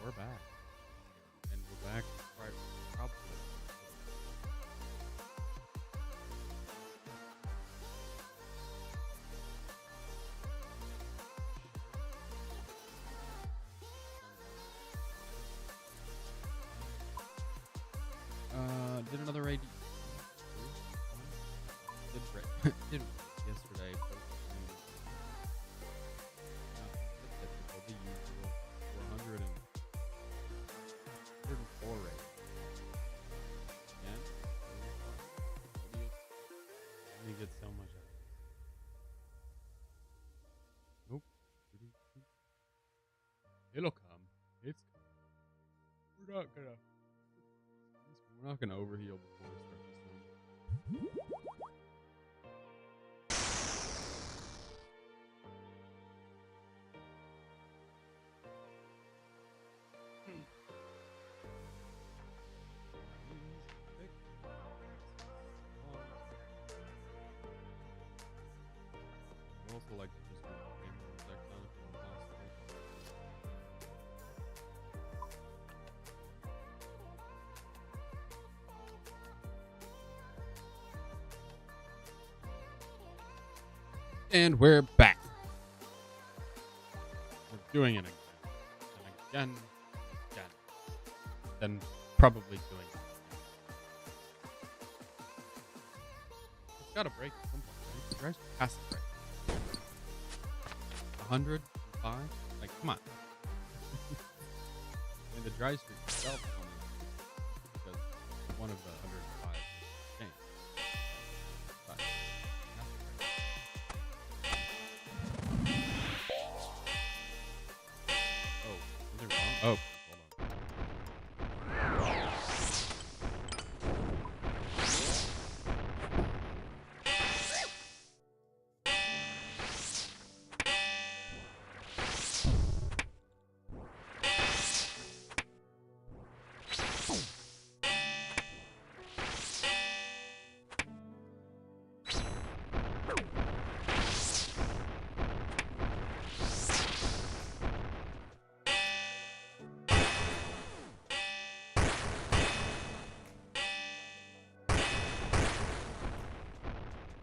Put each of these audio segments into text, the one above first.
we're back. And we're back right probably. Did another raid. Did yesterday. The usual 104 raid. Again? You get so much out of it. Nope. It'll come. It's coming. We're not gonna overheal before we start this one. I also like to just do rainbow effect on it when possible. And we're back. We're doing it again. And again. Then probably doing it. It's got a break at some point, right? The drive's past the break. 105? Like, come on. And the dry streak itself is only because one of the 105 is changed. But oh, is it wrong? Oh, hold on.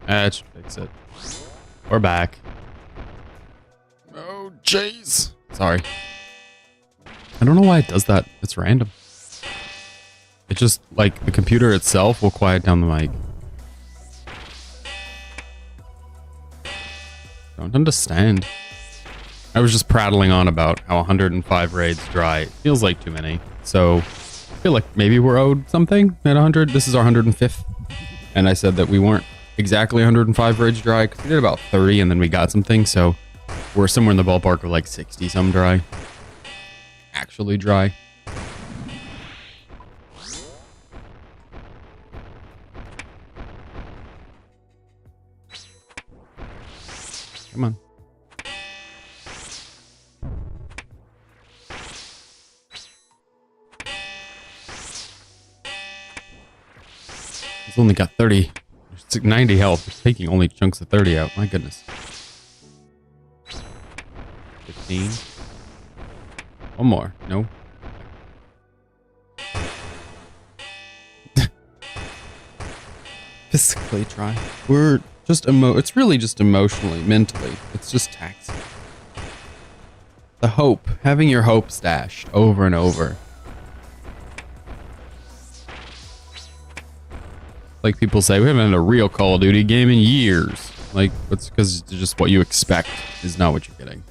That should fix it. We're back. Oh, jeez. Sorry. I don't know why it does that. It's random. It just, like, the computer itself will quiet down the mic. Don't understand. I was just prattling on about how 105 raids dry. It feels like too many. So, I feel like maybe we're owed something at 100. This is our 105th. And I said that we weren't exactly 105 raids dry because we did about 30 and then we got something, so we're somewhere in the ballpark of like 60 some dry. Actually dry. Come on. It's only got 30. 90 health. It's taking only chunks of 30 out. My goodness. 15. One more. No. Physically try. We're just it's really just emotionally, mentally. It's just taxing. The hope. Having your hope stashed over and over. Like people say, we haven't had a real Call of Duty game in years. Like, it's because just what you expect is not what you're getting.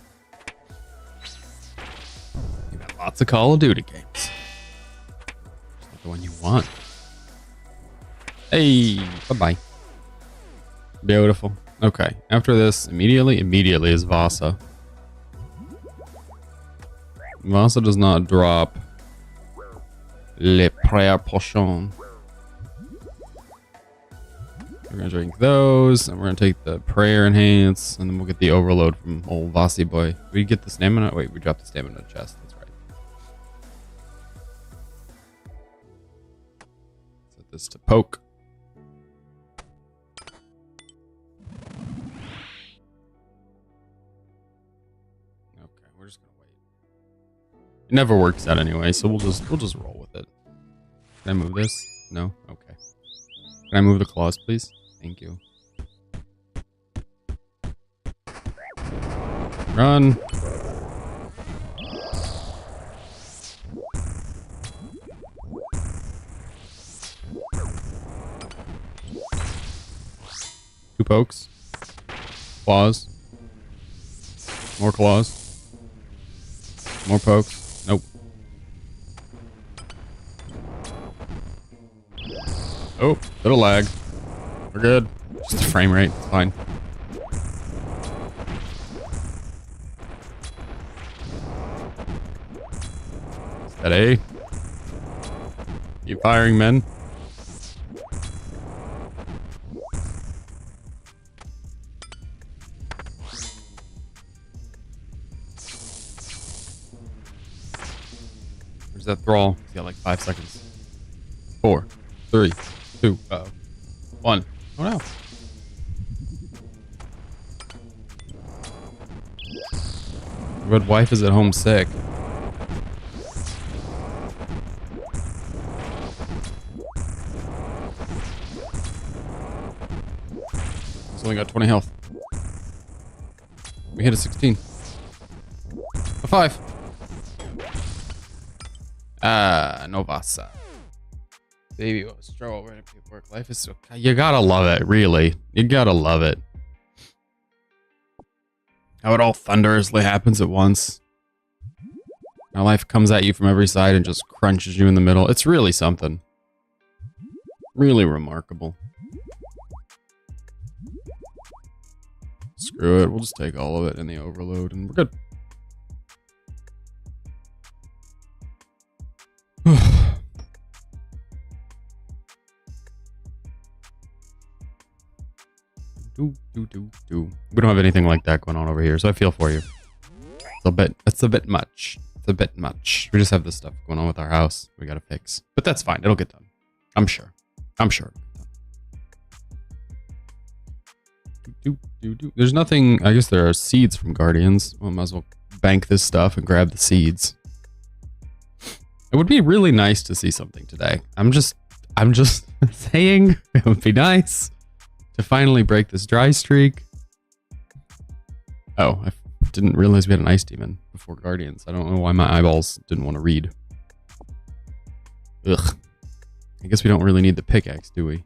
You got lots of Call of Duty games. Just not the one you want. Hey, bye-bye. Beautiful. Okay, after this, immediately is Vasa. Vasa does not drop Le Prayer Potion. We're going to drink those, and we're going to take the prayer enhance, and then we'll get the overload from old Vasi boy. We get the stamina? Wait, we dropped the stamina chest. That's right. Set this to poke. Okay, we're just going to wait. It never works out anyway, so we'll just roll with it. Can I move this? No? Okay. Can I move the claws, please? Thank you. Run! Two pokes. Claws. More claws. More pokes. Nope. Oh, little lag. We're good. Just a frame rate. It's fine. Steady. Keep firing, men. Where's that thrall? He's got like 5 seconds. 4, 3, 2, 1. Oh no. Red wife is at home sick. He's only got 20 health. We hit a 16. A 5. Novasa. Baby was straw over in paperwork. Life is so... You gotta love it, really. You gotta love it. How it all thunderously happens at once. How life comes at you from every side and just crunches you in the middle. It's really something. Really remarkable. Screw it. We'll just take all of it in the overload and we're good. We don't have anything like that going on over here, so I feel for you. It's a bit much. It's a bit much. We just have this stuff going on with our house we gotta fix. But that's fine. It'll get done. I'm sure. I'm sure. There's nothing... I guess there are seeds from Guardians. Well, might as well bank this stuff and grab the seeds. It would be really nice to see something today. I'm just saying it would be nice to finally break this dry streak. Oh, I didn't realize we had an ice demon before Guardians. I don't know why my eyeballs didn't want to read. Ugh. I guess we don't really need the pickaxe, do we?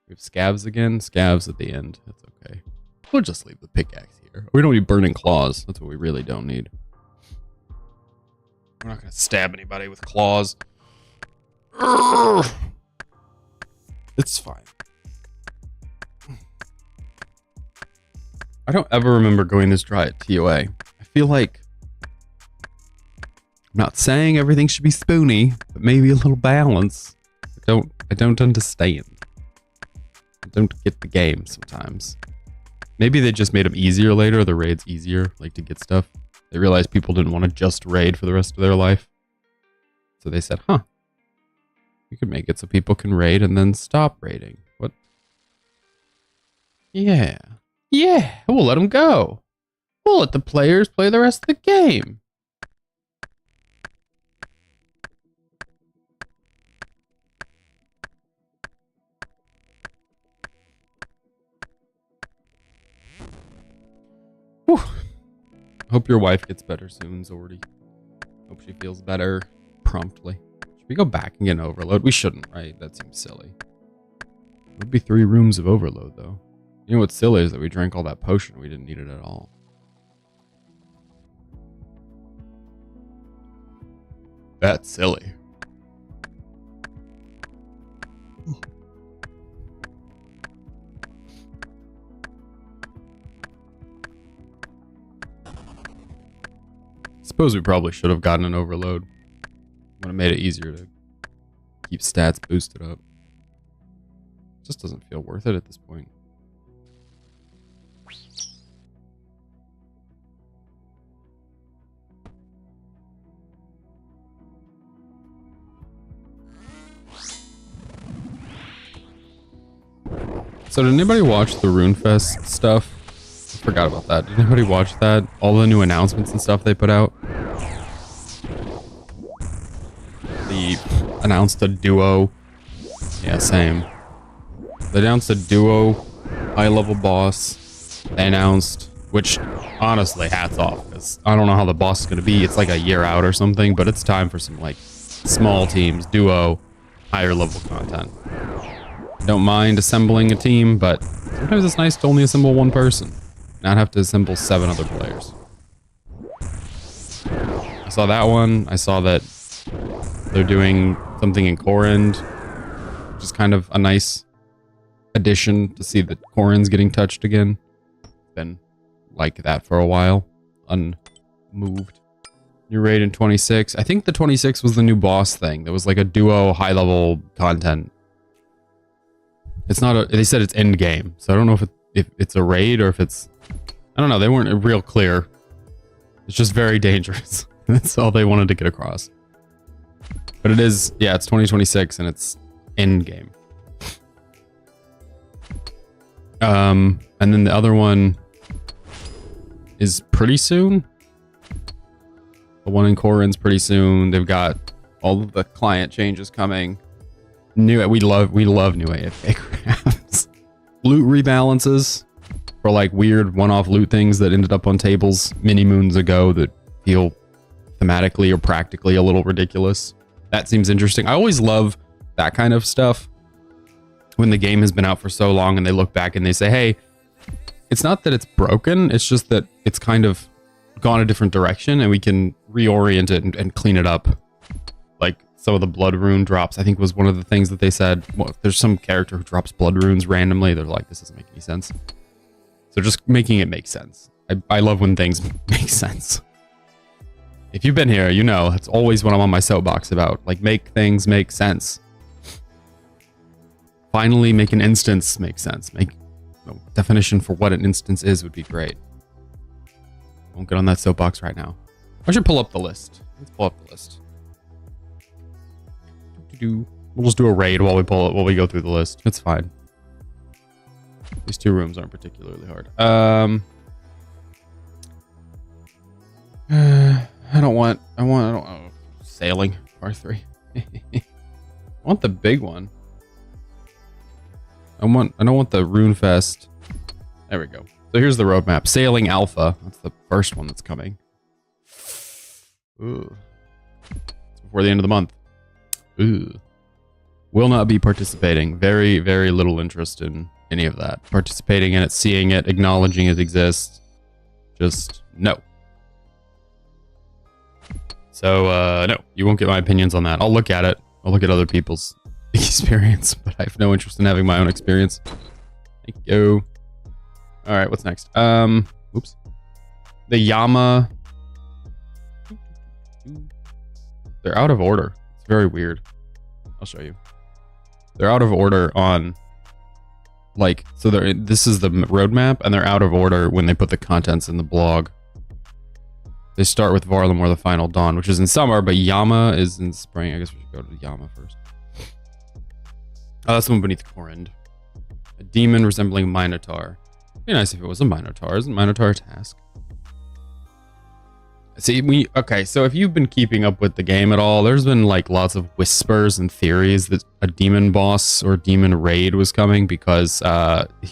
We have scabs again. Scabs at the end. That's okay. We'll just leave the pickaxe here. We don't need burning claws. That's what we really don't need. We're not going to stab anybody with claws. Urgh. It's fine. I don't ever remember going this dry at TOA. I feel like... I'm not saying everything should be spoony, but maybe a little balance. I don't understand. I don't get the game sometimes. Maybe they just made them easier later, the raids easier, like to get stuff. They realized people didn't want to just raid for the rest of their life. So they said, huh, we could make it so people can raid and then stop raiding. What? Yeah. Yeah, we'll let them go. We'll let the players play the rest of the game. Whew. Hope your wife gets better soon, Zordy. Hope she feels better promptly. Should we go back and get an overload? We shouldn't, right? That seems silly. It would be 3 rooms of overload, though. You know what's silly is that we drank all that potion. We didn't need it at all. That's silly. Suppose we probably should have gotten an overload. Would have made it easier to keep stats boosted up. Just doesn't feel worth it at this point. So did anybody watch the RuneFest stuff? I forgot about that. Did anybody watch that? All the new announcements and stuff they put out? announced a duo. Yeah, same. They announced a duo high-level boss. They announced, which honestly, hats off, because I don't know how the boss is going to be. It's like a year out or something, but it's time for some like small teams, duo, higher level content. Don't mind assembling a team, but sometimes it's nice to only assemble one person, not have to assemble 7 other players. I saw that one. I saw that they're doing something in Corrend, which is kind of a nice addition to see that Corrend's getting touched again. Been like that for a while, unmoved. New raid in 26. I think the 26 was the new boss thing. There was like a duo high-level content. It's not a... They said it's end game, so I don't know if it's a raid or if it's... I don't know. They weren't real clear. It's just very dangerous. That's all they wanted to get across. But it is... Yeah, it's 2026 and it's end game. And then the other one is pretty soon. The one in Corrend's pretty soon. They've got all of the client changes coming. We love new AFK crafts. Loot rebalances for like weird one-off loot things that ended up on tables many moons ago that feel thematically or practically a little ridiculous. That seems interesting. I always love that kind of stuff when the game has been out for so long and they look back and they say, hey, it's not that it's broken, it's just that it's kind of gone a different direction and we can reorient it and clean it up. Like some of the blood rune drops, I think was one of the things that they said. Well, there's some character who drops blood runes randomly. They're like, this doesn't make any sense. So just making it make sense. I love when things make sense. If you've been here, you know, that's always what I'm on my soapbox about. Like, make things make sense. Finally, make an instance make sense. Make a definition for what an instance is would be great. Won't get on that soapbox right now. I should pull up the list. Let's pull up the list. We'll just do a raid while we go through the list. It's fine. These 2 rooms aren't particularly hard. I don't want sailing R3. I want the big one. I don't want the Rune Fest. There we go. So here's the roadmap. Sailing Alpha. That's the first one that's coming. Ooh. It's before the end of the month. Ooh. Will not be participating. Very, very little interest in any of that. Participating in it, seeing it, acknowledging it exists. Just no. So, no. You won't get my opinions on that. I'll look at it. I'll look at other people's experience, but I have no interest in having my own experience. Thank you. All right, what's next? Oops. The Yama. They're out of order. It's very weird. I'll show you. They're out of order on, like, so this is the roadmap, and they're out of order when they put the contents in the blog. They start with Varlamore, the Final Dawn, which is in summer, but Yama is in spring. I guess we should go to Yama first. Oh, that's the one beneath Corrend. A demon resembling Minotaur. It'd be nice if it was a Minotaur. Isn't Minotaur a task? See, okay, so if you've been keeping up with the game at all, there's been like lots of whispers and theories that a demon boss or demon raid was coming because,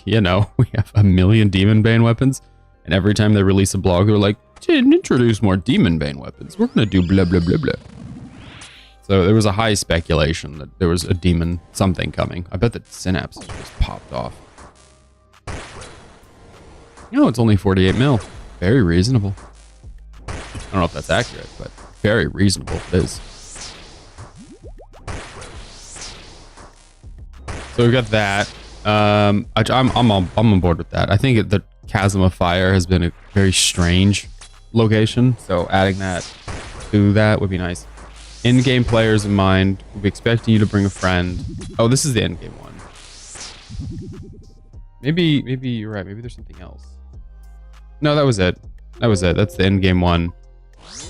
you know, we have a million demon bane weapons, and every time they release a blog, they're like, to introduce more demon bane weapons, we're gonna do blah, blah, blah, blah. So there was a high speculation that there was a demon something coming. I bet that Synapse just popped off. You know, it's only 48 mil. Very reasonable. I don't know if that's accurate, but very reasonable it is. So we've got that. I'm on board with that. I think the Chasm of Fire has been a very strange location, so adding that to that would be nice. In-game players in mind. We'll be expecting you to bring a friend. Oh, this is the in-game one. Maybe you're right. Maybe there's something else. No, that was it. That was it. That's the in-game one.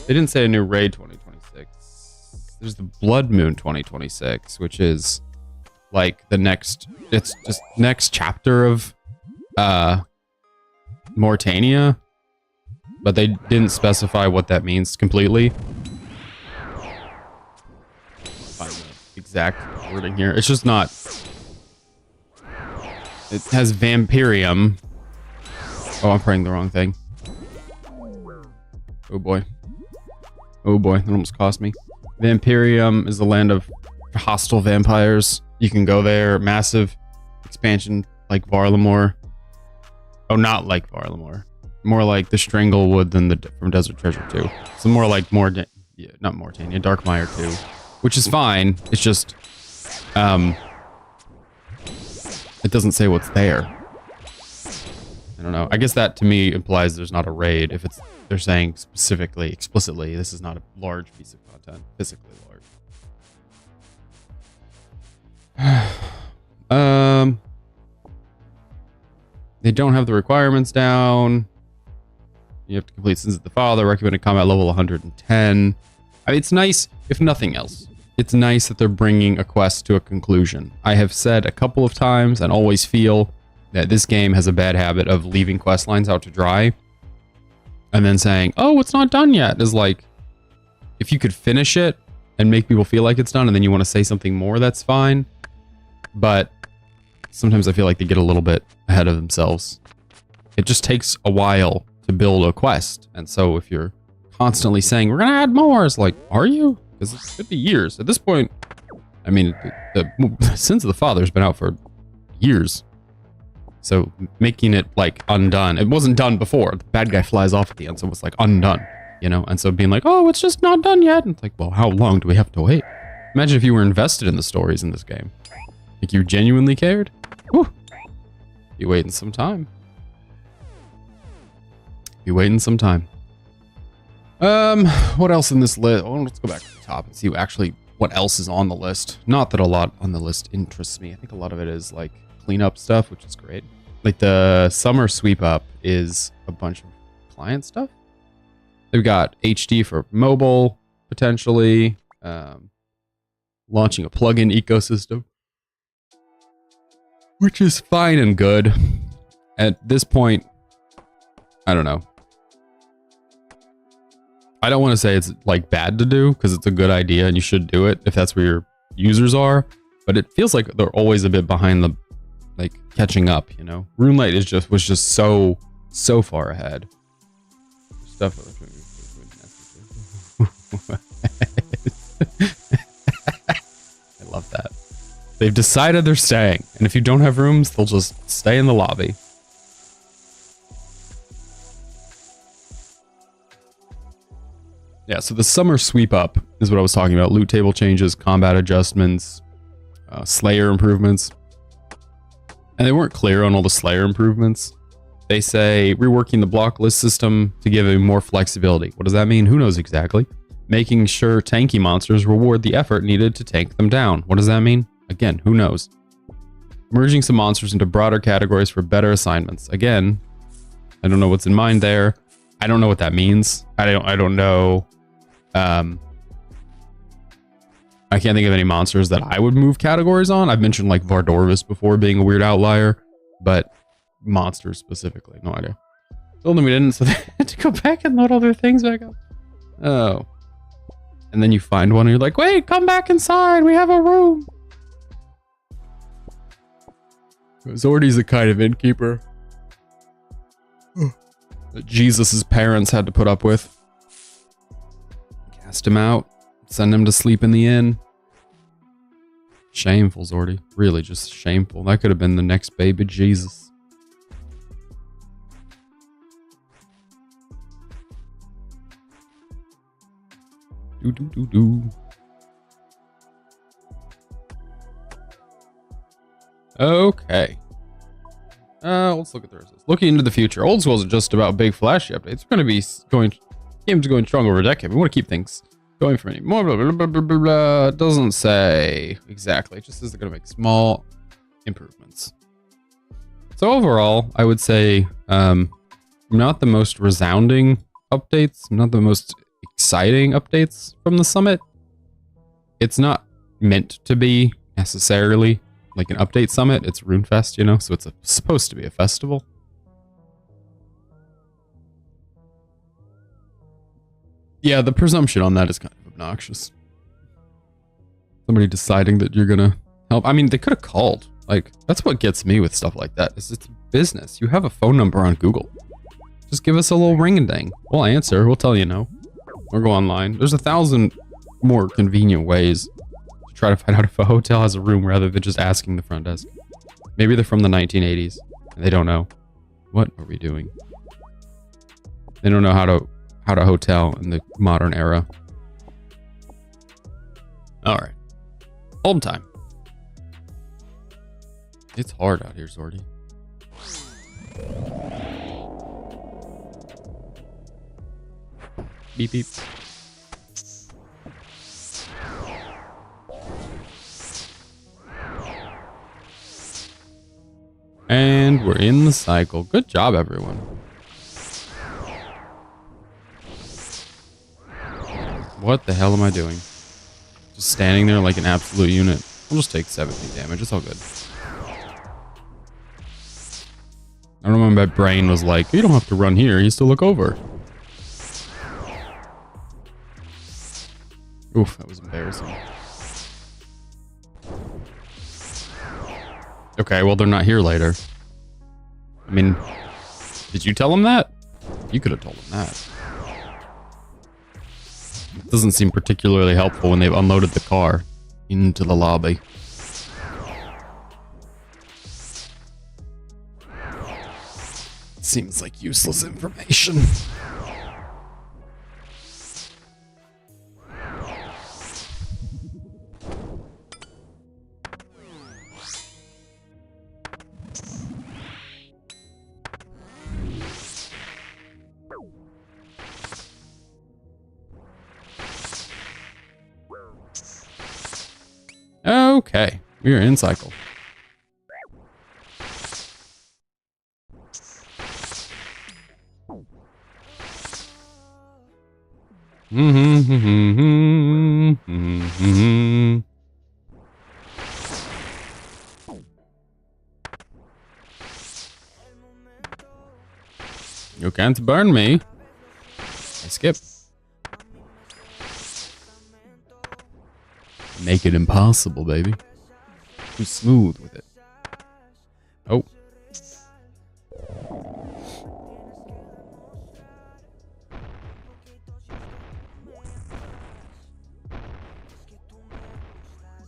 They didn't say a new raid 2026. There's the Blood Moon 2026, which is like the next, it's just next chapter of Mortania, but they didn't specify what that means completely. Find the exact wording here. It's just not. It has Vampirium. Oh, I'm praying the wrong thing. Oh boy. Oh boy, that almost cost me. Vampirium is the land of hostile vampires. You can go there. Massive expansion like Varlamore. Oh, not like Varlamore. More like the Stranglewood than the from Desert Treasure 2. So more like yeah, not Mortania, Darkmire 2. Which is fine. It's just it doesn't say what's there. I don't know. I guess that to me implies there's not a raid if they're saying specifically, explicitly, this is not a large piece of content, physically large. They don't have the requirements down. You have to complete Sins of the Father, recommended combat level 110. I mean, it's nice, if nothing else. It's nice that they're bringing a quest to a conclusion. I have said a couple of times and always feel that this game has a bad habit of leaving quest lines out to dry and then saying, oh, it's not done yet. Is like, if you could finish it and make people feel like it's done and then you want to say something more, that's fine. But sometimes I feel like they get a little bit ahead of themselves. It just takes a while to build a quest. And so if you're constantly saying, we're going to add more, it's like, are you? Because it could be years. At this point, I mean, the Sins of the Father has been out for years. So making it like undone, it wasn't done before. The bad guy flies off at the end, so it's like undone, you know? And so being like, oh, it's just not done yet. And it's like, well, how long do we have to wait? Imagine if you were invested in the stories in this game. Like you genuinely cared. Whew. You waiting some time. You waiting some time. What else in this list? Oh, let's go back to the top and see what else is on the list. Not that a lot on the list interests me. I think a lot of it is like cleanup stuff, which is great. Like the summer sweep up is a bunch of client stuff. They've got HD for mobile, potentially. Launching a plugin ecosystem, which is fine and good. At this point, I don't know. I don't want to say it's like bad to do because it's a good idea and you should do it if that's where your users are. But it feels like they're always a bit behind the, like catching up, you know. RuneLight was just so far ahead. Stuff. I love that. They've decided they're staying, and if you don't have rooms, they'll just stay in the lobby. Yeah, so the summer sweep up is what I was talking about. Loot table changes, combat adjustments, Slayer improvements. And they weren't clear on all the Slayer improvements. They say reworking the block list system to give it more flexibility. What does that mean? Who knows exactly? Making sure tanky monsters reward the effort needed to tank them down. What does that mean? Again, who knows? Merging some monsters into broader categories for better assignments. Again, I don't know what's in mind there. I don't know what that means. I don't know. I can't think of any monsters that I would move categories on. I've mentioned like Vardorvis before being a weird outlier, but monsters specifically, no idea. Told them we didn't, so they had to go back and load all their things back up. Oh. And then you find one and you're like, wait, come back inside. We have a room. Zordy's the kind of innkeeper that Jesus' parents had to put up with. Cast him out. Send him to sleep in the inn. Shameful, Zordy. Really just shameful. That could have been the next baby Jesus. Do. Okay. Let's look at the rest of this. Looking into the future. Old School isn't just about big flashy updates. We're going to be games going strong over a decade. We want to keep things going for any more. Blah, blah, blah, blah, blah, blah. It doesn't say exactly. It just says they're going to make small improvements. So overall, I would say not the most resounding updates, not the most exciting updates from the summit. It's not meant to be necessarily like an update summit. It's RuneFest, you know, so it's supposed to be a festival. Yeah, the presumption on that is kind of obnoxious. Somebody deciding that you're gonna help. I mean, they could have called. Like, that's what gets me with stuff like that. Is it's business. You have a phone number on Google. Just give us a little ring-a-ding. We'll answer. We'll tell you no. Or go online. There's 1,000 more convenient ways to try to find out if a hotel has a room rather than just asking the front desk. Maybe they're from the 1980s and they don't know. What are we doing? They don't know how to hotel in the modern era. All right. Home time. It's hard out here, Zordy. Beep beep. And we're in the cycle. Good job, everyone. What the hell am I doing? Just standing there like an absolute unit. I'll just take 17 damage. It's all good. I don't know when my brain was like, you don't have to run here. You still look over. Oof, that was embarrassing. Okay, well, they're not here later. I mean, did you tell them that? You could have told them that. It doesn't seem particularly helpful when they've unloaded the car into the lobby. Seems like useless information. Okay, we are in cycle. You can't burn me. I skip. Make it impossible, baby. Too smooth with it. Oh.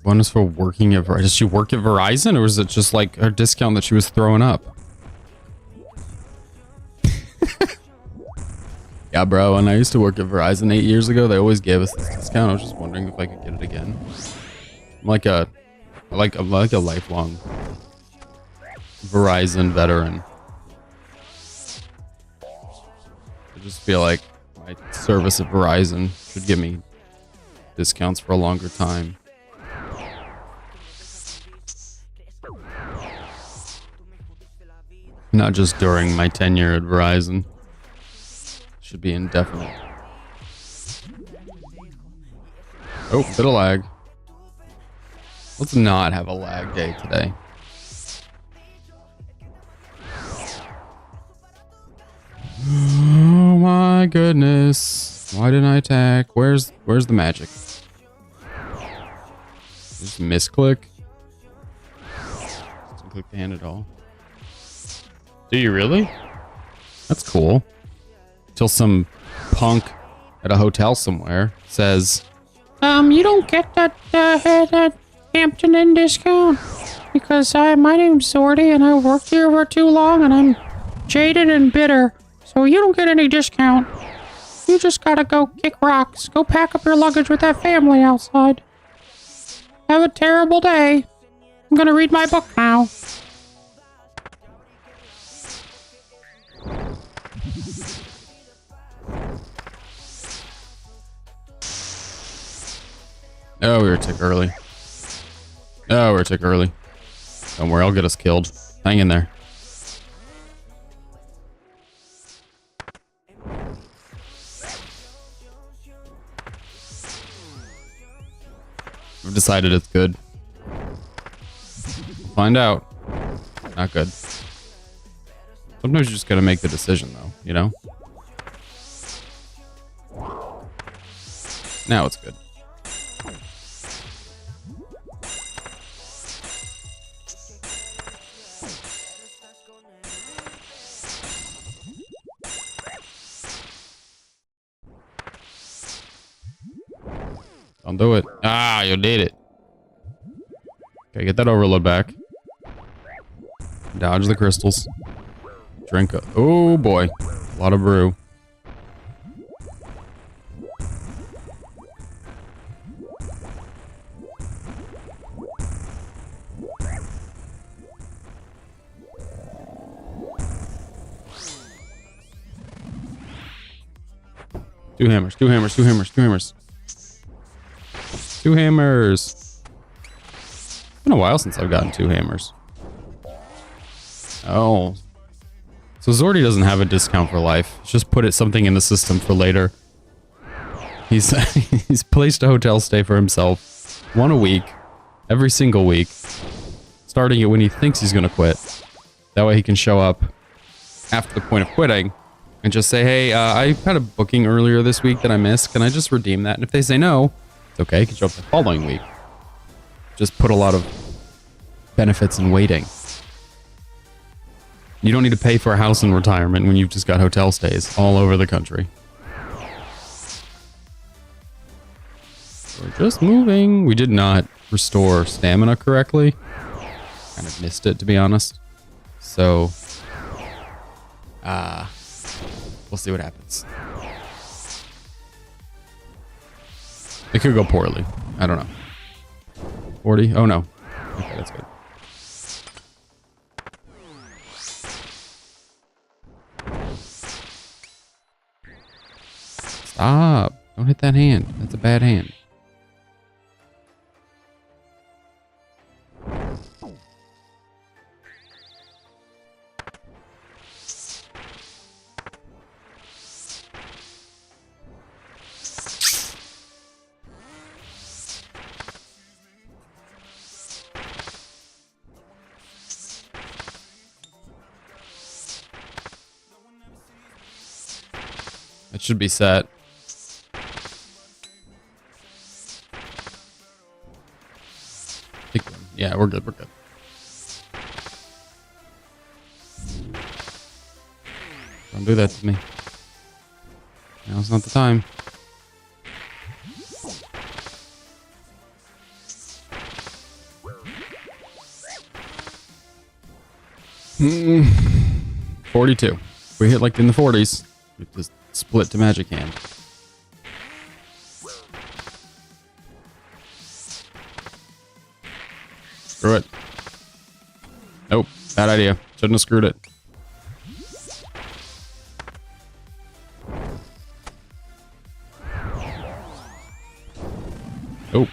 One is for working at Verizon. Does she work at Verizon, or is it just like her discount that she was throwing up? Yeah, bro, when I used to work at Verizon 8 years ago, they always gave us this discount. I was just wondering if I could get it again. I'm like a lifelong Verizon veteran. I just feel like my service at Verizon should give me discounts for a longer time. Not just during my tenure at Verizon. Should be indefinite. Oh, bit of lag. Let's not have a lag day today. Oh my goodness. Why didn't I attack? Where's the magic? Just misclick. Doesn't click the hand at all. Do you really? That's cool. Till some punk at a hotel somewhere says, you don't get that Hampton Inn discount because my name's Zordy and I worked here for too long and I'm jaded and bitter, so you don't get any discount. You just gotta go kick rocks. Go pack up your luggage with that family outside. Have a terrible day. I'm gonna read my book now. Oh, we were a tick early. Oh, we're a tick early. Don't worry, I'll get us killed. Hang in there. We've decided it's good. Find out. Not good. Sometimes you just gotta make the decision, though, you know? Now it's good. Don't do it. Ah, you did it. Okay, get that overload back. Dodge the crystals. Drink a... Oh, boy. A lot of brew. Two hammers, two hammers, two hammers, two hammers. Two hammers. It's been a while since I've gotten two hammers. Oh. So Zordy doesn't have a discount for life. Just put something in the system for later. He's he's placed a hotel stay for himself. One a week. Every single week. Starting it when he thinks he's going to quit. That way he can show up after the point of quitting. And just say, hey, I had a booking earlier this week that I missed. Can I just redeem that? And if they say no, it's okay. You can show up the following week. Just put a lot of benefits in waiting. You don't need to pay for a house in retirement when you've just got hotel stays all over the country. We're just moving. We did not restore stamina correctly. Kind of missed it, to be honest. So, we'll see what happens. It could go poorly. I don't know. 40? Oh, no. Okay, that's good. Stop. Don't hit that hand. That's a bad hand. It should be set. Yeah, we're good. We're good. Don't do that to me. Now's not the time. Hmm. 42. If we hit like in the 40s, we just split to magic hand. Screw it. Nope. Bad idea. Shouldn't have screwed it. Oh.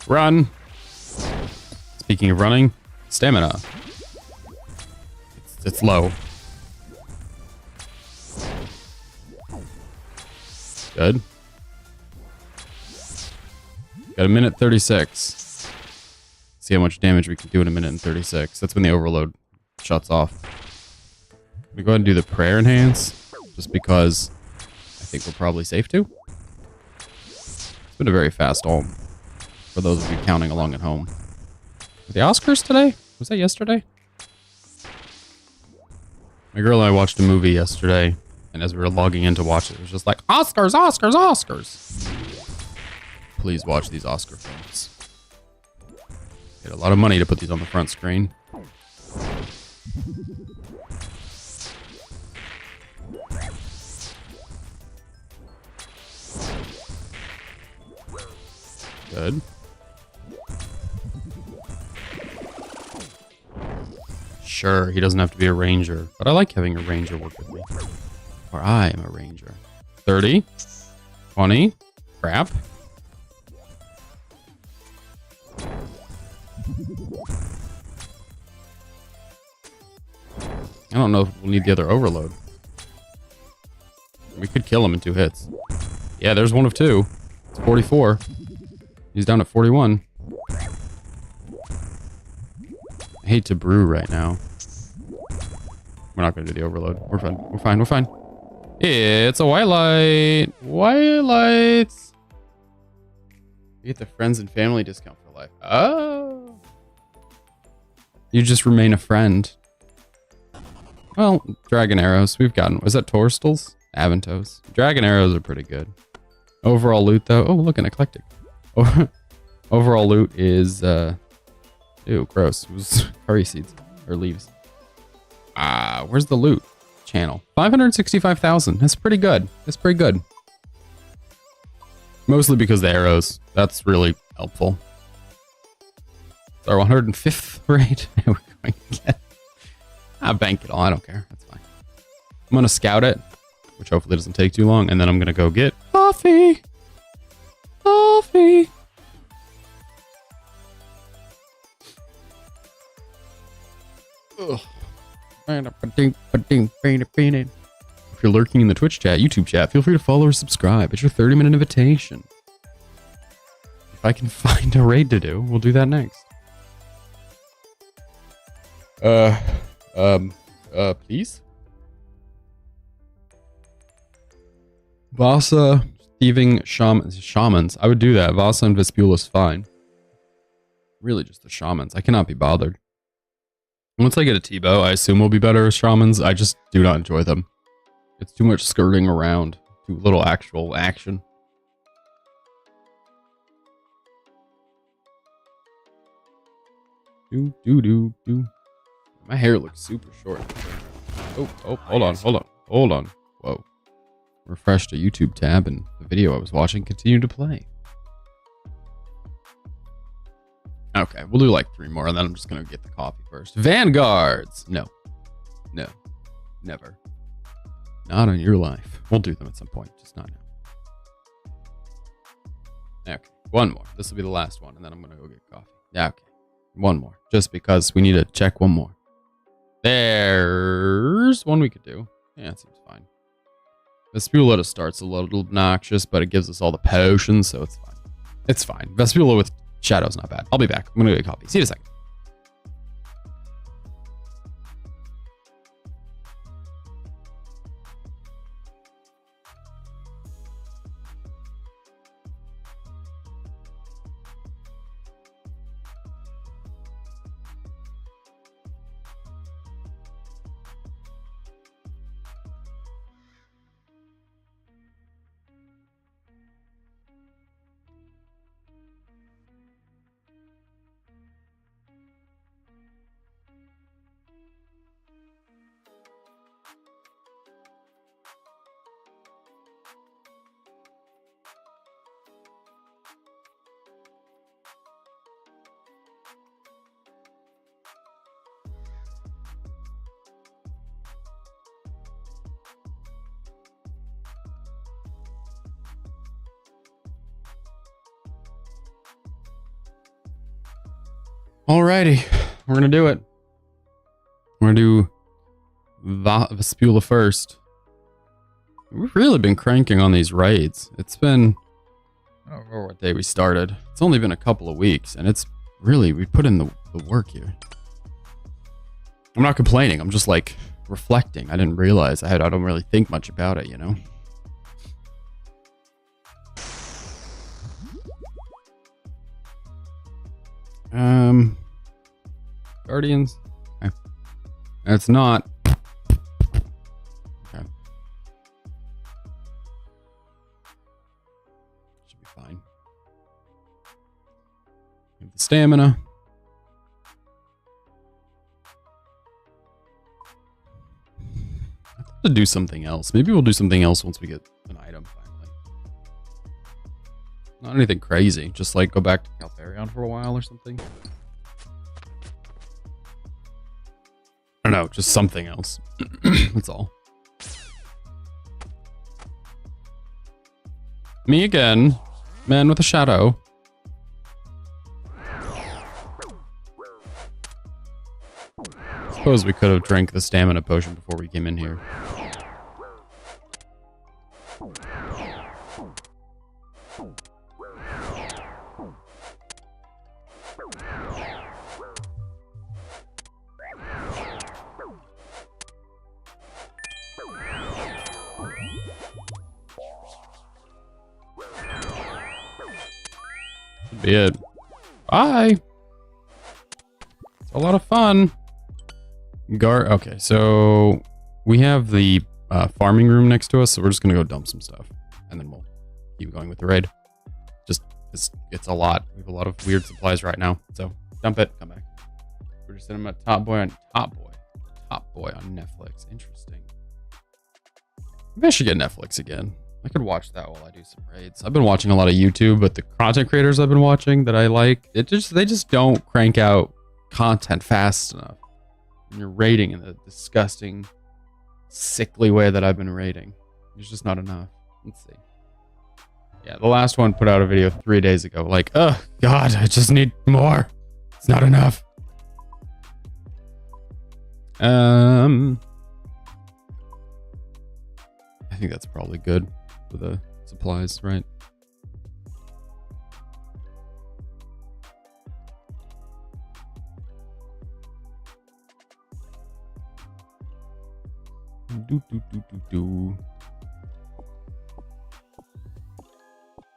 Run. Speaking of running, stamina. It's low. Good. Got a minute 36. See how much damage we can do in a minute and 36. That's when the overload shuts off. We go ahead and do the prayer enhance, just because I think we're probably safe to. It's been a very fast home for those of you counting along at home. Were the Oscars today? Was that yesterday? My girl and I watched a movie yesterday. And as we were logging in to watch it, it was just like, Oscars, Oscars, Oscars. Please watch these Oscar films. Get a lot of money to put these on the front screen. Good. Sure, he doesn't have to be a ranger, but I like having a ranger work with me. Or I am a ranger. 30. 20. Crap. I don't know if we'll need the other overload. We could kill him in 2 hits. Yeah, there's one of 2. It's 44. He's down at 41. I hate to brew right now. We're not going to do the overload. We're fine. We're fine. We're fine. It's a white light. White lights. You get the friends and family discount for life. Oh. You just remain a friend. Well, dragon arrows. We've gotten... Was that Torstals? Aventos. Dragon arrows are pretty good. Overall loot, though... Oh, look, an eclectic. Overall loot is... Ew, gross. It was curry seeds. Or leaves. Where's the loot? Channel. 565,000. That's pretty good. That's pretty good. Mostly because the arrows. That's really helpful. It's our 105th raid. We're going to get... I'll bank it all. I don't care. That's fine. I'm going to scout it, which hopefully doesn't take too long. And then I'm going to go get coffee. Coffee. Ugh. If you're lurking in the Twitch chat, YouTube chat, feel free to follow or subscribe. It's your 30-minute invitation. If I can find a raid to do, we'll do that next. Please? Vasa, thieving shamans. I would do that. Vasa and Vespula's fine. Really just the shamans. I cannot be bothered. Once I get a T-bow, I assume we'll be better as shamans. I just do not enjoy them. It's too much skirting around. Too little actual action. Do. My hair looks super short. Oh, hold on. Whoa. Refreshed a YouTube tab and the video I was watching continued to play. Okay, we'll do like 3 more and then I'm just gonna get the coffee first. Vanguards! No. Never. Not on your life. We'll do them at some point, just not now. Okay, 1 more. This will be the last one and then I'm gonna go get coffee. Yeah, okay. 1 more. Just because we need to check 1 more. There's 1 we could do. Yeah, it seems fine. Vespula starts a little obnoxious, but it gives us all the potions, so it's fine. It's fine. Vespula with Shadow's not bad. I'll be back. I'm gonna get a coffee. See you in a second. Alrighty, we're gonna do it. We're gonna do Vespula first. We've really been cranking on these raids. It's been, I don't remember what day we started. It's only been a couple of weeks, and it's really, we put in the work here. I'm not complaining, I'm just like reflecting. I didn't realize I don't really think much about it, you know? Guardians. Okay. It's not. Okay. Should be fine. We have the stamina. I thought to do something else. Maybe we'll do something else once we get an item finally. Not anything crazy. Just like go back to Caltharion for a while or something. I don't know, just something else. That's all. Me again. Man with a shadow. Suppose we could have drank the stamina potion before we came in here. Be it. Bye. A lot of fun. Okay, so we have the farming room next to us, so we're just gonna go dump some stuff, and then we'll keep going with the raid. Just it's a lot. We have a lot of weird supplies right now, so dump it. Come back. We're just sitting at Top Boy on Netflix. Interesting. Maybe I should get Netflix again. I could watch that while I do some raids. I've been watching a lot of YouTube, but the content creators I've been watching that I like, they just don't crank out content fast enough. And you're raiding in the disgusting, sickly way that I've been raiding. There's just not enough. Let's see. Yeah, the last one put out a video 3 days ago. Like, oh God, I just need more. It's not enough. I think that's probably good for the supplies, right?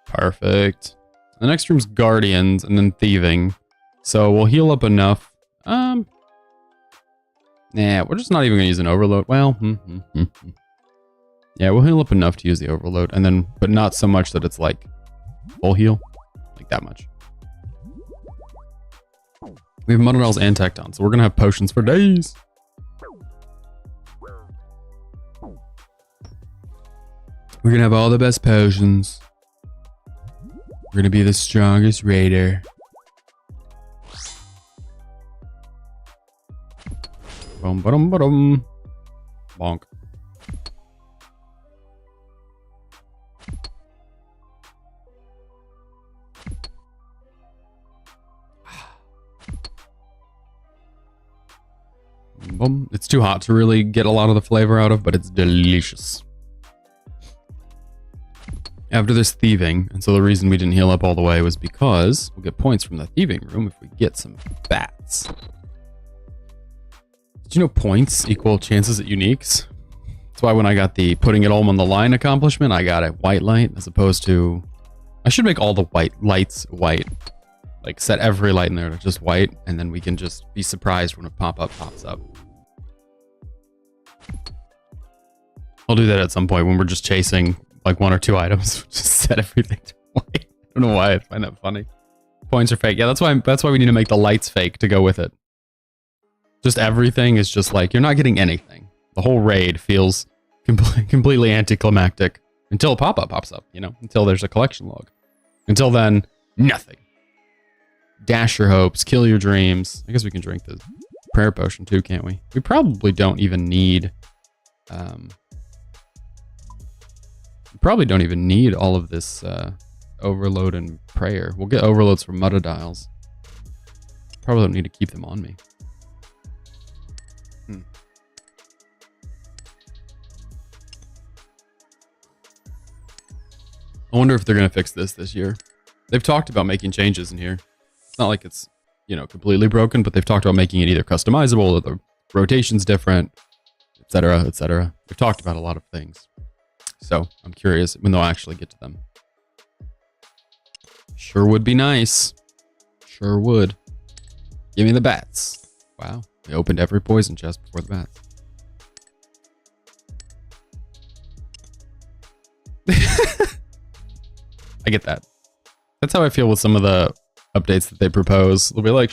Perfect. The next room's Guardians and then Thieving. So we'll heal up enough. Nah, we're just not even gonna use an overload. Well, yeah, we'll heal up enough to use the overload, and then, but not so much that it's like full heal, like that much. We have Muddiles and Tecton, so we're gonna have potions for days. We're gonna have all the best potions. We're gonna be the strongest raider. Boom, ba-dum, ba-dum. Bonk. Boom. It's too hot to really get a lot of the flavor out of, but it's delicious. After this thieving, and so the reason we didn't heal up all the way was because we'll get points from the thieving room if we get some bats. Did you know points equal chances at uniques? That's why when I got the putting it all on the line accomplishment, I got a white light as opposed to... I should make all the white lights white. Like set every light in there to just white, and then we can just be surprised when a pop-up pops up. I'll do that at some point when we're just chasing like 1 or 2 items. Just set everything to white. I don't know why, I find that funny. Points are fake. Yeah, that's why we need to make the lights fake to go with it. Just everything is just like, you're not getting anything. The whole raid feels completely anticlimactic until a pop-up pops up, you know, until there's a collection log. Until then, nothing. Dash your hopes, kill your dreams. I guess we can drink the prayer potion too, can't we? We probably don't even need... we probably don't even need all of this overload and prayer. We'll get overloads from Muddiles. Probably don't need to keep them on me. I wonder if they're going to fix this year. They've talked about making changes in here. It's not like it's, you know, completely broken, but they've talked about making it either customizable or the rotation's different, etc., etc. They've talked about a lot of things. So I'm curious when they'll actually get to them. Sure would be nice. Sure would. Give me the bats. Wow. They opened every poison chest before the bats. I get that. That's how I feel with some of the updates that they propose. They'll be like,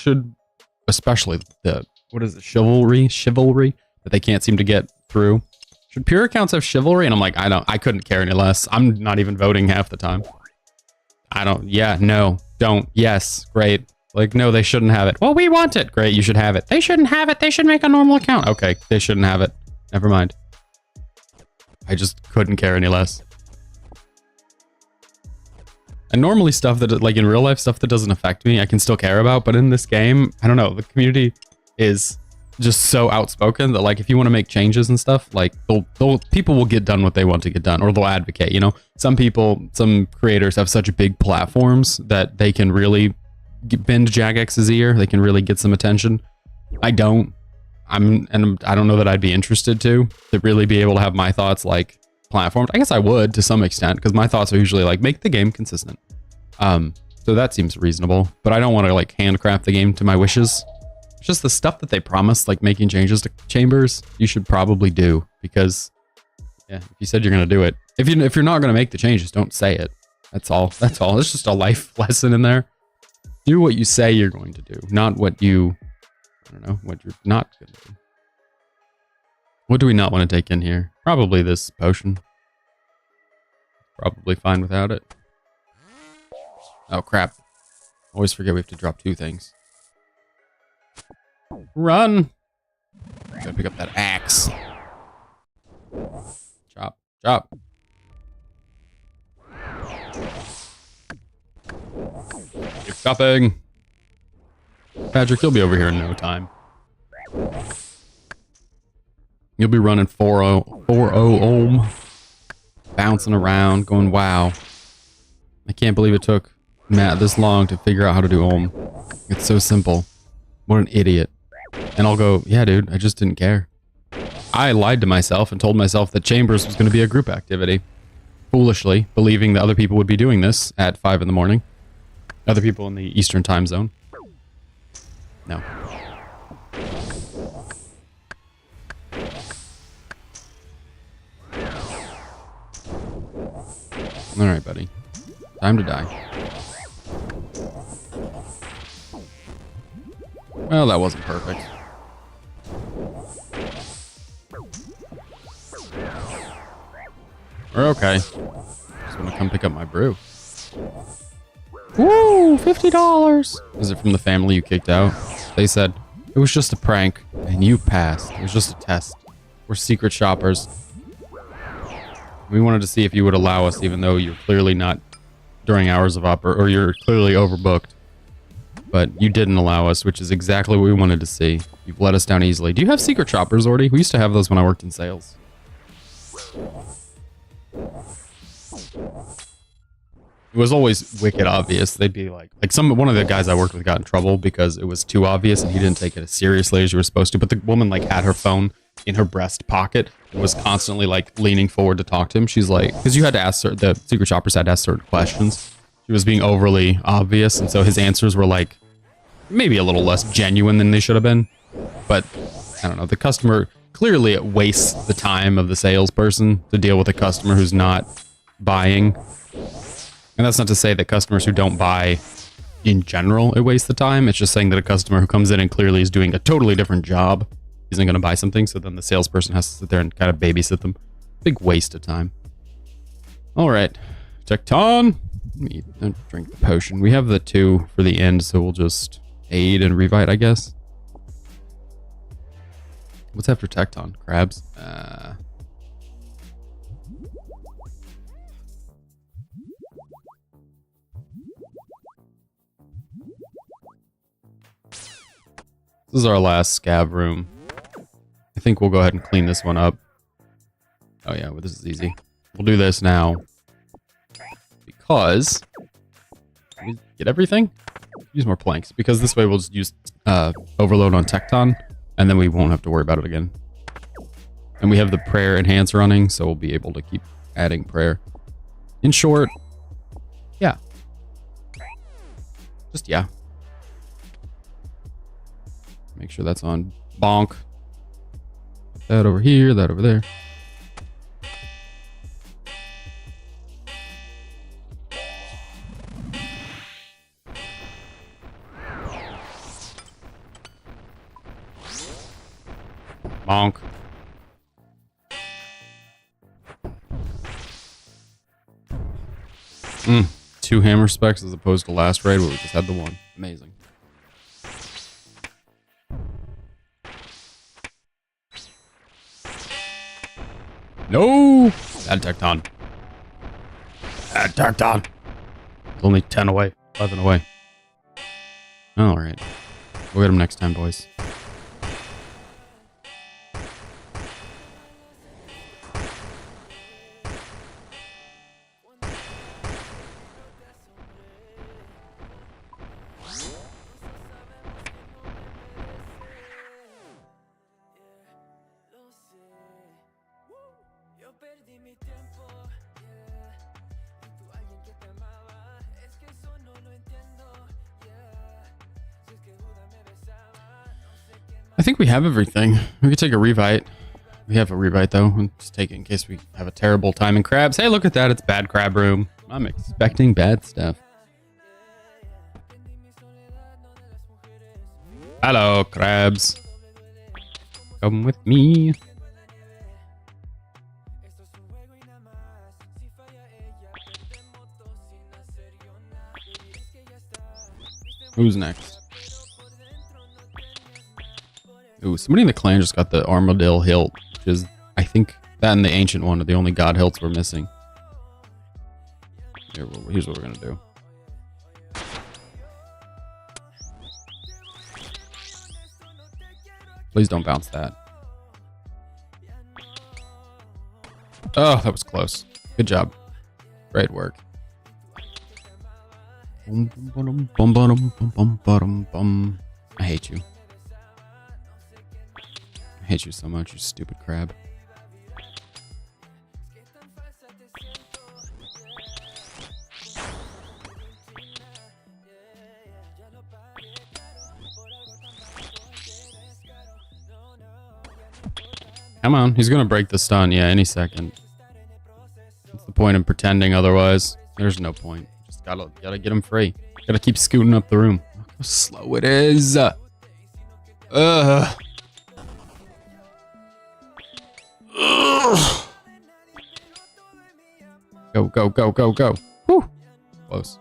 especially the, what is it, chivalry that they can't seem to get through. Should pure accounts have chivalry? And I'm like, I couldn't care any less. I'm not even voting half the time. Yeah, no, don't, yes, great. Like, no, they shouldn't have it. Well, we want it. Great, you should have it. They shouldn't have it. They should make a normal account. Okay, they shouldn't have it. Never mind. I just couldn't care any less. And normally stuff that, like in real life, stuff that doesn't affect me, I can still care about. But in this game, I don't know. The community is just so outspoken that, like, if you want to make changes and stuff, like, people will get done what they want to get done, or they'll advocate, you know? Some creators have such big platforms that they can really bend Jagex's ear. They can really get some attention. I don't. I don't know that I'd be interested to really be able to have my thoughts, like, platformed. I guess I would to some extent, because my thoughts are usually like, make the game consistent. So that seems reasonable, but I don't want to like handcraft the game to my wishes. It's just the stuff that they promised, like making changes to chambers, you should probably do. Because, yeah, if you said you're going to do it. If you're not going to make the changes, don't say it. That's all. That's all. It's just a life lesson in there. Do what you say you're going to do, not what you... I don't know, what you're not going to do. What do we not want to take in here? Probably this potion. Probably fine without it. Oh, crap. Always forget we have to drop 2 things. Run! Gotta pick up that axe. Chop, chop. Keep chopping. Patrick, you'll be over here in no time. You'll be running 4-0 ohm. Bouncing around, going, wow. I can't believe it took Matt this long to figure out how to do ohm. It's so simple. What an idiot. And I'll go, yeah, dude, I just didn't care. I lied to myself and told myself that Chambers was going to be a group activity. Foolishly, believing that other people would be doing this at 5 in the morning. Other people in the Eastern time zone. No. Alright, buddy. Time to die. Well, that wasn't perfect. We're okay. Just want to come pick up my brew. Woo! $50! Is it from the family you kicked out? They said, it was just a prank, and you passed. It was just a test. We're secret shoppers. We wanted to see if you would allow us, even though you're clearly not during hours of or you're clearly overbooked. But you didn't allow us, which is exactly what we wanted to see. You've let us down easily. Do you have secret shoppers already? We used to have those when I worked in sales. It was always wicked obvious. They'd be like one of the guys I worked with got in trouble because it was too obvious and he didn't take it as seriously as you were supposed to. But the woman like had her phone in her breast pocket and was constantly like leaning forward to talk to him. She's like, because you had to ask her, the secret shoppers had to ask certain questions. She was being overly obvious, and so his answers were like maybe a little less genuine than they should have been. But I don't know. The customer clearly it wastes the time of the salesperson to deal with a customer who's not buying. And that's not to say that customers who don't buy in general, it wastes the time. It's just saying that a customer who comes in and clearly is doing a totally different job isn't going to buy something. So then the salesperson has to sit there and kind of babysit them. Big waste of time. All right. Tecton. Let me drink the potion. We have the 2 for the end, so we'll just aid and revive, I guess. What's after Tecton? Crabs? This is our last scav room. I think we'll go ahead and clean this one up. Oh yeah, well, this is easy. We'll do this now. Because... Can we get everything? Use more planks. Because this way we'll just use overload on Tecton. And then we won't have to worry about it again. And we have the prayer enhance running, so we'll be able to keep adding prayer. In short, yeah. Just yeah. Make sure that's on bonk. That over here, that over there. Bonk. Mm, 2 hammer specs as opposed to last raid where we just had the 1. Amazing. No! Bad Tecton. Bad Tecton. It's only 10 away. 11 away. Alright. We'll get him next time, boys. I think we have everything. We could take a revite. We have a revite though. I'm just taking in case we have a terrible time in crabs. Hey, look at that. It's bad crab room. I'm expecting bad stuff. Hello, crabs. Come with me. Who's next? Ooh, somebody in the clan just got the armadillo hilt, which is, I think, that and the ancient one are the only god hilts we're missing. Here's what we're gonna do. Please don't bounce that. Oh, that was close. Good job. Great work. I hate you. I hate you so much, you stupid crab. Come on, he's gonna break the stun, yeah, any second. What's the point in pretending otherwise? There's no point. Just gotta get him free. Gotta keep scooting up the room. Look how slow it is. Ugh. Ugh. Go, go, go, go, go. Whew. Close.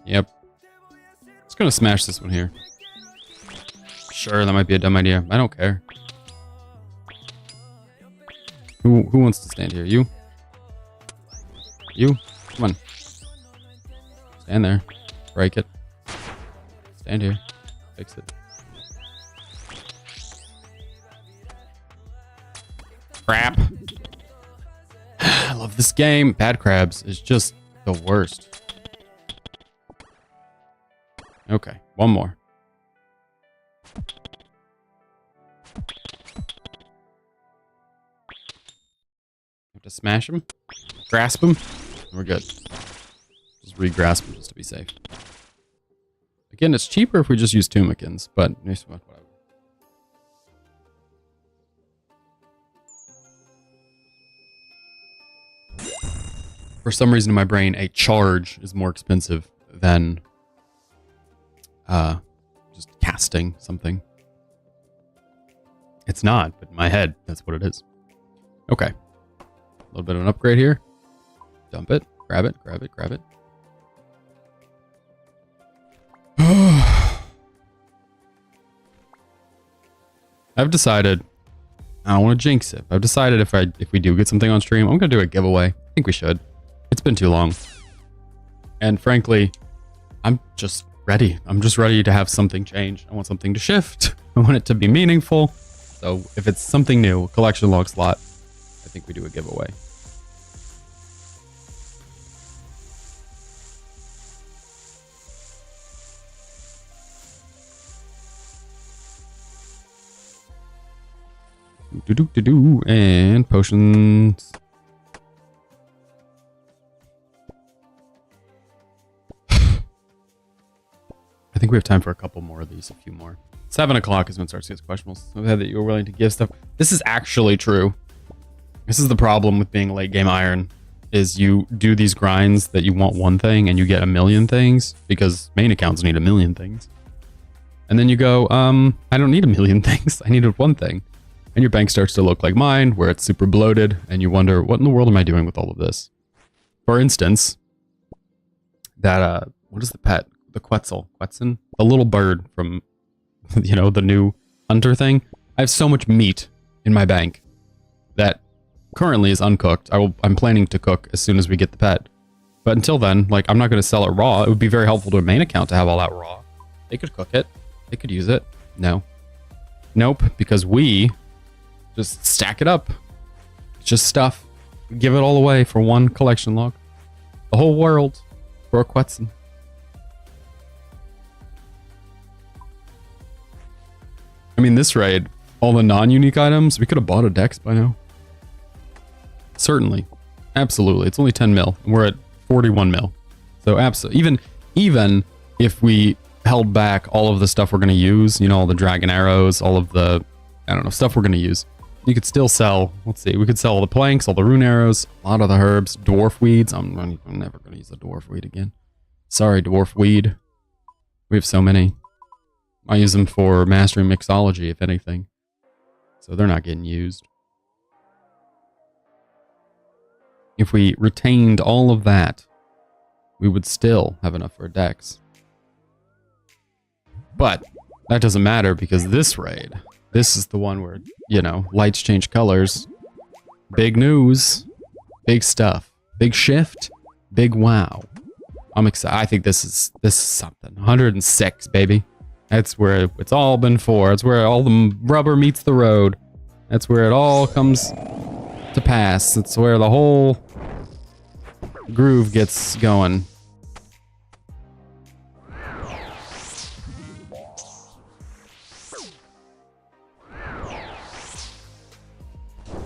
Yep. Just gonna smash this one here. Sure, that might be a dumb idea. I don't care. Who wants to stand here? You? You? Come on. Stand there. Break it. Stand here. Fix it. Crap. I love this game. Bad crabs is just the worst. Okay, one more. Have to smash him, grasp him. We're good. Just re-grasp him just to be safe. Again, it's cheaper if we just use Tumikins, but whatever. For some reason in my brain, a charge is more expensive than just casting something. It's not, but in my head, that's what it is. Okay. A little bit of an upgrade here. Dump it. Grab it. Grab it. Grab it. I've decided I don't want to jinx it. I've decided if we do get something on stream, I'm going to do a giveaway. I think we should. It's been too long. And frankly, I'm just ready. I'm just ready to have something change. I want something to shift. I want it to be meaningful. So if it's something new, a collection log slot, I think we do a giveaway. And potions. I think we have time for a couple more of these, a few more. 7 o'clock is when it starts to get questionable. So glad that you were willing to give stuff. This is actually true. This is the problem with being late game Iron, is you do these grinds that you want one thing and you get a million things because main accounts need a million things. And then you go, I don't need a million things. I needed one thing. And your bank starts to look like mine, where it's super bloated, and you wonder, what in the world am I doing with all of this? For instance, that, what is the pet? The Quetzal. Quetzin? The little bird from, you know, the new hunter thing. I have so much meat in my bank that currently is uncooked. I'm planning to cook as soon as we get the pet. But until then, like, I'm not going to sell it raw. It would be very helpful to a main account to have all that raw. They could cook it. They could use it. No. Nope, because we just stack it up. It's just stuff. Give it all away for one collection log. The whole world for a Quetzin. I mean, this raid, all the non-unique items, we could have bought a Dex by now. Certainly. Absolutely. It's only 10 mil. And we're at 41 mil. So absolutely. Even if we held back all of the stuff we're going to use. You know, all the dragon arrows, all of the, I don't know, stuff we're going to use. You could still sell, let's see, we could sell all the planks, all the rune arrows, a lot of the herbs, dwarf weeds. I'm never going to use a dwarf weed again. Sorry, dwarf weed. We have so many. I use them for mastering mixology, if anything. So they're not getting used. If we retained all of that, we would still have enough for a dex. But that doesn't matter because this raid, this is the one where, you know, lights change colors. Big news. Big stuff. Big shift. Big wow. I'm excited. I think this is something. 106, baby. That's where it's all been for. It's where all the rubber meets the road. That's where it all comes to pass. It's where the whole groove gets going.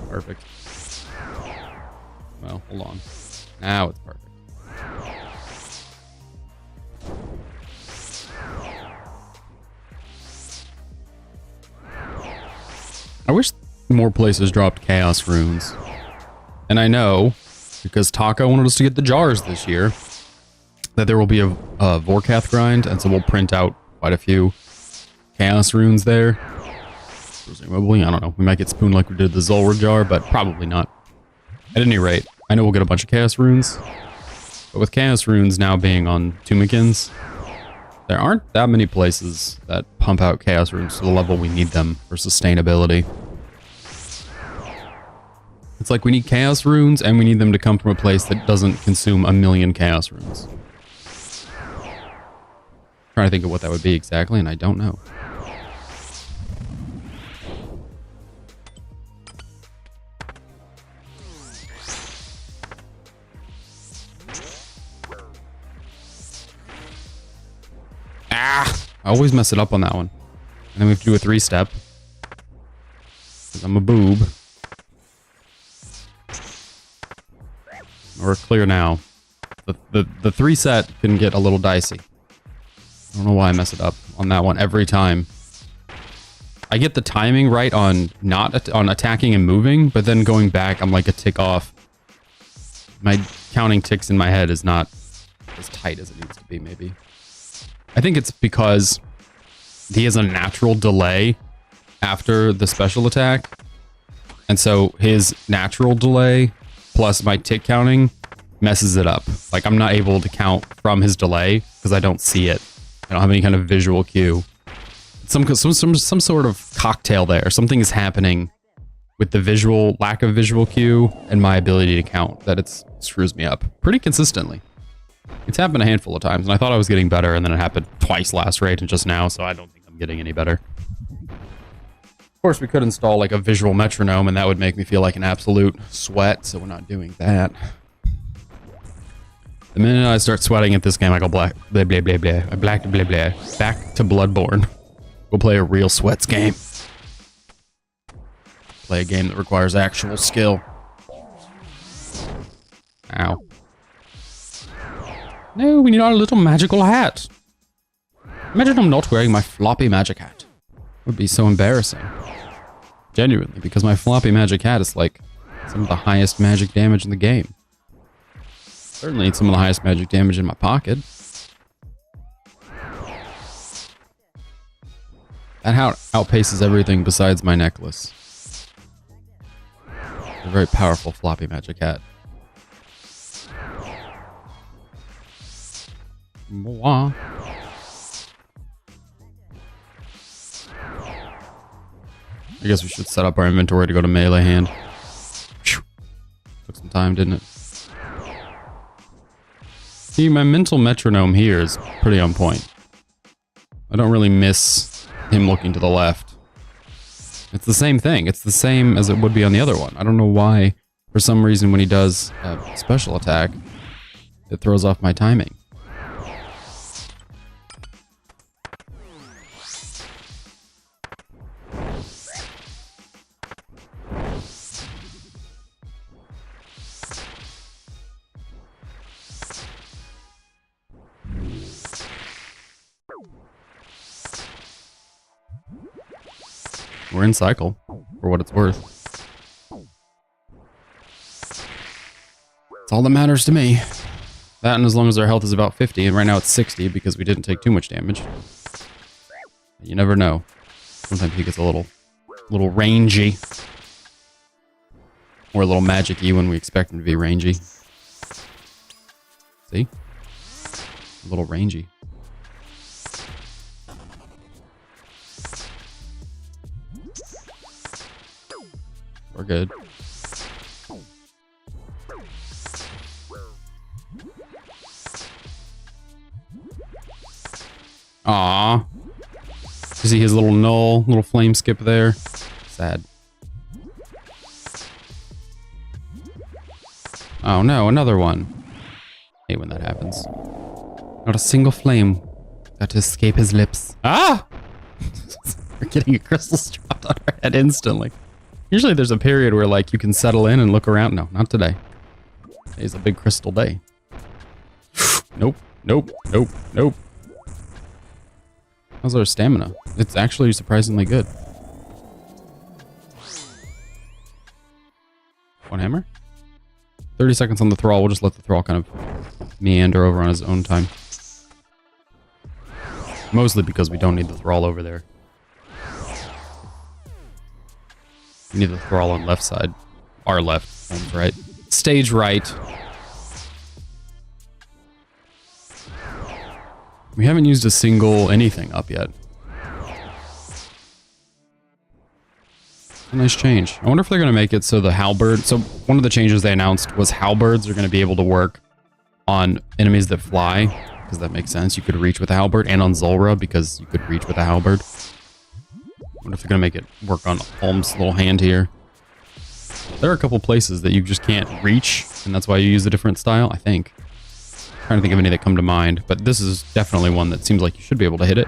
Perfect. Well, hold on. Now it's perfect. I wish more places dropped chaos runes. And I know, because Taco wanted us to get the jars this year, that there will be a Vorkath grind, and so we'll print out quite a few chaos runes there. Presumably, I don't know. We might get spooned like we did the Zulrah jar, but probably not. At any rate, I know we'll get a bunch of chaos runes. But with chaos runes now being on Tumikins, there aren't that many places that pump out chaos runes to the level we need them for sustainability. It's like we need chaos runes and we need them to come from a place that doesn't consume a million chaos runes. Trying to think of what that would be exactly, and I don't know. I always mess it up on that one. And then we have to do a 3-step. Because I'm a boob. We're clear now. The 3 set can get a little dicey. I don't know why I mess it up on that one every time. I get the timing right on on attacking and moving, but then going back, I'm like a tick off. My counting ticks in my head is not as tight as it needs to be, maybe. I think it's because he has a natural delay after the special attack. And so his natural delay plus my tick counting messes it up. Like I'm not able to count from his delay because I don't see it. I don't have any kind of visual cue. Some sort of cocktail there. Something is happening with the lack of visual cue and my ability to count that it screws me up pretty consistently. It's happened a handful of times, and I thought I was getting better, and then it happened twice last raid and just now, so I don't think I'm getting any better. Of course, we could install like a visual metronome, and that would make me feel like an absolute sweat, so we're not doing that. The minute I start sweating at this game, I go black, blah, blah, blah, blah, black, blah, blah, back to Bloodborne. We'll play a real sweats game. Play a game that requires actual skill. Ow. No, we need our little magical hat. Imagine I'm not wearing my floppy magic hat. It would be so embarrassing. Genuinely, because my floppy magic hat is like some of the highest magic damage in the game. Certainly some of the highest magic damage in my pocket. That hat outpaces everything besides my necklace. A very powerful floppy magic hat. Mwah. I guess we should set up our inventory to go to melee hand. Whew. Took some time, didn't it? See, my mental metronome here is pretty on point. I don't really miss him looking to the left. It's the same thing. It's the same as it would be on the other one. I don't know why, for some reason, when he does a special attack, it throws off my timing. We're in cycle, for what it's worth. That's all that matters to me. That, and as long as our health is about 50, and right now it's 60 because we didn't take too much damage. You never know. Sometimes he gets a little rangy. Or a little magic-y when we expect him to be rangy. See? A little rangy. We're good. Aww. You see his little null, little flame skip there? Sad. Oh no, another one. Hate when that happens. Not a single flame got to escape his lips. Ah! We're getting a crystal dropped on our head instantly. Usually there's a period where like you can settle in and look around. No, not today. Today's a big crystal day. Nope, nope, nope, nope. How's our stamina? It's actually surprisingly good. One hammer? 30 seconds on the thrall. We'll just let the thrall kind of meander over on his own time. Mostly because we don't need the thrall over there. We need the thrall on left side. Our left. Home's right. Stage right. We haven't used a single anything up yet. A nice change. I wonder if they're going to make it so the halberd... So one of the changes they announced was halberds are going to be able to work on enemies that fly, because that makes sense. You could reach with a halberd, and on Zulrah, because you could reach with a halberd. I wonder if they're going to make it work on Holmes' little hand here. There are a couple places that you just can't reach, and that's why you use a different style, I think. I'm trying to think of any that come to mind, but this is definitely one that seems like you should be able to hit it.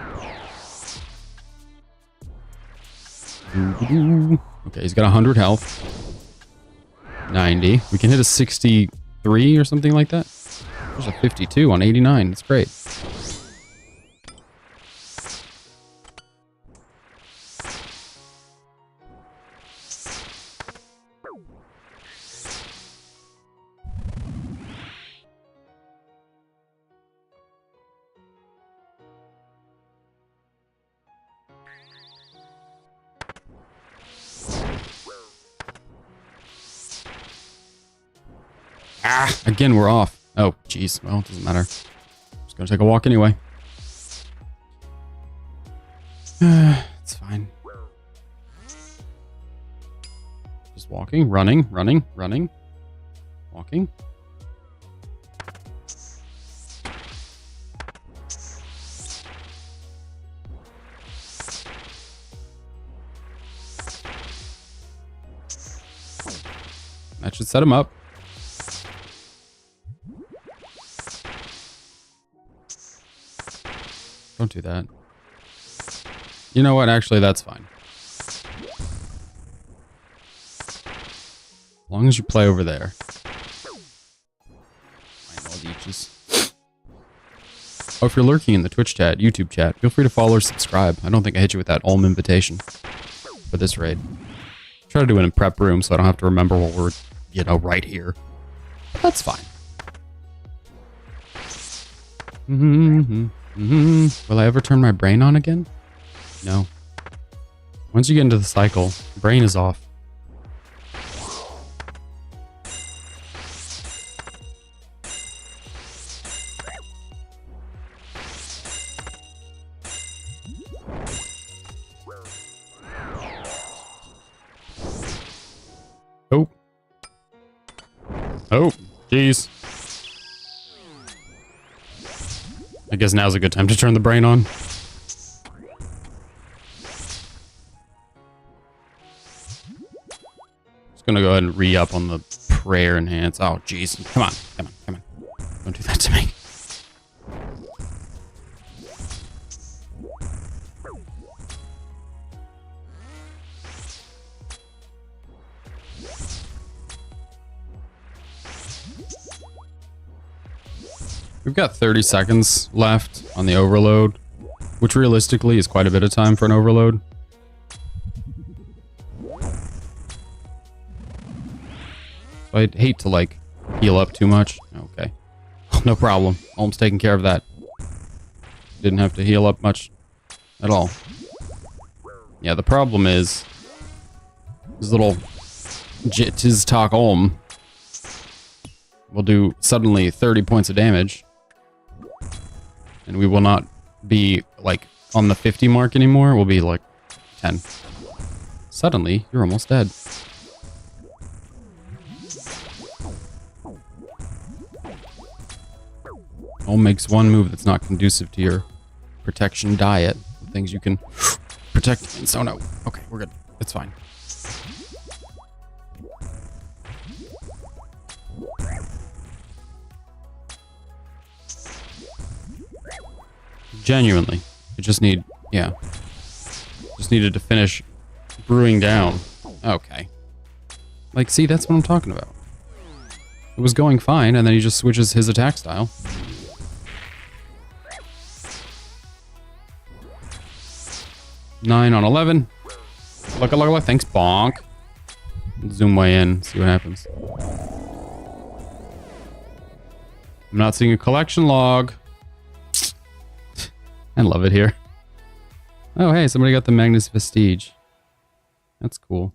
Okay, he's got 100 health. 90. We can hit a 63 or something like that. There's a 52 on 89. That's great. Ah, again, we're off. Oh, jeez. Well, it doesn't matter. Just gonna take a walk anyway. It's fine. Just walking, running, running, running. Walking. That should set him up. Don't do that. You know what? Actually, that's fine. As long as you play over there. Find all leeches. Oh, if you're lurking in the Twitch chat, YouTube chat, feel free to follow or subscribe. I don't think I hit you with that Ulm invitation for this raid. Try to do it in prep room so I don't have to remember what we're, you know, right here. But that's fine. Will I ever turn my brain on again? No. Once you get into the cycle, brain is off. Oh. Oh, jeez. I guess now's a good time to turn the brain on. Just gonna go ahead and re-up on the prayer enhance. Oh, jeez. Come on, come on, come on. Don't do that to me. We've got 30 seconds left on the overload, which realistically is quite a bit of time for an overload. So I'd hate to, like, heal up too much. Okay. No problem. Olm's taking care of that. Didn't have to heal up much at all. Yeah, the problem is this little Jitiz Talk Olm will do suddenly 30 points of damage. And we will not be, like, on the 50 mark anymore. We'll be, like, 10. Suddenly, you're almost dead. Olm makes one move that's not conducive to your protection diet. The things you can protect against. Oh no. Okay, we're good. It's fine. Genuinely. I just need, yeah. Just needed to finish brewing down. Okay. Like, see, that's what I'm talking about. It was going fine, and then he just switches his attack style. Nine on 11. Look. Thanks, bonk. Zoom way in, see what happens. I'm not seeing a collection log. I love it here. Oh, hey, somebody got the Magnus Vestige. That's cool.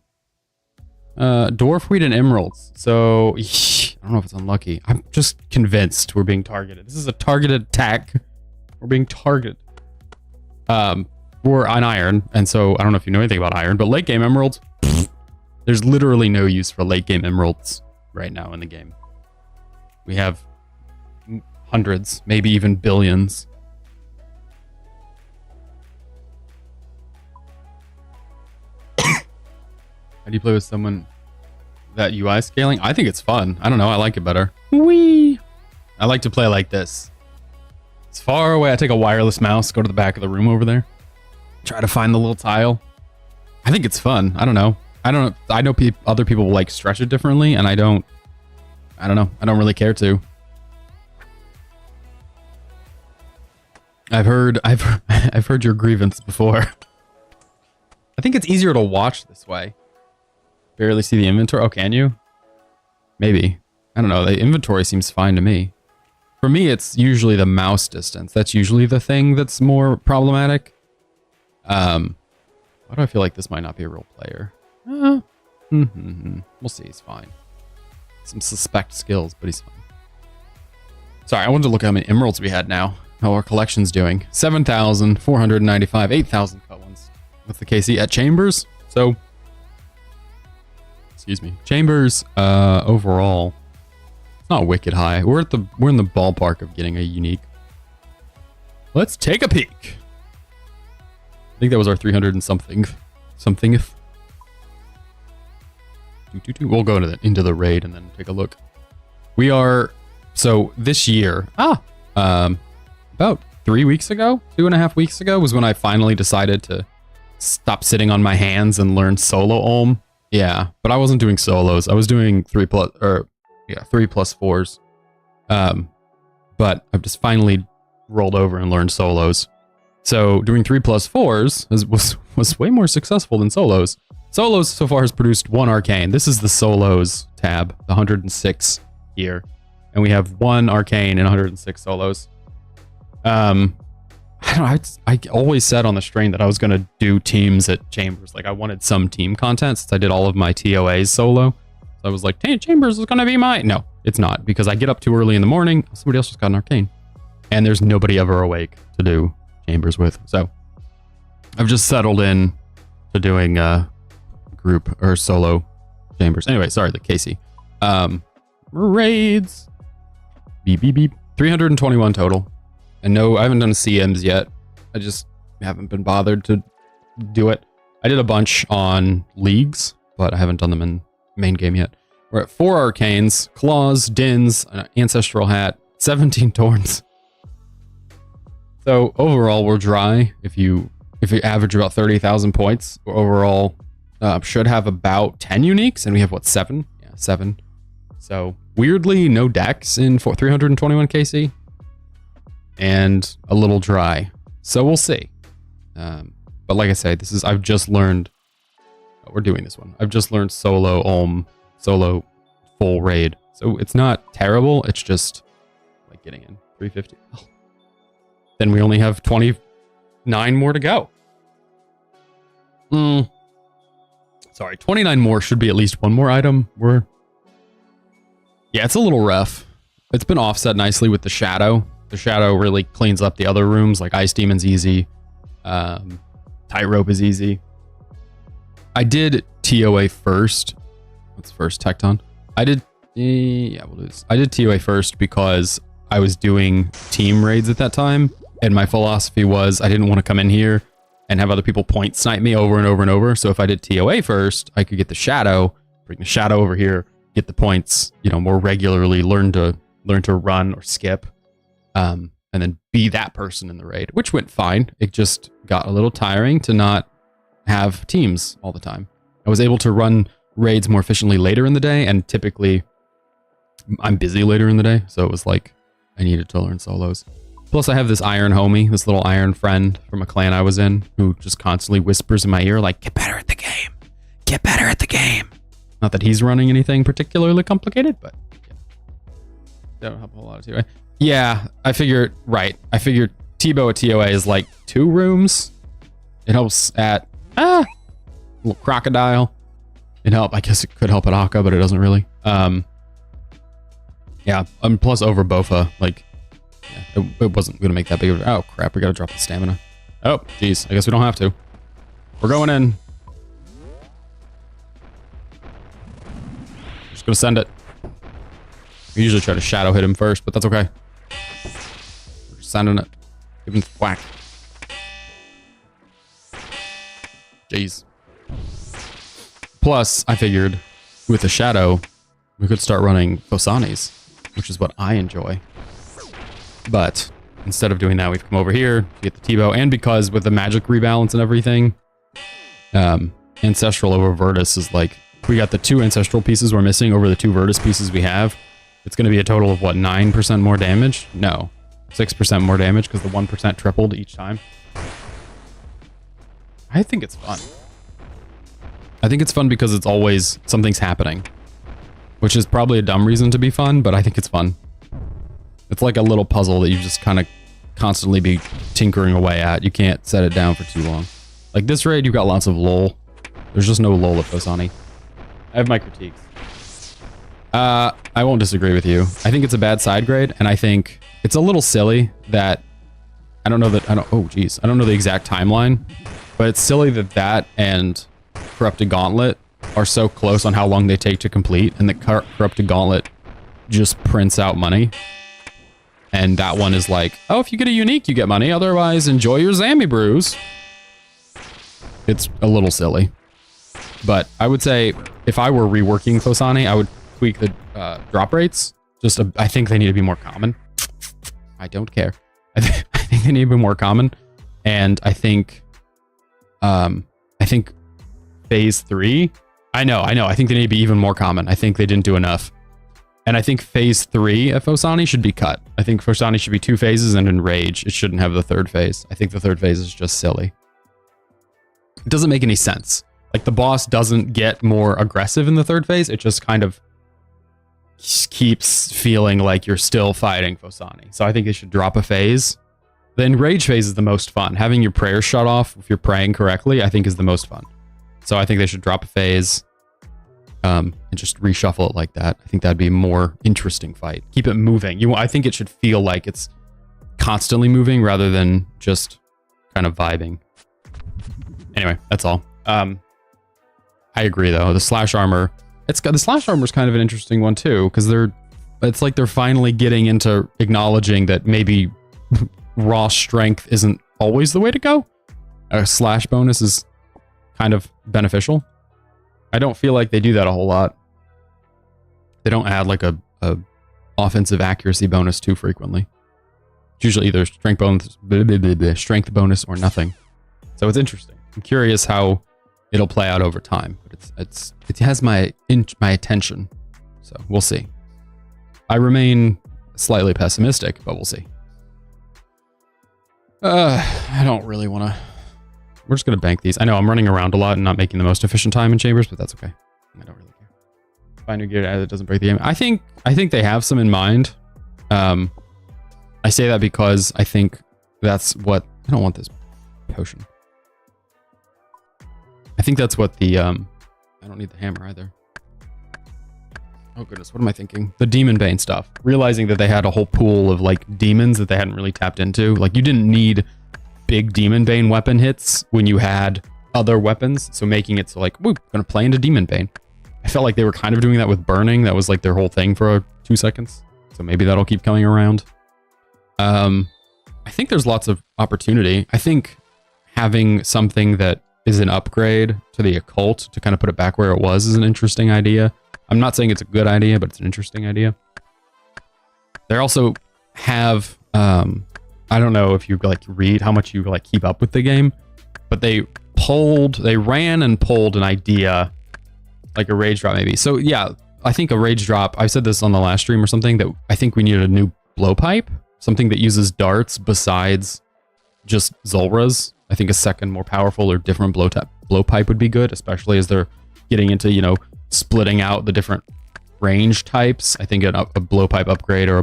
Dwarf wheat and emeralds. So, I don't know if it's unlucky. I'm just convinced we're being targeted. This is a targeted attack. We're being targeted. We're on iron, and so I don't know if you know anything about iron, but late game emeralds, there's literally no use for late game emeralds right now in the game. We have hundreds, maybe even billions. How do you play with someone that UI scaling? I think it's fun. I don't know. I like it better. Whee! I like to play like this. It's far away. I take a wireless mouse, go to the back of the room over there. Try to find the little tile. I think it's fun. I don't know. I know other people will like stretch it differently, and I don't know. I don't really care to. I've heard your grievance before. I think it's easier to watch this way. Barely see the inventory. Oh, can you? Maybe. I don't know. The inventory seems fine to me. For me, it's usually the mouse distance. That's usually the thing that's more problematic. Why do I feel like this might not be a real player? We'll see. He's fine. Some suspect skills, but he's fine. Sorry, I wanted to look at how many emeralds we had now. How our collection's doing. 7,495, 8,000 cut ones with the KC at Chambers. So, excuse me. Chambers, overall, it's not wicked high. We're in the ballpark of getting a unique. Let's take a peek. I think that was our 300 and something. We'll go into the raid and then take a look. We are, so this year, about 3 weeks ago, 2.5 weeks ago was when I finally decided to stop sitting on my hands and learn solo Olm. Yeah, but I wasn't doing solos. I was doing 3+4s. But I've just finally rolled over and learned solos. So doing 3+4s was way more successful than solos. Solos so far has produced 1 arcane. This is the solos tab, the 106 here. And we have 1 arcane and 106 solos. I don't know, I always said on the stream that I was going to do teams at Chambers. Like, I wanted some team content since I did all of my TOAs solo. So I was like, hey, Chambers is going to be mine. No, it's not, because I get up too early in the morning. Somebody else just got an arcane. And there's nobody ever awake to do Chambers with. So I've just settled in to doing group or solo Chambers. Anyway, sorry, the Casey. Raids. Beep, beep, beep. 321 total. And no, I haven't done CMs yet. I just haven't been bothered to do it. I did a bunch on leagues, but I haven't done them in main game yet. We're at 4 arcanes, claws, dins, an ancestral hat, 17 torns. So overall, we're dry. If you average about 30,000 points, we're overall should have about 10 uniques, and we have what, 7? Yeah, 7. So weirdly, no decks in 321 KC. And a little dry. So we'll see. But like I say, I've just learned, we're doing this one. I've just learned solo Olm, solo full raid. So it's not terrible. It's just like getting in 350. Oh. Then we only have 29 more to go. Sorry, 29 more should be at least one more item. Yeah, it's a little rough. It's been offset nicely with the shadow. The shadow really cleans up the other rooms, like Ice Demon's easy. Tightrope is easy. I did TOA first. What's first? Tecton? I did... yeah, we'll do this. I did TOA first because I was doing team raids at that time. And my philosophy was I didn't want to come in here and have other people point snipe me over and over and over. So if I did TOA first, I could get the shadow, bring the shadow over here, get the points, you know, more regularly, learn to run or skip, and then be that person in the raid, which went fine. It just got a little tiring to not have teams all the time. I was able to run raids more efficiently later in the day, and typically I'm busy later in the day, so it was like I needed to learn solos. Plus I have this iron homie, this little iron friend from a clan I was in, who just constantly whispers in my ear like, get better at the game, get better at the game. Not that he's running anything particularly complicated, but yeah. That don't help a whole lot of TOA. Yeah, I figured Tebow at TOA is like 2 rooms. It helps at little crocodile. I guess it could help at Akka, but it doesn't really. Yeah, plus over Bofa, like, yeah, it wasn't gonna make that big of a... Oh crap, we gotta drop the stamina. Oh, geez, I guess we don't have to. We're going in. Just gonna send it. We usually try to shadow hit him first, but that's okay. We're just sending it. Give him the whack. Jeez. Plus, I figured with the shadow, we could start running Fosanis, which is what I enjoy. But instead of doing that, we've come over here to get the Tebow, and because with the magic rebalance and everything, Ancestral over Virtus is like, we got the 2 Ancestral pieces we're missing over the 2 Virtus pieces we have. It's going to be a total of, what, 9% more damage? No, 6% more damage because the 1% tripled each time. I think it's fun. I think it's fun because it's always something's happening, which is probably a dumb reason to be fun, but I think it's fun. It's like a little puzzle that you just kind of constantly be tinkering away at. You can't set it down for too long. Like this raid, you've got lots of lull. There's just no lull at Fosani. I have my critiques. I won't disagree with you. I think it's a bad side grade, and I think it's a little silly that I don't know the exact timeline, but it's silly that and Corrupted Gauntlet are so close on how long they take to complete, and the Corrupted Gauntlet just prints out money. And that one is like, oh, if you get a unique, you get money. Otherwise, enjoy your Zambi brews. It's a little silly. But I would say, if I were reworking Fosani, I would tweak the drop rates. I think they need to be more common. I don't care. I think they need to be more common. And I think phase 3, I know. I think they need to be even more common. I think they didn't do enough. And I think phase 3 of Fosani should be cut. I think Fosani should be 2 phases, and in Rage, it shouldn't have the 3rd phase. I think the 3rd phase is just silly. It doesn't make any sense. Like, the boss doesn't get more aggressive in the 3rd phase. It just kind of keeps feeling like you're still fighting Fosani. So I think they should drop a phase. The Enrage phase is the most fun. Having your prayers shut off if you're praying correctly, I think is the most fun. So I think they should drop a phase. And just reshuffle it like that. I think that'd be a more interesting fight. Keep it moving. I think it should feel like it's constantly moving rather than just kind of vibing. Anyway, that's all. I agree though. The slash armor, the slash armor is kind of an interesting one too, because it's like they're finally getting into acknowledging that maybe raw strength isn't always the way to go. A slash bonus is kind of beneficial. I don't feel like they do that a whole lot. They don't add like a offensive accuracy bonus too frequently. It's usually either strength bonus or nothing. So it's interesting. I'm curious how it'll play out over time. But it has my attention. So we'll see. I remain slightly pessimistic, but we'll see. I don't really want to. We're just going to bank these. I know I'm running around a lot and not making the most efficient time in chambers, but that's okay. I don't really care. Find new gear that doesn't break the game. I think they have some in mind. I say that because I think that's what I don't want this potion. I think that's what the I don't need the hammer either. Oh goodness, what am I thinking? The Demon Bane stuff. Realizing that they had a whole pool of like demons that they hadn't really tapped into. Like you didn't need big Demon Bane weapon hits when you had other weapons. So making it so like, we're gonna play into Demon Bane. I felt like they were kind of doing that with burning. That was like their whole thing for 2 seconds. So maybe that'll keep coming around. I think there's lots of opportunity. I think having something that is an upgrade to the occult to kind of put it back where it was is an interesting idea. I'm not saying it's a good idea, but it's an interesting idea. They also have, I don't know if you like read how much you like keep up with the game, but they ran and pulled an idea, like a rage drop maybe. So yeah, I think a rage drop, I said this on the last stream or something, that I think we needed a new blowpipe, something that uses darts besides just Zulras. I think a second more powerful or different blowpipe would be good, especially as they're getting into, you know, splitting out the different range types. I think a blowpipe upgrade or a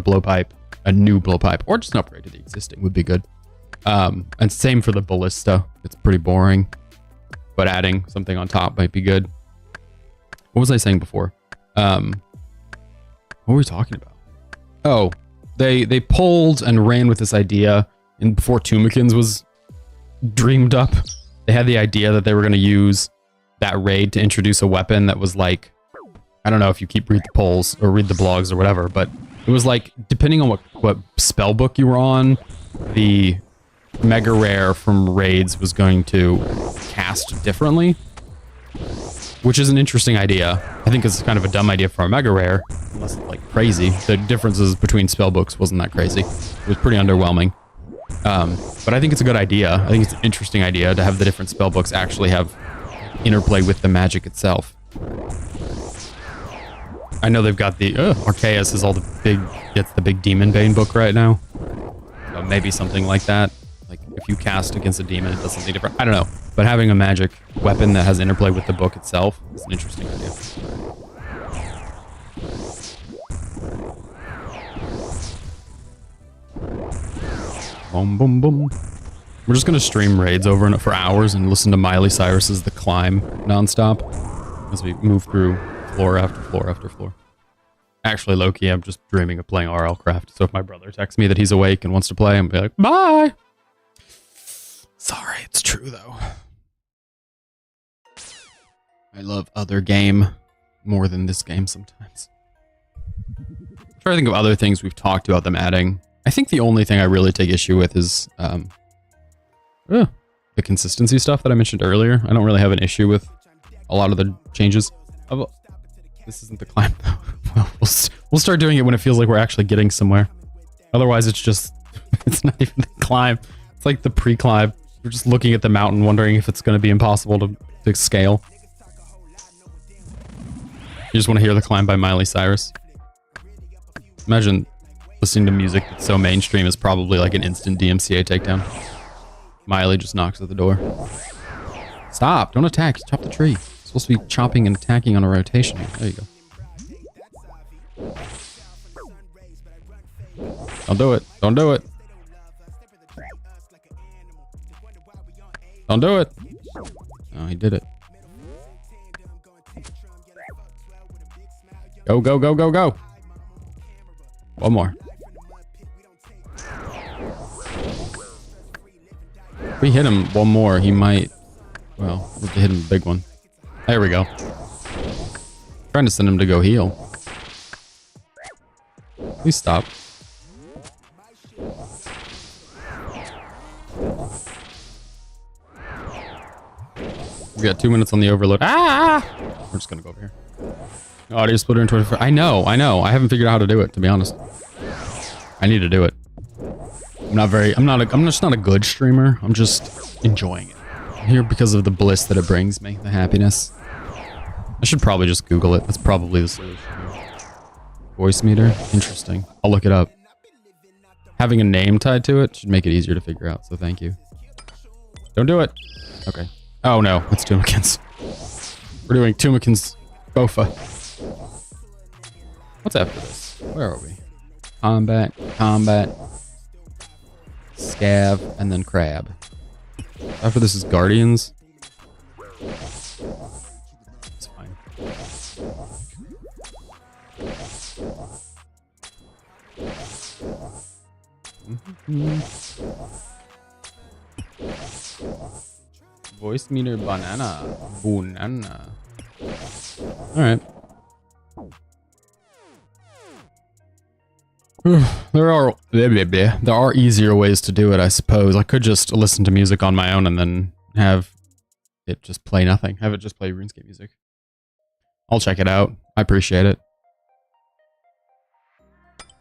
new blowpipe, or just an upgrade to the existing would be good. And same for the ballista. It's pretty boring, but adding something on top might be good. What was I saying before? What were we talking about? Oh, they pulled and ran with this idea, and before Tumikins was dreamed up, they had the idea that they were going to use that raid to introduce a weapon that was like, I don't know if you read the polls or read the blogs or whatever, but it was like, depending on what spell book you were on, the mega rare from raids was going to cast differently, which is an interesting idea. I think it's kind of a dumb idea for a mega rare, unless it's like crazy. The differences between spell books wasn't that crazy. It was pretty underwhelming. But I think it's a good idea. I think it's an interesting idea to have the different spell books actually have interplay with the magic itself. I know they've got the Arceus is all gets the big Demon Bane book right now. So maybe something like that. Like if you cast against a demon, it does something different. I don't know. But having a magic weapon that has interplay with the book itself is an interesting idea. Boom, boom, boom. We're just gonna stream raids over and for hours and listen to Miley Cyrus's The Climb nonstop as we move through floor after floor after floor. Actually, low-key, I'm just dreaming of playing RL Craft. So if my brother texts me that he's awake and wants to play, I'm gonna be like, bye! Sorry, it's true though. I love other game more than this game sometimes. I'm trying to think of other things we've talked about them adding. I think the only thing I really take issue with is the consistency stuff that I mentioned earlier. I don't really have an issue with a lot of the changes. This isn't the climb though. Well, we'll start doing it when it feels like we're actually getting somewhere. Otherwise, it's just, it's not even the climb. It's like the pre-climb. We're just looking at the mountain, wondering if it's going to be impossible to scale. You just want to hear The Climb by Miley Cyrus. Imagine listening to music that's so mainstream is probably like an instant DMCA takedown. Miley just knocks at the door. Stop! Don't attack! Chop the tree. It's supposed to be chopping and attacking on a rotation. There you go. Don't do it! Don't do it! Don't do it! Oh, he did it. Go, go, go, go, go! One more. If we hit him one more, he might... Well, we have to hit him a big one. There we go. Trying to send him to go heal. Please stop. We got 2 minutes on the overload. Ah! We're just gonna go over here. Audio splitter in 24. I know. I haven't figured out how to do it, to be honest. I need to do it. I'm just not a good streamer. I'm just enjoying it. I'm here because of the bliss that it brings me, the happiness. I should probably just Google it. That's probably the solution. Voice meter? Interesting. I'll look it up. Having a name tied to it should make it easier to figure out, so thank you. Don't do it. Okay. Oh no, it's Tumikins. We're doing Tumikins Bofa. What's after this? Where are we? Combat, combat, scav, and then crab. After this is guardians. It's fine. Voice meter banana. Banana. Alright. There are easier ways to do it, I suppose. I could just listen to music on my own and then have it just play nothing. Have it just play RuneScape music. I'll check it out. I appreciate it.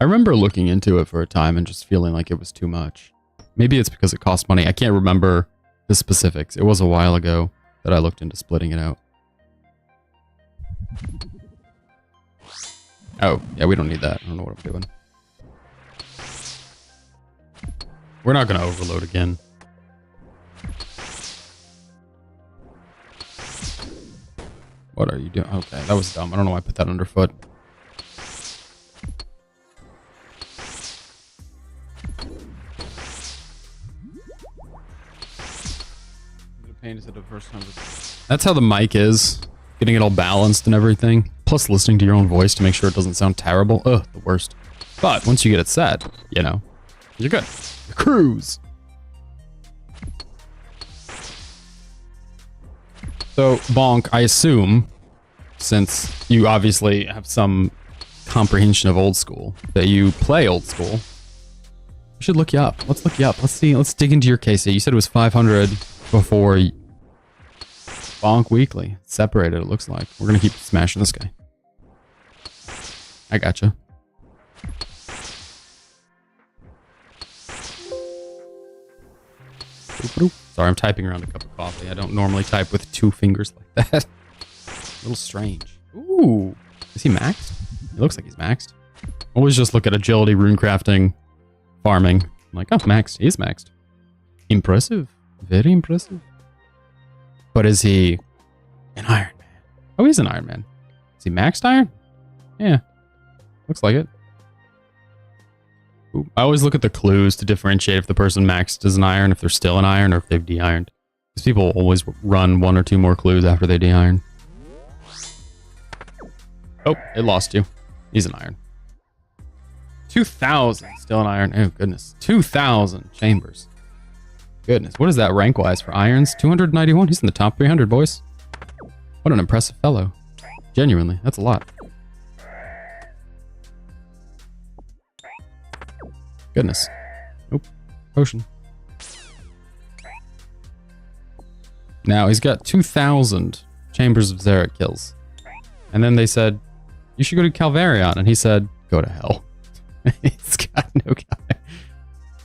I remember looking into it for a time and just feeling like it was too much. Maybe it's because it costs money. I can't remember the specifics. It was a while ago that I looked into splitting it out. Oh, yeah, we don't need that. I don't know what I'm doing. We're not going to overload again. What are you doing? Okay, that was dumb. I don't know why I put that underfoot. That's how the mic is. Getting it all balanced and everything. Plus listening to your own voice to make sure it doesn't sound terrible. Ugh, the worst. But once you get it set, you know, you're good. Cruise. So, Bonk, I assume, since you obviously have some comprehension of old school, that you play old school. We should look you up. Let's look you up. Let's see. Let's dig into your case. You said it was 500 before Bonk Weekly. Separated, it looks like. We're going to keep smashing this guy. I gotcha. Sorry, I'm typing around a cup of coffee. I don't normally type with 2 fingers like that. A little strange. Ooh. Is he maxed? He looks like he's maxed. Always just look at agility, rune crafting, farming. I'm like, oh, maxed. He's maxed. Impressive. Very impressive. But is he an Iron Man? Oh, he's an Iron Man. Is he maxed Iron? Yeah. Looks like it. I always look at the clues to differentiate if the person maxed as an iron, if they're still an iron, or if they've de-ironed. Because people always run 1 or 2 more clues after they de-iron. Oh, it lost you. He's an iron. 2,000. Still an iron. Oh, goodness. 2,000 chambers. Goodness. What is that rank-wise for irons? 291? He's in the top 300, boys. What an impressive fellow. Genuinely. That's a lot. Goodness. Nope. Potion. Now, he's got 2,000 Chambers of Xeric kills. And then they said, you should go to Calvarion. And he said, go to hell. He's got no guy.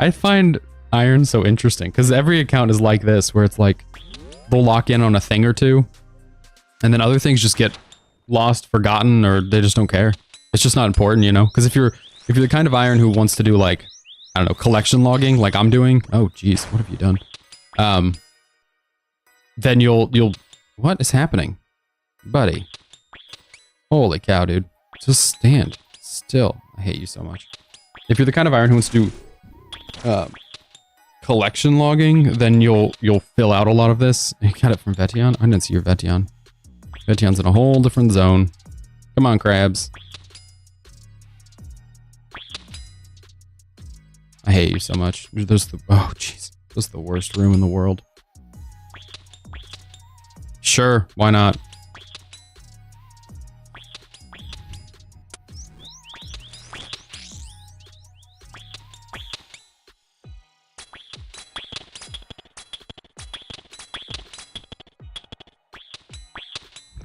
I find Iron so interesting, because every account is like this, where it's like, they'll lock in on a thing or two, and then other things just get lost, forgotten, or they just don't care. It's just not important, you know? Because if you're the kind of Iron who wants to do, like, I don't know, collection logging like I'm doing. Oh, geez, what have you done? Then you'll, what is happening? Buddy. Holy cow, dude. Just stand still. I hate you so much. If you're the kind of Iron who wants to do, collection logging, then you'll fill out a lot of this. You got it from Vetion? I didn't see your Vetion. Vetion's in a whole different zone. Come on, crabs. I hate you so much. There's the, oh jeez, this is the worst room in the world. Sure, why not?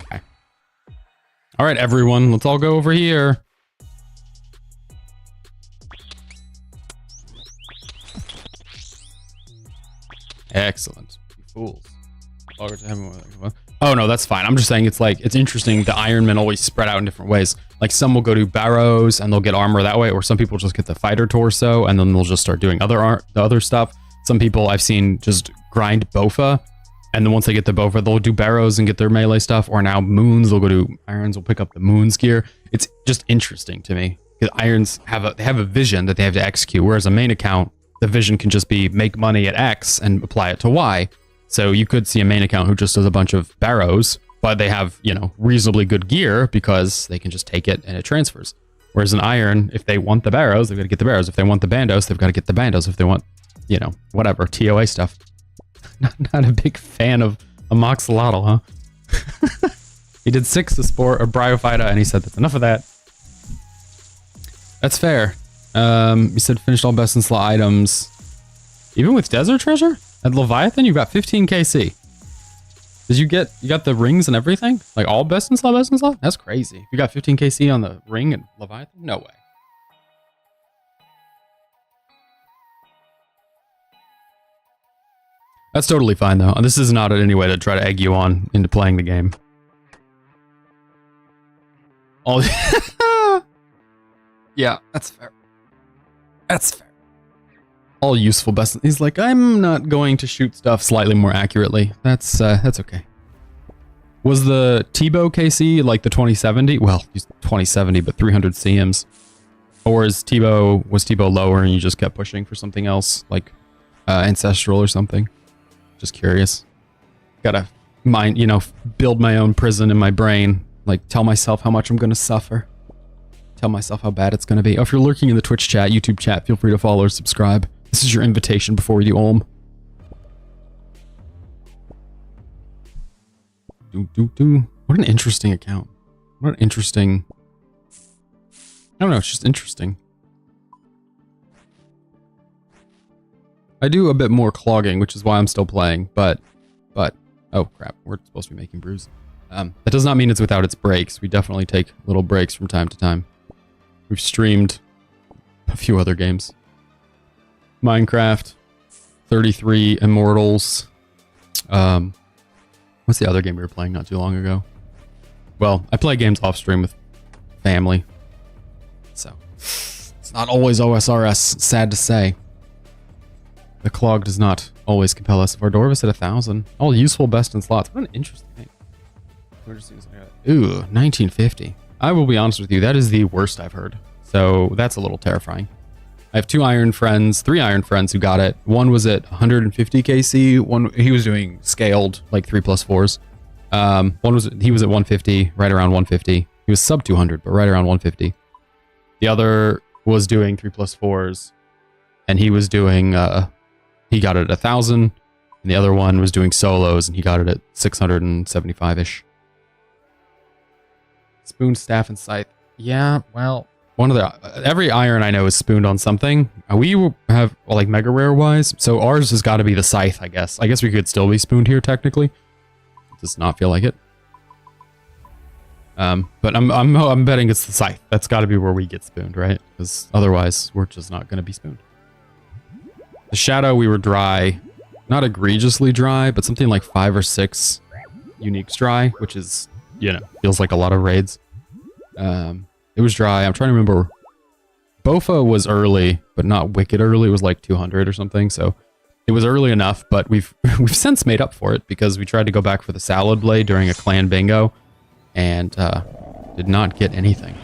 Okay. All right, everyone, let's all go over here. Excellent. You fools. Oh no, that's fine. I'm just saying it's like, it's interesting. The Iron Men always spread out in different ways. Like some will go to barrows and they'll get armor that way, or some people just get the fighter torso and then they'll just start doing the other stuff. Some people I've seen just grind Bofa And then once they get the Bofa, they'll do Barrows and get their melee stuff. Or now Moons, they'll go to Irons, will pick up the Moons gear. It's just interesting to me. Because Irons have a vision that they have to execute. Whereas a main account, the vision can just be make money at X and apply it to Y. So you could see a main account who just does a bunch of Barrows, but they have, you know, reasonably good gear because they can just take it and it transfers. Whereas an Iron, if they want the Barrows, they've got to get the Barrows. If they want the Bandos, they've got to get the Bandos. If they want, you know, whatever, TOA stuff. Not a big fan of a Moxolotl, huh? He did 6 to Sport or Bryophyta, and he said that's enough of that. That's fair. He said finished all best in slot items. Even with Desert Treasure? At Leviathan, you got 15 KC. Did you got the rings and everything? Like all best in slot, best in slot? That's crazy. You got 15 KC on the ring and Leviathan? No way. That's totally fine, though. This is not in any way to try to egg you on into playing the game. Oh, yeah, that's fair. That's fair. All useful best. He's like, I'm not going to shoot stuff slightly more accurately. That's okay. Was the Tebow KC like the 2070? Well, he's 2070, but 300 CMs. Or was Tebow lower and you just kept pushing for something else, like Ancestral or something? Just curious. Gotta mind, you know, build my own prison in my brain. Like, tell myself how much I'm gonna suffer. Tell myself how bad it's gonna be. Oh, if you're lurking in the Twitch chat, YouTube chat, feel free to follow or subscribe. This is your invitation before we do Olm. What an interesting account. What an interesting... I don't know, it's just interesting. I do a bit more clogging, which is why I'm still playing, but, oh crap, we're supposed to be making brews. That does not mean it's without its breaks. We definitely take little breaks from time to time. We've streamed a few other games. Minecraft, 33 Immortals. What's the other game we were playing not too long ago? Well, I play games off stream with family, so it's not always OSRS, sad to say. The clog does not always compel us. Vardorvis at 1,000. All useful best in slots. What an interesting thing. Ooh, 1950. I will be honest with you, that is the worst I've heard. So that's a little terrifying. I have 3 Iron friends who got it. One was at 150 KC. One, he was doing scaled, like 3+4s. He was at 150, right around 150. He was sub 200, but right around 150. The other was doing 3+4s, and he was doing, he got it at 1,000, and the other one was doing solos, and he got it at 675-ish. Spoon, staff, and scythe. Yeah, well, every Iron I know is spooned on something. We have, well, like, mega rare wise, so ours has got to be the scythe, I guess. I guess we could still be spooned here, technically. It does not feel like it. But I'm betting it's the scythe. That's got to be where we get spooned, right? Because otherwise, we're just not going to be spooned. The shadow, we were dry. Not egregiously dry, but something like 5 or 6 uniques dry, which is, you know, feels like a lot of raids. It was dry. I'm trying to remember. Bofa was early, but not wicked early. It was like 200 or something, so it was early enough, but we've since made up for it because we tried to go back for the salad blade during a clan bingo and did not get anything.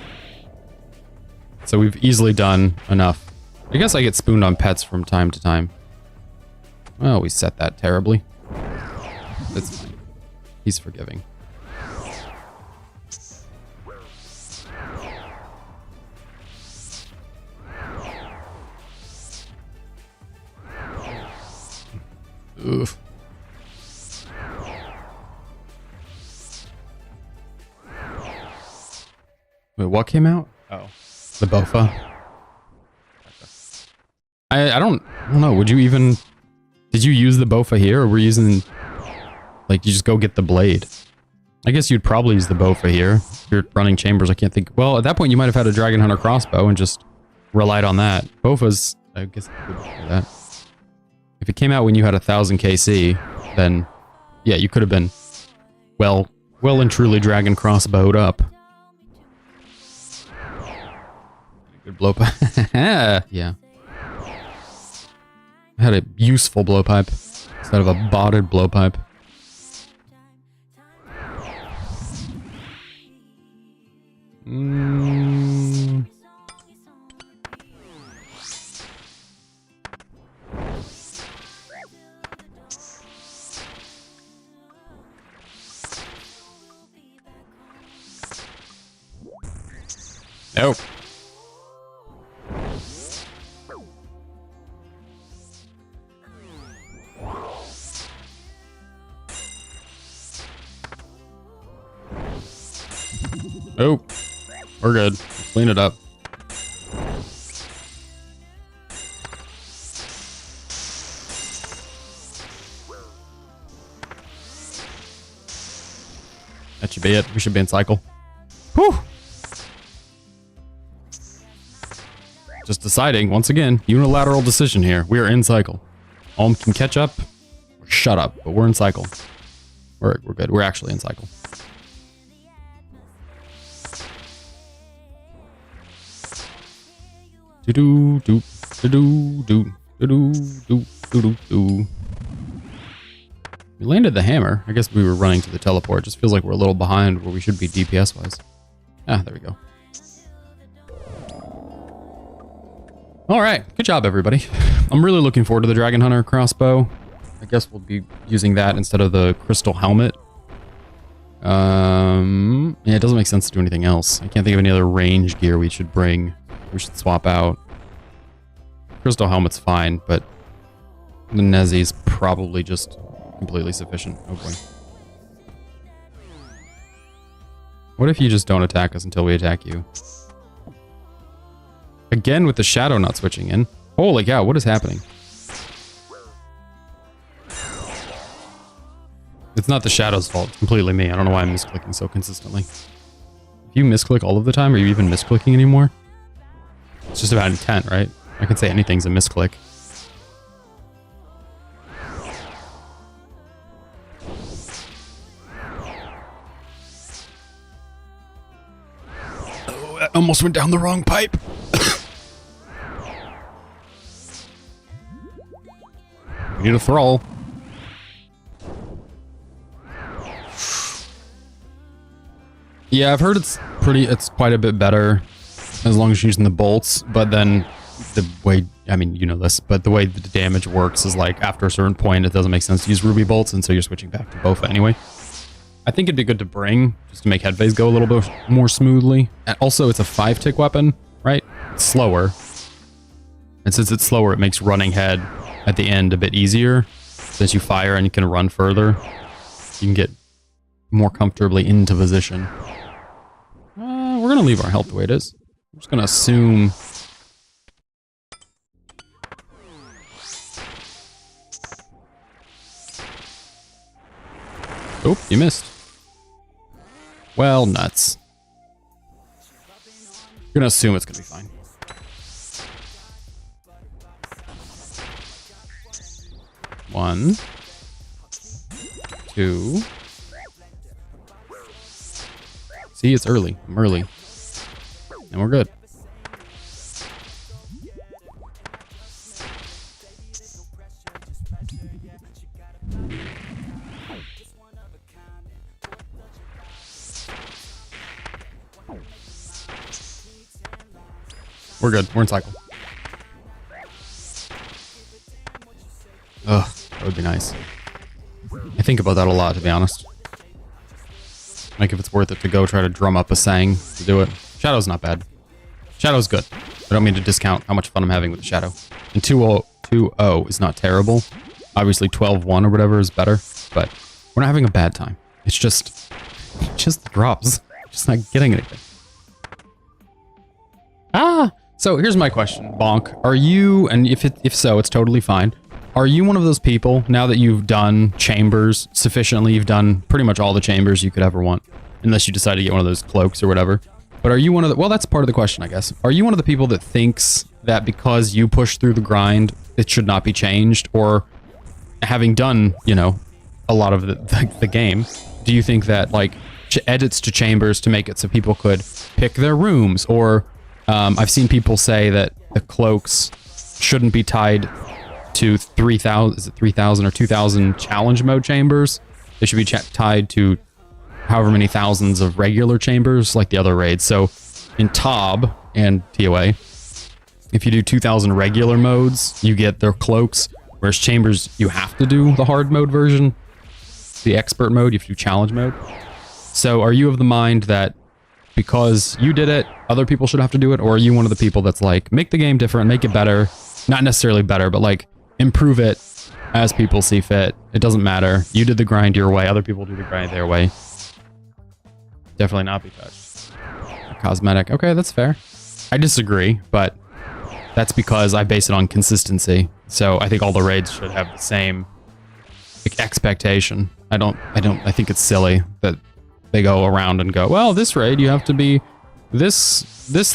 So we've easily done enough. I guess I get spooned on pets from time to time. Well, we set that terribly. That's fine. He's forgiving. Oof. Wait, what came out? Oh, the Bofa. I don't know. Would you even... Did you use the Bofa here, or were you using... Like, you just go get the blade? I guess you'd probably use the Bofa here. If you're running chambers, I can't think... Well, at that point, you might have had a Dragon Hunter crossbow and just relied on that. Bofa's... I guess I could do that. If it came out when you had 1,000 KC, then... Yeah, you could have been... Well and truly Dragon crossbowed up. Good blowpipe. Yeah. I had a useful blowpipe instead of a botted blowpipe. Mm. Nope. Oh, we're good. Clean it up. That should be it. We should be in cycle. Whew. Just deciding, once again, unilateral decision here. We are in cycle. Alm can catch up or shut up, but we're in cycle. We're good. We're actually in cycle. Do do do do do do do do do. We landed the hammer. I guess we were running to the teleport. It just feels like we're a little behind where we should be DPS wise. Ah, there we go. All right, good job, everybody. I'm really looking forward to the Dragon Hunter crossbow. I guess we'll be using that instead of the crystal helmet. Yeah, it doesn't make sense to do anything else. I can't think of any other range gear we should bring. We should swap out. Crystal helmet's fine, but the Nezi's probably just completely sufficient. Oh boy. What if you just don't attack us until we attack you? Again with the shadow not switching in. Holy cow, what is happening? It's not the shadow's fault, it's completely me. I don't know why I'm misclicking so consistently. If you misclick all of the time, are you even misclicking anymore? It's just about intent, right? I can say anything's a misclick. Oh, I almost went down the wrong pipe. We need a thrall. Yeah, I've heard it's quite a bit better as long as you're using the bolts, but then the way, I mean, you know this, but the way the damage works is like after a certain point, it doesn't make sense to use ruby bolts, and so you're switching back to both anyway. I think it'd be good to bring, just to make head phase go a little bit more smoothly. And also, it's a 5-tick weapon, right? It's slower. And since it's slower, it makes running head at the end a bit easier. Since you fire and you can run further, you can get more comfortably into position. We're going to leave our health the way it is. I'm just going to assume... Oh, you missed. Well, nuts. You're going to assume it's going to be fine. One. Two. See, it's early. I'm early. And we're good. We're good. We're in cycle. Ugh, that would be nice. I think about that a lot, to be honest. Like if it's worth it to go try to drum up a Sang to do it. Shadow's not bad. Shadow's good. I don't mean to discount how much fun I'm having with the Shadow. And 2-0 is not terrible. Obviously 12-1 or whatever is better, but we're not having a bad time. It's just the drops. Just not getting anything. Ah! So here's my question, Bonk. Are you, and if so, it's totally fine. Are you one of those people, now that you've done chambers sufficiently, you've done pretty much all the chambers you could ever want, unless you decide to get one of those cloaks or whatever. But are you one of the, well, that's part of the question, I guess. Are you one of the people that thinks that because you push through the grind, it should not be changed? Or having done, you know, a lot of the game, do you think that, like, edits to chambers to make it so people could pick their rooms? Or I've seen people say that the cloaks shouldn't be tied to 3,000, is it 3,000 or 2,000 challenge mode chambers? They should be tied to however many thousands of regular chambers like the other raids. So in TOB and TOA, if you do 2,000 regular modes, you get their cloaks, whereas chambers, you have to do the hard mode version, the expert mode, you have to do challenge mode. So are you of the mind that because you did it, other people should have to do it? Or are you one of the people that's like, make the game different, make it better, not necessarily better, but like improve it as people see fit. It doesn't matter. You did the grind your way, other people do the grind their way. Definitely not be touched. Cosmetic. Okay, that's fair. I disagree, but that's because I base it on consistency. So I think all the raids should have the same expectation. I think it's silly that they go around and go, well, this raid you have to be this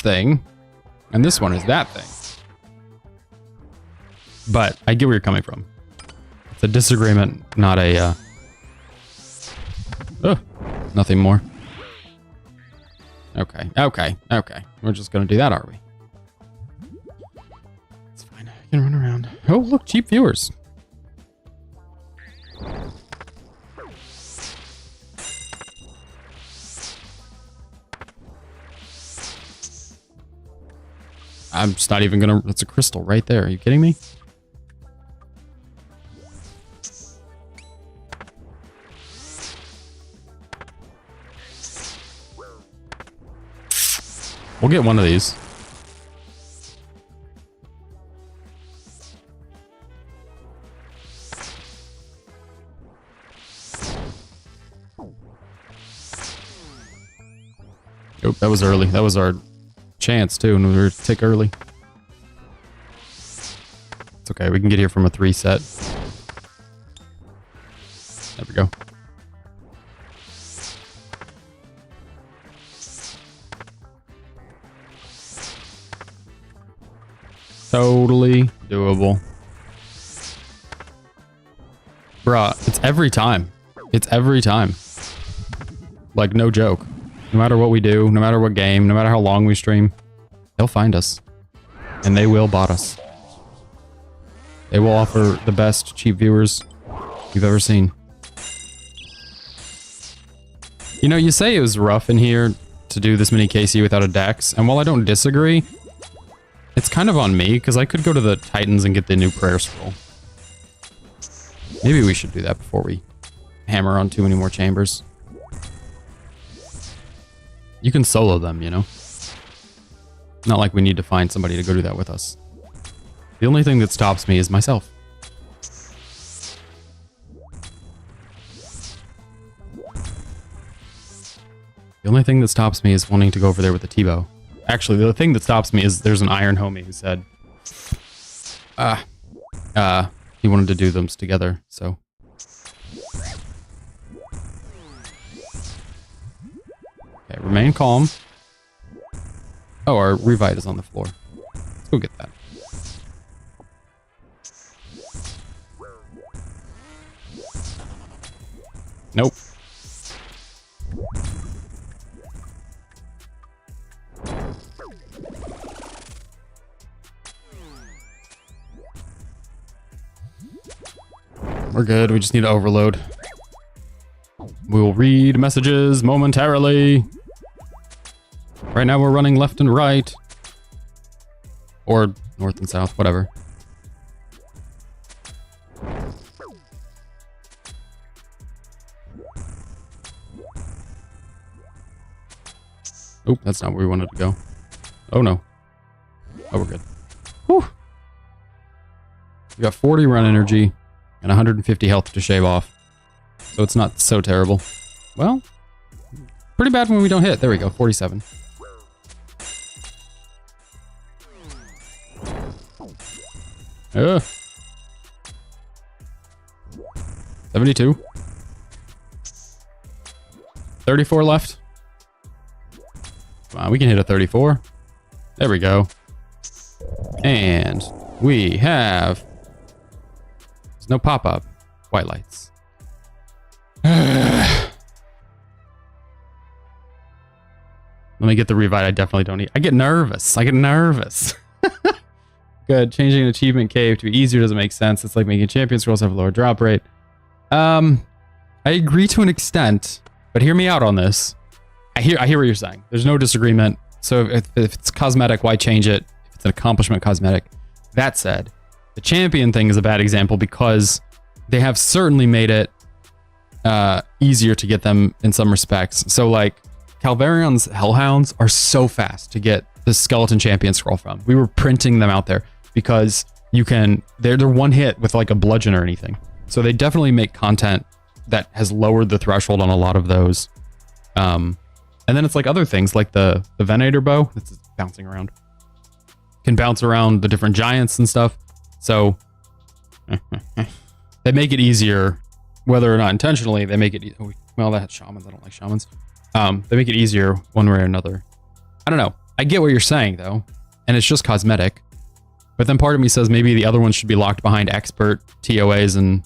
thing, and this one is that thing. But I get where you're coming from. It's a disagreement, not a nothing more. Okay. We're just gonna do that, are we? It's fine. I can run around. Oh, look, cheap viewers. I'm just not even gonna... That's a crystal right there. Are you kidding me? We'll get one of these. Oh, that was early. That was our chance too, and we were tick early. It's okay, we can get here from a 3 set. There we go. Totally doable. Bruh, it's every time. It's every time. Like, no joke. No matter what we do, no matter what game, no matter how long we stream, they'll find us. And they will bot us. They will offer the best cheap viewers you've ever seen. You know, you say it was rough in here to do this mini KC without a Dex, and while I don't disagree, it's kind of on me, because I could go to the Titans and get the new prayer scroll. Maybe we should do that before we hammer on too many more chambers. You can solo them, you know? Not like we need to find somebody to go do that with us. The only thing that stops me is myself. The only thing that stops me is wanting to go over there with the T-bow. Actually, the thing that stops me is there's an iron homie who said, he wanted to do them together, so. Okay, remain calm. Oh, our Revite is on the floor. Let's go get that. Nope. We're good. We just need to overload. We will read messages momentarily. Right now we're running left and right. Or north and south, whatever. Oh, that's not where we wanted to go. Oh no. Oh, we're good. Whew. We got 40 run energy and 150 health to shave off. So it's not so terrible. Well, pretty bad when we don't hit. There we go, 47. Ugh. 72. 34 left. Come on, we can hit a 34. There we go. And we have... There's no pop-up. White lights. Let me get the Revite. I definitely don't need... I get nervous. Good. Changing an achievement cave to be easier doesn't make sense. It's like making champion scrolls have a lower drop rate. I agree to an extent, But hear me out on this. I hear what you're saying. There's no disagreement. So if it's cosmetic, why change it? If it's an accomplishment cosmetic. That said, the champion thing is a bad example because they have certainly made it easier to get them in some respects. So like Calvarion's Hellhounds are so fast to get the skeleton champion scroll from. We were printing them out there because you can, they're one hit with like a bludgeon or anything. So they definitely make content that has lowered the threshold on a lot of those. And then it's like other things like the Venator bow that's bouncing around. Can bounce around the different giants and stuff. So they make it easier, whether or not intentionally, they make it, well, that's shamans. I don't like shamans. They make it easier one way or another. I don't know. I get what you're saying though. And it's just cosmetic. But then part of me says maybe the other ones should be locked behind expert TOAs and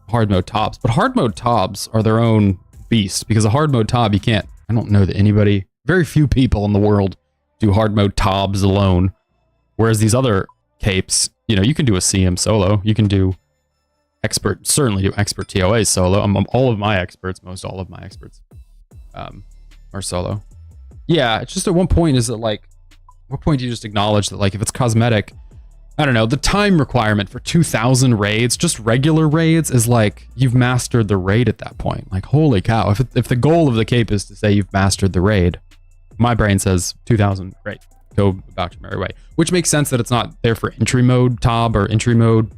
hard mode tops. But hard mode tops are their own beast because a hard mode top, you can't, I don't know that anybody, very few people in the world do hard mode tobs alone. Whereas these other capes, you know, you can do a CM solo. You can do expert, certainly do expert TOA solo. All of my experts, most all of my experts are solo. Yeah, it's just at one point is it like, what point do you just acknowledge that like if it's cosmetic, I don't know, the time requirement for 2,000 raids, just regular raids, is like you've mastered the raid at that point. Like, holy cow, if the goal of the cape is to say you've mastered the raid, my brain says 2,000, great, go about your merry way. Which makes sense that it's not there for entry mode TOB or entry mode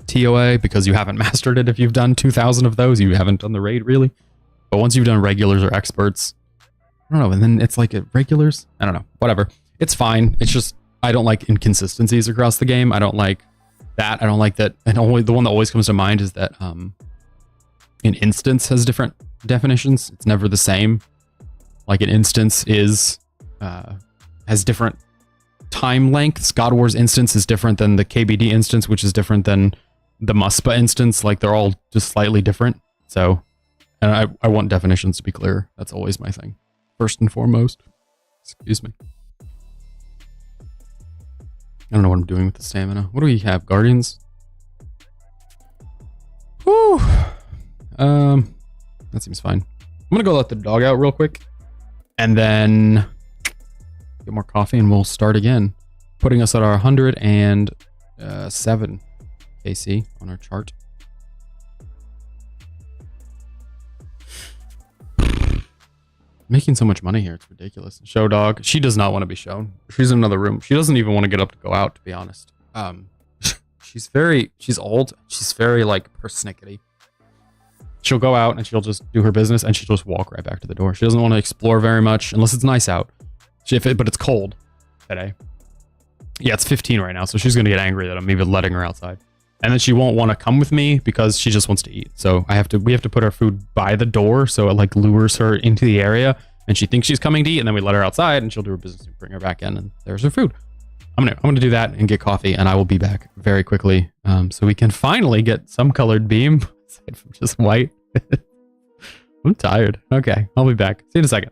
TOA because you haven't mastered it. If you've done 2,000 of those, you haven't done the raid really. But once you've done regulars or experts, I don't know, and then it's like regulars, I don't know, whatever. It's fine. It's just, I don't like inconsistencies across the game. I don't like that. I don't like that. And only the one that always comes to mind is that an instance has different definitions. It's never the same. Like an instance is has different time lengths. God of War's instance is different than the KBD instance, which is different than the Muspa instance. Like they're all just slightly different. So, and I want definitions to be clear. That's always my thing. First and foremost. Excuse me. I don't know what I'm doing with the stamina. What do we have? Guardians? Whew. That seems fine. I'm gonna go let the dog out real quick. And then get more coffee and we'll start again. Putting us at our 107 KC on our chart. Making so much money here, it's ridiculous. Show dog, she does not want to be shown. She's in another room. She doesn't even want to get up to go out, to be honest. She's old. She's very like persnickety. She'll go out and she'll just do her business and she'll just walk right back to the door. She doesn't want to explore very much unless it's nice out. But it's cold today. Yeah, it's 15 right now, so she's gonna get angry that I'm even letting her outside. And then she won't want to come with me because she just wants to eat. So we have to put our food by the door so it like lures her into the area and she thinks she's coming to eat, and then we let her outside and she'll do her business and bring her back in and there's her food. I'm gonna do that and get coffee, and I will be back very quickly so we can finally get some colored beam aside from just white. I'm tired. Okay, I'll be back. See you in a second.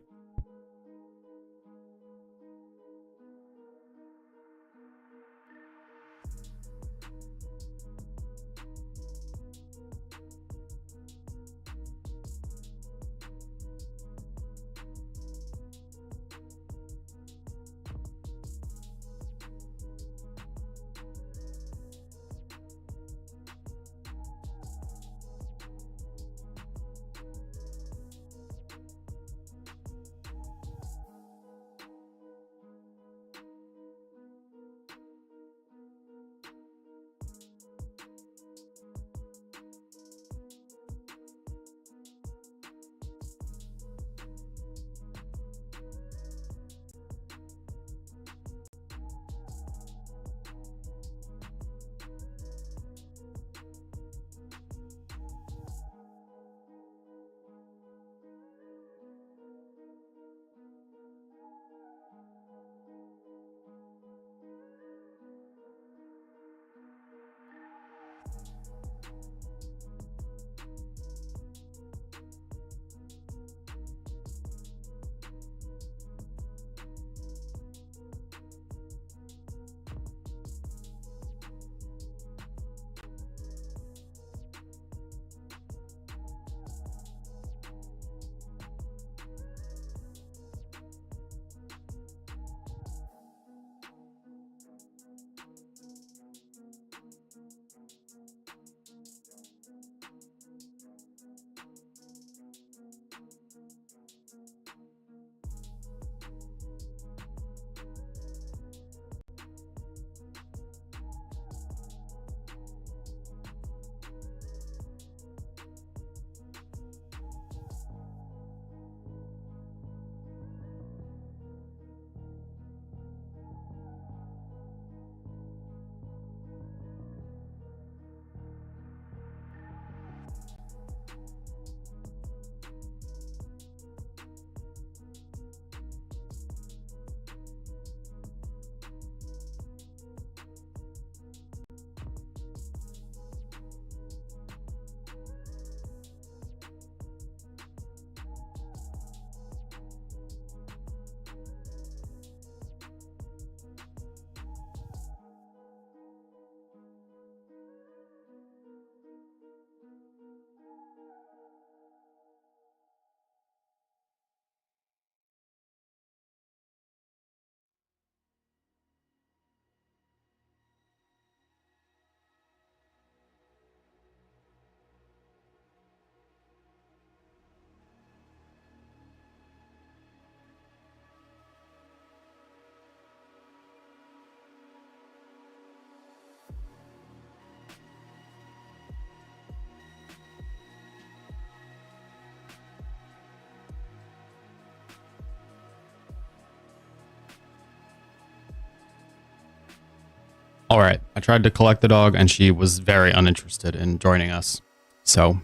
All right, I tried to collect the dog and she was very uninterested in joining us. So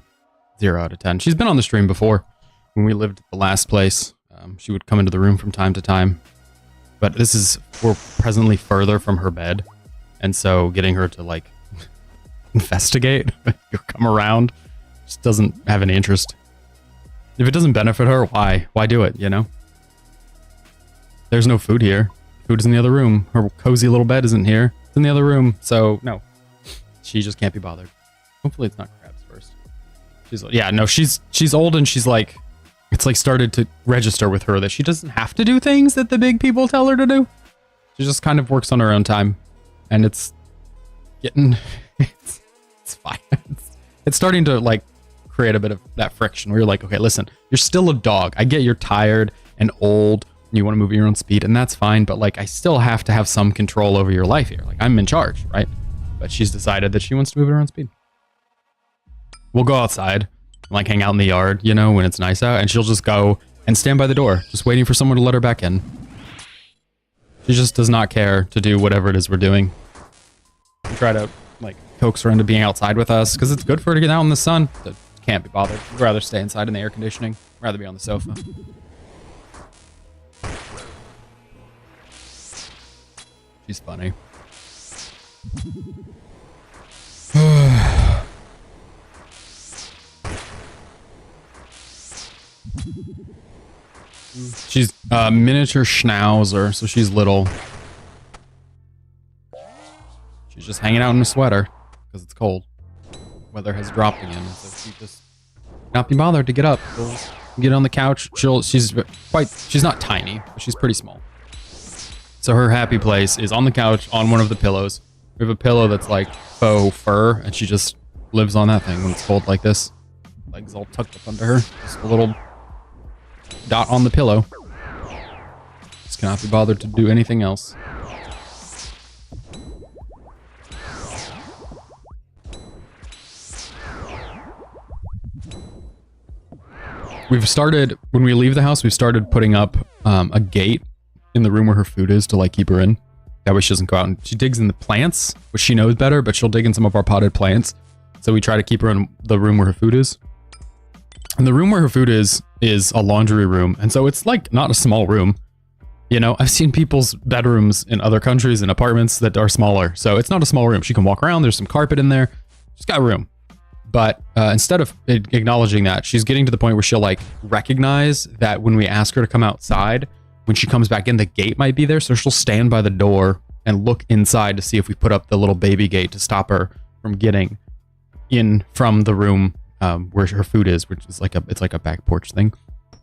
0 out of 10. She's been on the stream before when we lived at the last place. She would come into the room from time to time, but we're presently further from her bed. And so getting her to like investigate or come around just doesn't have any interest. If it doesn't benefit her, why do it, you know? There's no food here. Food is in the other room. Her cozy little bed isn't here. It's in the other room. So no, she just can't be bothered. Hopefully it's not crabs first. She's old and she's like, it's like started to register with her that she doesn't have to do things that the big people tell her to do. She just kind of works on her own time, and it's getting, it's fine. It's starting to like create a bit of that friction where you're like, okay, listen, you're still a dog. I get you're tired and old and you want to move at your own speed, and that's fine. But like, I still have to have some control over your life here. Like, I'm in charge, right? But she's decided that she wants to move at her own speed. We'll go outside, like hang out in the yard, you know, when it's nice out, and she'll just go and stand by the door, just waiting for someone to let her back in. She just does not care to do whatever it is we're doing. We try to like coax her into being outside with us because it's good for her to get out in the sun. But can't be bothered. I'd rather stay inside in the air conditioning. Rather be on the sofa. She's funny. She's a miniature schnauzer, so she's little. She's just hanging out in a sweater because it's cold. Weather has dropped again, so she just not be bothered to get up. She'll just get on the couch. She's not tiny, but she's pretty small. So her happy place is on the couch on one of the pillows. We have a pillow that's like faux fur, and she just lives on that thing when it's cold like this. Legs all tucked up under her. Just a little dot on the pillow. Just cannot be bothered to do anything else. We've started, when we leave the house, we've started putting up a gate in the room where her food is to like keep her in. That way she doesn't go out, and she digs in the plants, which she knows better, but she'll dig in some of our potted plants. So we try to keep her in the room where her food is. And the room where her food is a laundry room. And so it's like not a small room. You know, I've seen people's bedrooms in other countries and apartments that are smaller. So it's not a small room. She can walk around. There's some carpet in there. She's got room. But instead of acknowledging that, she's getting to the point where she'll like recognize that when we ask her to come outside, when she comes back in, the gate might be there. So she'll stand by the door and look inside to see if we put up the little baby gate to stop her from getting in from the room where her food is, which is like it's like a back porch thing.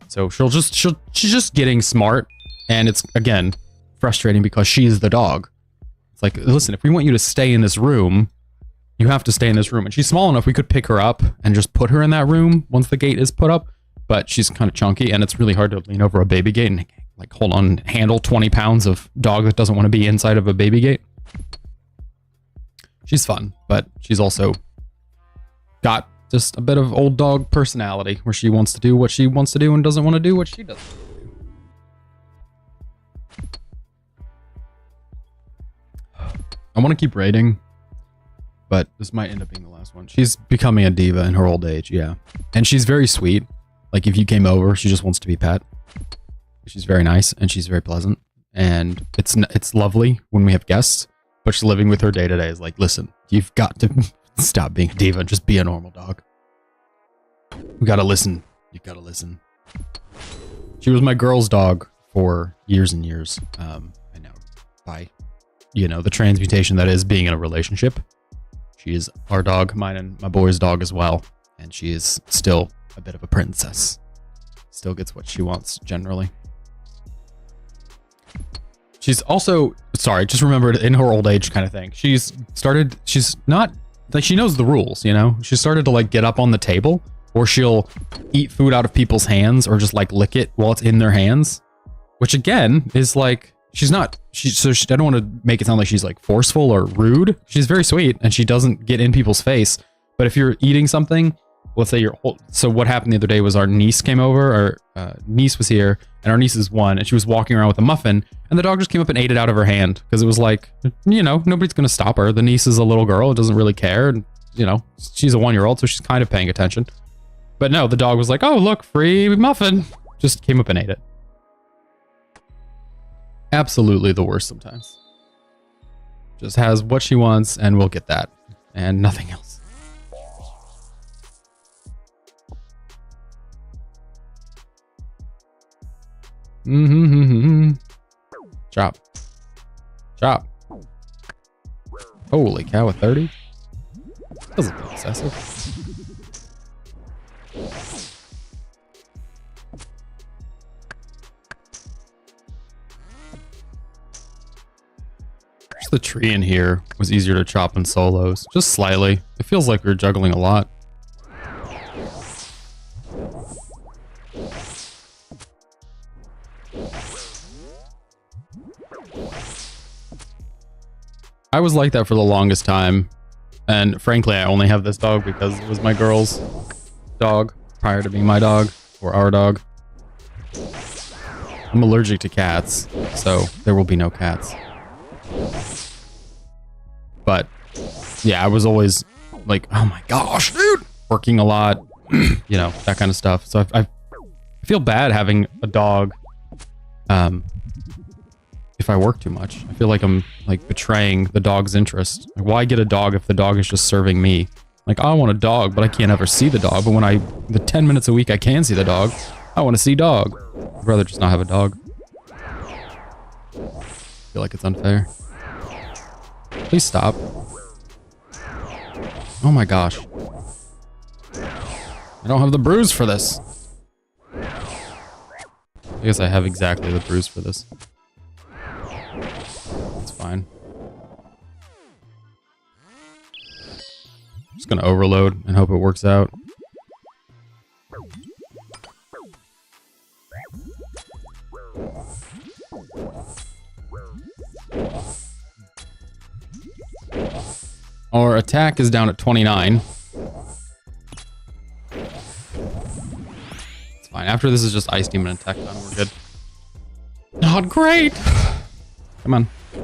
So she's just getting smart, and it's again frustrating because she's the dog. It's like, listen, if we want you to stay in this room, you have to stay in this room. And she's small enough we could pick her up and just put her in that room once the gate is put up, but she's kind of chunky, and it's really hard to lean over a baby gate and like hold on, handle 20 pounds of dog that doesn't want to be inside of a baby gate. She's fun, but she's also got just a bit of old dog personality where she wants to do what she wants to do and doesn't want to do what she doesn't want to do. I want to keep raiding, but this might end up being the last one. She's becoming a diva in her old age, yeah. And she's very sweet. Like if you came over, she just wants to be pet. She's very nice and she's very pleasant. And it's lovely when we have guests, but she's living with her day to day is like, listen, you've got to stop being a diva and just be a normal dog. You gotta listen. You gotta listen. She was my girl's dog for years and years. And now by, you know, the transmutation that is being in a relationship, she is our dog, mine and my boy's dog as well. And she is still a bit of a princess. Still gets what she wants generally. She's also, sorry, just remembered in her old age kind of thing. She's not, like she knows the rules, you know? She started to like get up on the table, or she'll eat food out of people's hands or just like lick it while it's in their hands. Which again is like, I don't want to make it sound like she's like forceful or rude. She's very sweet and she doesn't get in people's face. But if you're eating something let's say so what happened the other day was our niece came over, our niece was here, and our niece is 1, and she was walking around with a muffin, and the dog just came up and ate it out of her hand because it was like, you know, nobody's going to stop her. The niece is a little girl, doesn't really care, and you know, she's a 1-year-old, so she's kind of paying attention. But no, the dog was like, oh, look, free muffin. Just came up and ate it. Absolutely the worst sometimes. Just has what she wants, and we'll get that, and nothing else. Chop. Chop. Holy cow, a 30? Doesn't feel excessive. Just the tree in here was easier to chop in solos. Just slightly. It feels like we're juggling a lot. I was like that for the longest time, and frankly, I only have this dog because it was my girl's dog prior to being my dog, or our dog. I'm allergic to cats, so there will be no cats. But, yeah, I was always like, oh my gosh, dude! Working a lot, you know, that kind of stuff. So I feel bad having a dog, if I work too much. I feel like I'm like betraying the dog's interest. Like, why get a dog if the dog is just serving me? Like, I want a dog, but I can't ever see the dog. But when the 10 minutes a week I can see the dog, I want to see dog. I'd rather just not have a dog. I feel like it's unfair. Please stop. Oh my gosh. I don't have the bruise for this. I guess I have exactly the bruise for this. It's fine. Just gonna overload and hope it works out. Our attack is down at 29. It's fine. After this is just Ice Demon and Tech done, we're good. Not great! Come on. I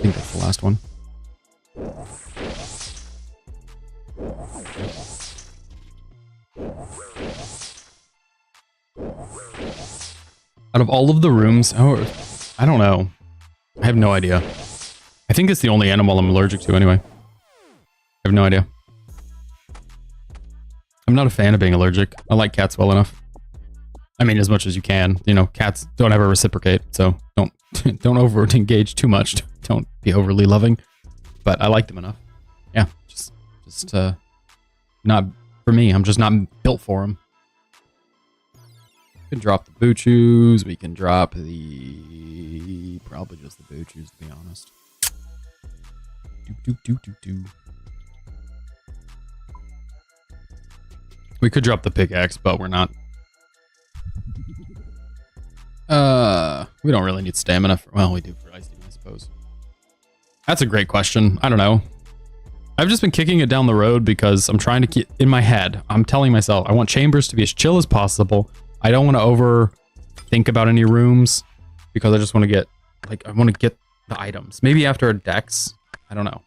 think that's the last one. Out of all of the rooms, oh, I don't know. I have no idea. I think it's the only animal I'm allergic to anyway. I have no idea. I'm not a fan of being allergic. I like cats well enough. I mean, as much as you can. You know, cats don't ever reciprocate, so don't over engage too much. Don't be overly loving. But I like them enough. Yeah, just not for me. I'm just not built for them. We can drop the Boochoos. We can drop probably just the Boochoos, to be honest. Do. We could drop the pickaxe, but we're not. We don't really need stamina for, well, we do for Ice Demon, I suppose. That's a great question. I don't know. I've just been kicking it down the road because I'm trying to keep, in my head, I'm telling myself, I want chambers to be as chill as possible. I don't want to overthink about any rooms because I just want to get, like, I want to get the items. Maybe after a dex. I don't know.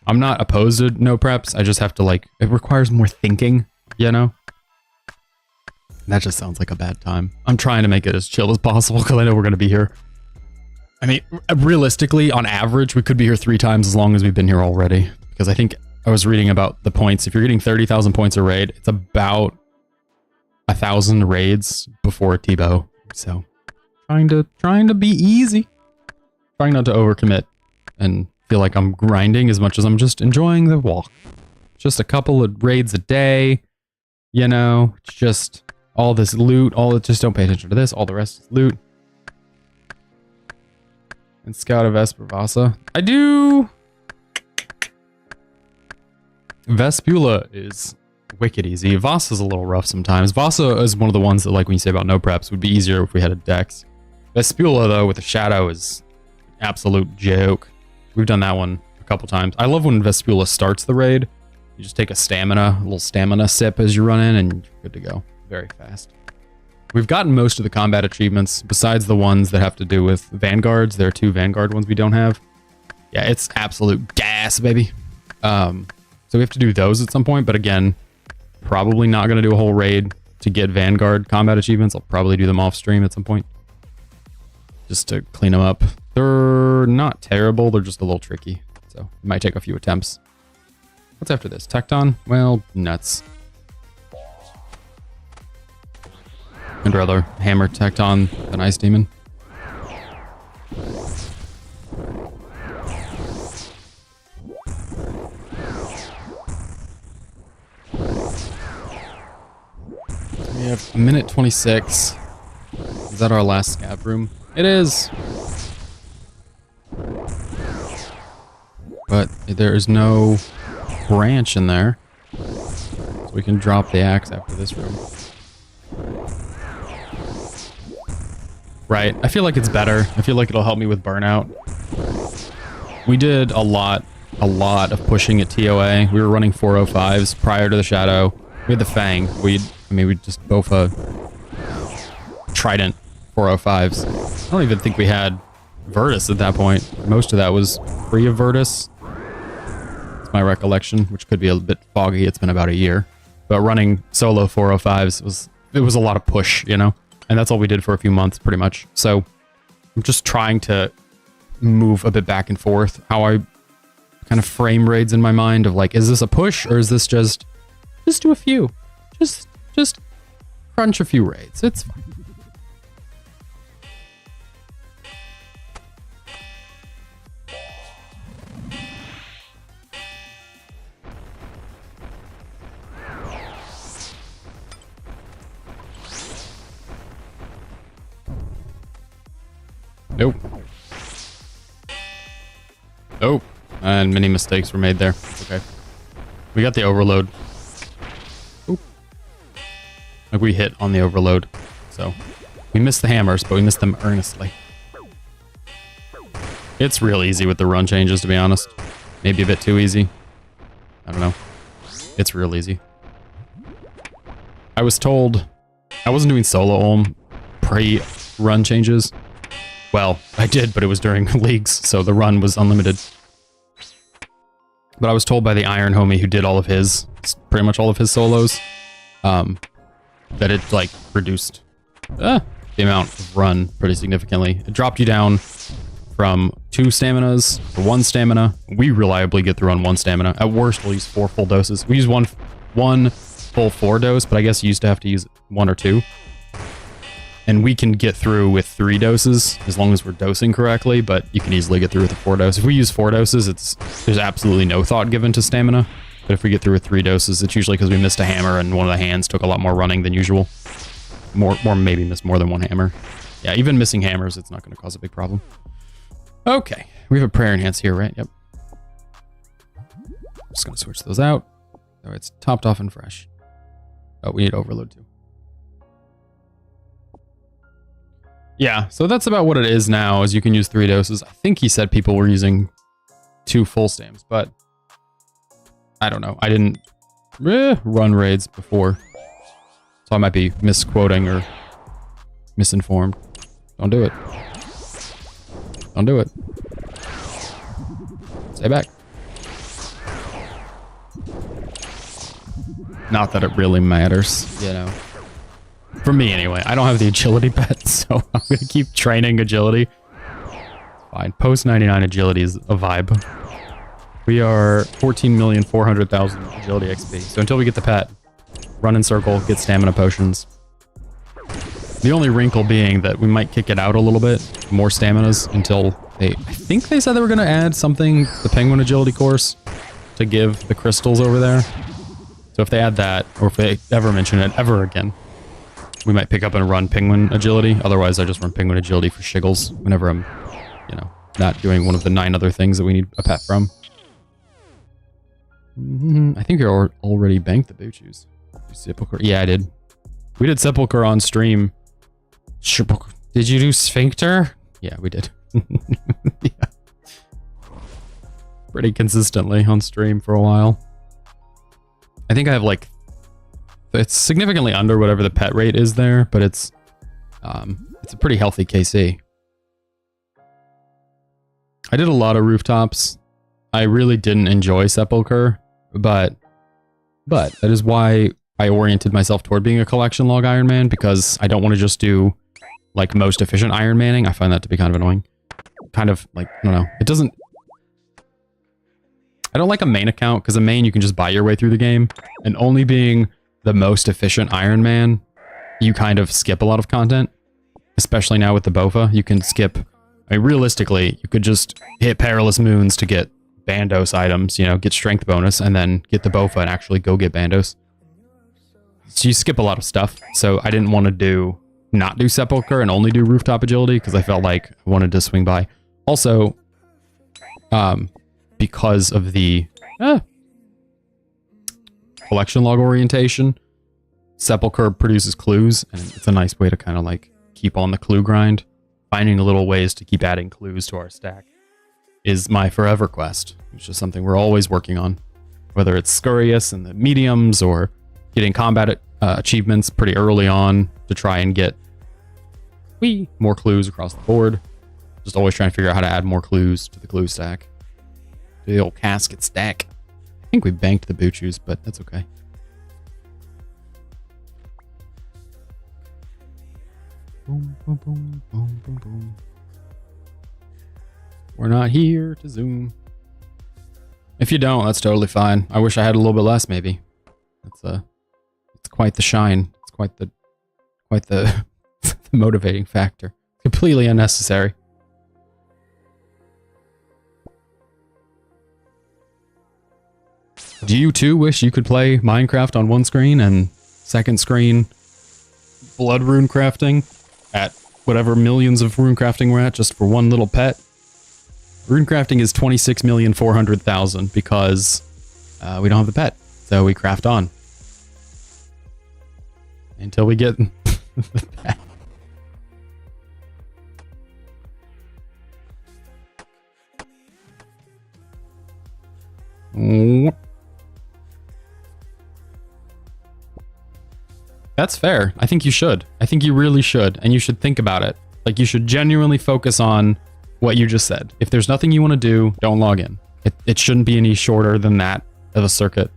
I'm not opposed to no preps. I just have to, like, it requires more thinking, you know? That just sounds like a bad time. I'm trying to make it as chill as possible because I know we're going to be here. I mean, realistically, on average, we could be here 3 times as long as we've been here already. Because I think I was reading about the points. If you're getting 30,000 points a raid, it's about 1,000 raids before a T-bow. So, trying to be easy. Trying not to overcommit and feel like I'm grinding as much as I'm just enjoying the walk. Just a couple of raids a day, you know, it's just all this loot, just don't pay attention to this, all the rest is loot. And Scout of Vespervasa. I do. Vespula is wicked easy. Vasa's a little rough sometimes. Vasa is one of the ones that, like when you say about no preps, would be easier if we had a dex. Vespula, though, with a shadow is absolute joke. We've done that one a couple times. I love when Vespula starts the raid You just take a little stamina sip as you run in, and you're good to go. Very fast. We've gotten most of the combat achievements, besides the ones that have to do with Vanguards. There are 2 Vanguard ones we don't have. Yeah, it's absolute gas, baby. So we have to do those at some point, but again, probably not going to do a whole raid to get Vanguard combat achievements. I'll probably do them off stream at some point, just to clean them up. They're not terrible, they're just a little tricky, so it might take a few attempts. What's after this? Tecton? Well, nuts. I'd rather hammer Tecton than Ice Demon. We have a minute 26. Is that our last scav room? It is! But there is no branch in there. So we can drop the axe after this room. Right, I feel like it's better. I feel like it'll help me with burnout. We did a lot of pushing at TOA. We were running 405s prior to the Shadow. We had the Fang. We just both Trident 405s. I don't even think we had Virtus at that point. Most of that was free of Virtus. It's my recollection, which could be a bit foggy. It's been about a year. But running solo 405s was a lot of push, you know? And that's all we did for a few months, pretty much. So I'm just trying to move a bit back and forth. How I kind of frame raids in my mind of like, is this a push or is this just do a few? Just crunch a few raids. It's fine. Nope. Nope. And many mistakes were made there. Okay. We got the overload. Oop. Like we hit on the overload. So we missed the hammers, but we missed them earnestly. It's real easy with the run changes, to be honest. Maybe a bit too easy. I don't know. It's real easy. I was told I wasn't doing solo Ulm pre-run changes. Well, I did, but it was during leagues, so the run was unlimited. But I was told by the Iron homie who did all of his, pretty much all of his solos, that it, like, reduced the amount of run pretty significantly. It dropped you down from 2 staminas to 1 stamina. We reliably get through on 1 stamina. At worst, we'll use 4 full doses. We use one full 4 dose, but I guess you used to have to use 1 or 2. And we can get through with 3 doses as long as we're dosing correctly, but you can easily get through with a 4 dose. If we use 4 doses, there's absolutely no thought given to stamina. But if we get through with 3 doses, it's usually because we missed a hammer and one of the hands took a lot more running than usual. Maybe missed more than 1 hammer. Yeah, even missing hammers, it's not going to cause a big problem. Okay, we have a prayer enhance here, right? Yep. Just going to switch those out. So it's topped off and fresh. Oh, we need overload too. Yeah, so that's about what it is now, is you can use 3 doses. I think he said people were using 2 full stams, but I don't know. I didn't run raids before, so I might be misquoting or misinformed. Don't do it. Don't do it. Stay back. Not that it really matters, you know. For me, anyway. I don't have the agility pet, so I'm going to keep training agility. Fine. Post 99 agility is a vibe. We are 14,400,000 agility XP. So until we get the pet, run in circle, get stamina potions. The only wrinkle being that we might kick it out a little bit, more staminas, until I think they said they were going to add something, the penguin agility course, to give the crystals over there. So if they add that, or if they ever mention it ever again, we might pick up and run penguin agility. Otherwise, I just run penguin agility for shiggles whenever I'm, you know, not doing one of the 9 other things that we need a pet from. I think you already banked the Buchus. Sepulchre. Yeah, I did. We did Sepulchre on stream. Did you do Sphincter? Yeah, we did. Yeah. Pretty consistently on stream for a while. I think I have like, it's significantly under whatever the pet rate is there, but it's a pretty healthy KC. I did a lot of rooftops. I really didn't enjoy Sepulcher, but that is why I oriented myself toward being a collection log Iron Man, because I don't want to just do like most efficient Iron Manning. I find that to be kind of annoying. Kind of like, I don't know. It doesn't... I don't like a main account, because a main you can just buy your way through the game, and only being the most efficient Iron Man, you kind of skip a lot of content. Especially now with the Bofa, you can skip... I mean, realistically, you could just hit Perilous Moons to get Bandos items, you know, get strength bonus, and then get the Bofa and actually go get Bandos. So you skip a lot of stuff, so I didn't want to not do Sepulcher and only do Rooftop Agility, because I felt like I wanted to swing by. Also, because of the collection log orientation, Sepulcher produces clues, and it's a nice way to kind of like keep on the clue grind. Finding little ways to keep adding clues to our stack is my forever quest, which is something we're always working on. Whether it's Scurious and the mediums, or getting combat achievements pretty early on to try and get more clues across the board. Just always trying to figure out how to add more clues to the clue stack. To the old casket stack. I think we banked the Buchus, but that's okay. Boom, boom, boom, boom, boom, boom. We're not here to zoom. If you don't, that's totally fine. I wish I had a little bit less, maybe. It's quite the shine. It's quite the the motivating factor. Completely unnecessary. Do you too wish you could play Minecraft on one screen and second screen blood rune crafting at whatever millions of rune crafting we're at just for one little pet? Rune crafting is 26,400,000 because we don't have the pet, so we craft on until we get the pet. That's fair. I think you should. I think you really should, and you should think about it. Like, you should genuinely focus on what you just said. If there's nothing you want to do, don't log in. It shouldn't be any shorter than that of a circuit.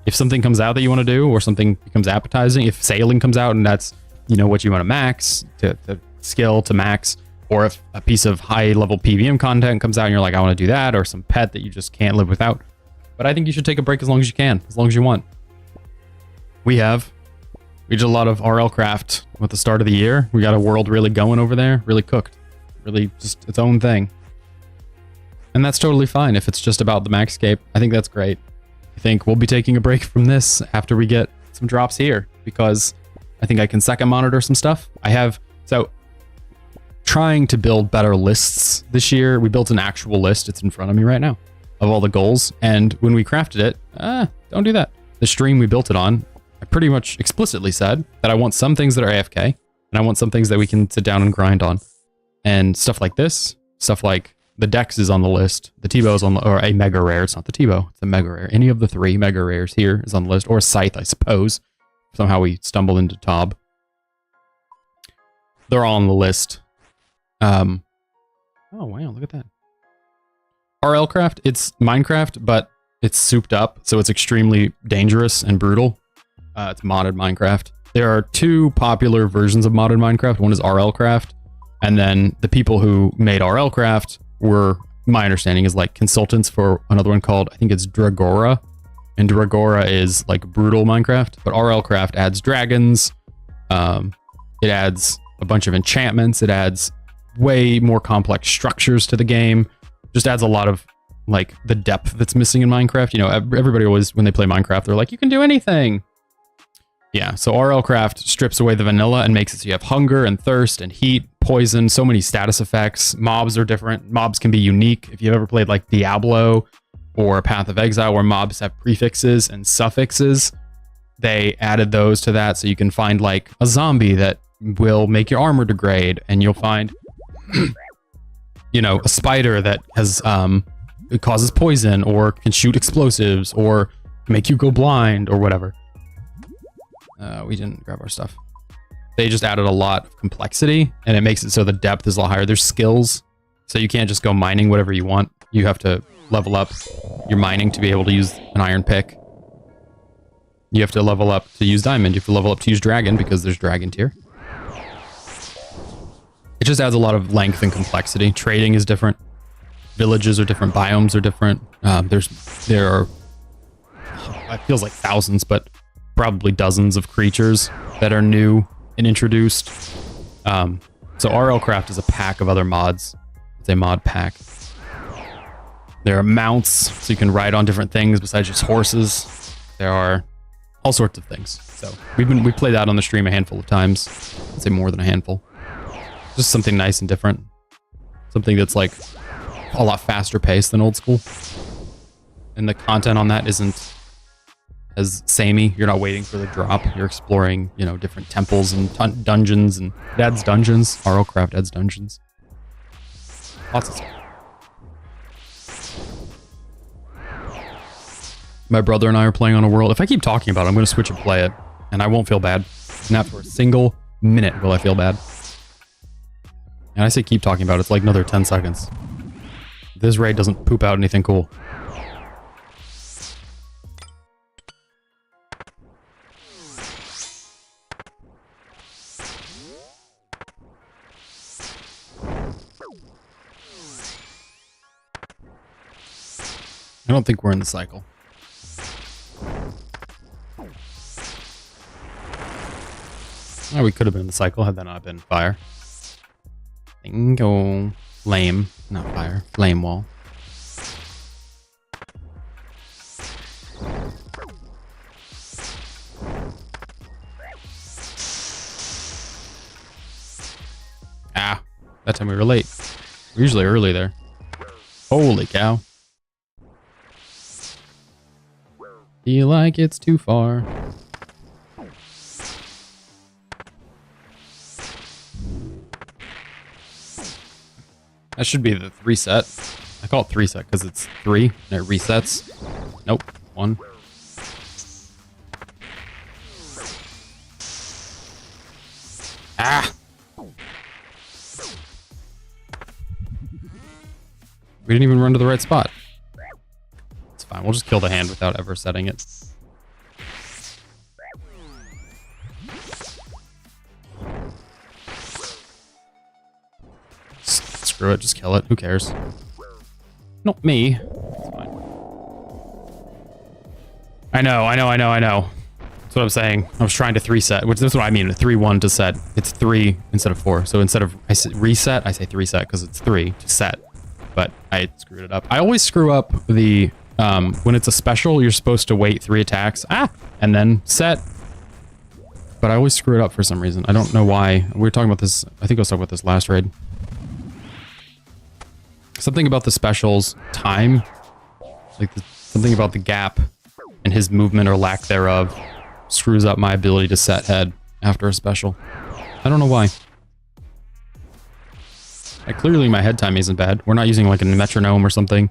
If something comes out that you want to do, or something becomes appetizing, if sailing comes out and that's, you know, what you want to max, to skill to max, or if a piece of high level PVM content comes out and you're like, I want to do that, or some pet that you just can't live without. But I think you should take a break as long as you can, as long as you want. We did a lot of RL craft at the start of the year. We got a world really going over there, really cooked, really just its own thing. And that's totally fine if it's just about the Maxscape. I think that's great. I think we'll be taking a break from this after we get some drops here, because I think I can second monitor some stuff. So trying to build better lists this year. We built an actual list. It's in front of me right now of all the goals. And when we crafted it, don't do that. The stream we built it on, I pretty much explicitly said that I want some things that are AFK, and I want some things that we can sit down and grind on. And stuff like this, stuff like the Dex is on the list, the T-Bow's on the, or a Mega Rare, it's not the T-Bow, it's a Mega Rare. Any of the 3 Mega Rares here is on the list, or Scythe, I suppose. Somehow we stumbled into Tob. They're all on the list. Oh wow, look at that. RL Craft, it's Minecraft, but it's souped up, so it's extremely dangerous and brutal. It's modded Minecraft. There are 2 popular versions of modded Minecraft. One is RL Craft, and then the people who made RL Craft were, my understanding, is like consultants for another one called, I think it's Dragora. And Dragora is like brutal Minecraft, but RL Craft adds dragons. It adds a bunch of enchantments. It adds way more complex structures to the game. Just adds a lot of like the depth that's missing in Minecraft. You know, everybody always, when they play Minecraft, they're like, you can do anything. Yeah, so RL Craft strips away the vanilla and makes it so you have hunger and thirst and heat, poison, so many status effects. Mobs are different. Mobs can be unique. If you've ever played like Diablo or Path of Exile, where mobs have prefixes and suffixes, they added those to that, so you can find like a zombie that will make your armor degrade, and you'll find you know, a spider that has it causes poison or can shoot explosives, or make you go blind or whatever. We didn't grab our stuff. They just added a lot of complexity, and it makes it so the depth is a lot higher. There's skills, so you can't just go mining whatever you want. You have to level up your mining to be able to use an iron pick. You have to level up to use diamond. You have to level up to use dragon because there's dragon tier. It just adds a lot of length and complexity. Trading is different. Villages are different. Biomes are different. There are, it feels like thousands, but probably dozens of creatures that are new and introduced. So RL Craft is a pack of other mods. It's a mod pack. There are mounts, so you can ride on different things besides just horses. There are all sorts of things. So we played that on the stream a handful of times. I'd say more than a handful. Just something nice and different. Something that's like a lot faster paced than old school. And the content on that isn't as samey. You're not waiting for the drop. You're exploring, you know, different temples and dungeons, and it adds dungeons. RL Craft adds dungeons. Lots of stuff. My brother and I are playing on a world. If I keep talking about it, I'm going to switch and play it, and I won't feel bad. Not for a single minute will I feel bad. And I say keep talking about it, it's like another 10 seconds. This raid doesn't poop out anything cool. I don't think we're in the cycle. Oh, we could have been in the cycle had that not been fire. Bingo. Flame. Not fire. Flame wall. Ah. That time we were late. We're usually early there. Holy cow. Feel like it's too far. That should be the 3 set. I call it 3 set because it's 3 and it resets. Nope. 1. Ah! We didn't even run to the right spot. It's fine. We'll just kill the hand without ever setting it. Screw it, just kill it. Who cares? Not me. It's fine. I know. That's what I'm saying. I was trying to 3 set, which is what I mean. 3-1 to set. It's 3 instead of 4. So instead of reset, I say 3 set because it's 3 to set. But I screwed it up. I always screw up the when it's a special, you're supposed to wait 3 attacks. And then set. But I always screw it up for some reason. I don't know why. We were talking about this. I think I was talking about this last raid. Something about the specials time, like something about the gap and his movement or lack thereof screws up my ability to set head after a special. I don't know why. Clearly my head time isn't bad. We're not using like a metronome or something.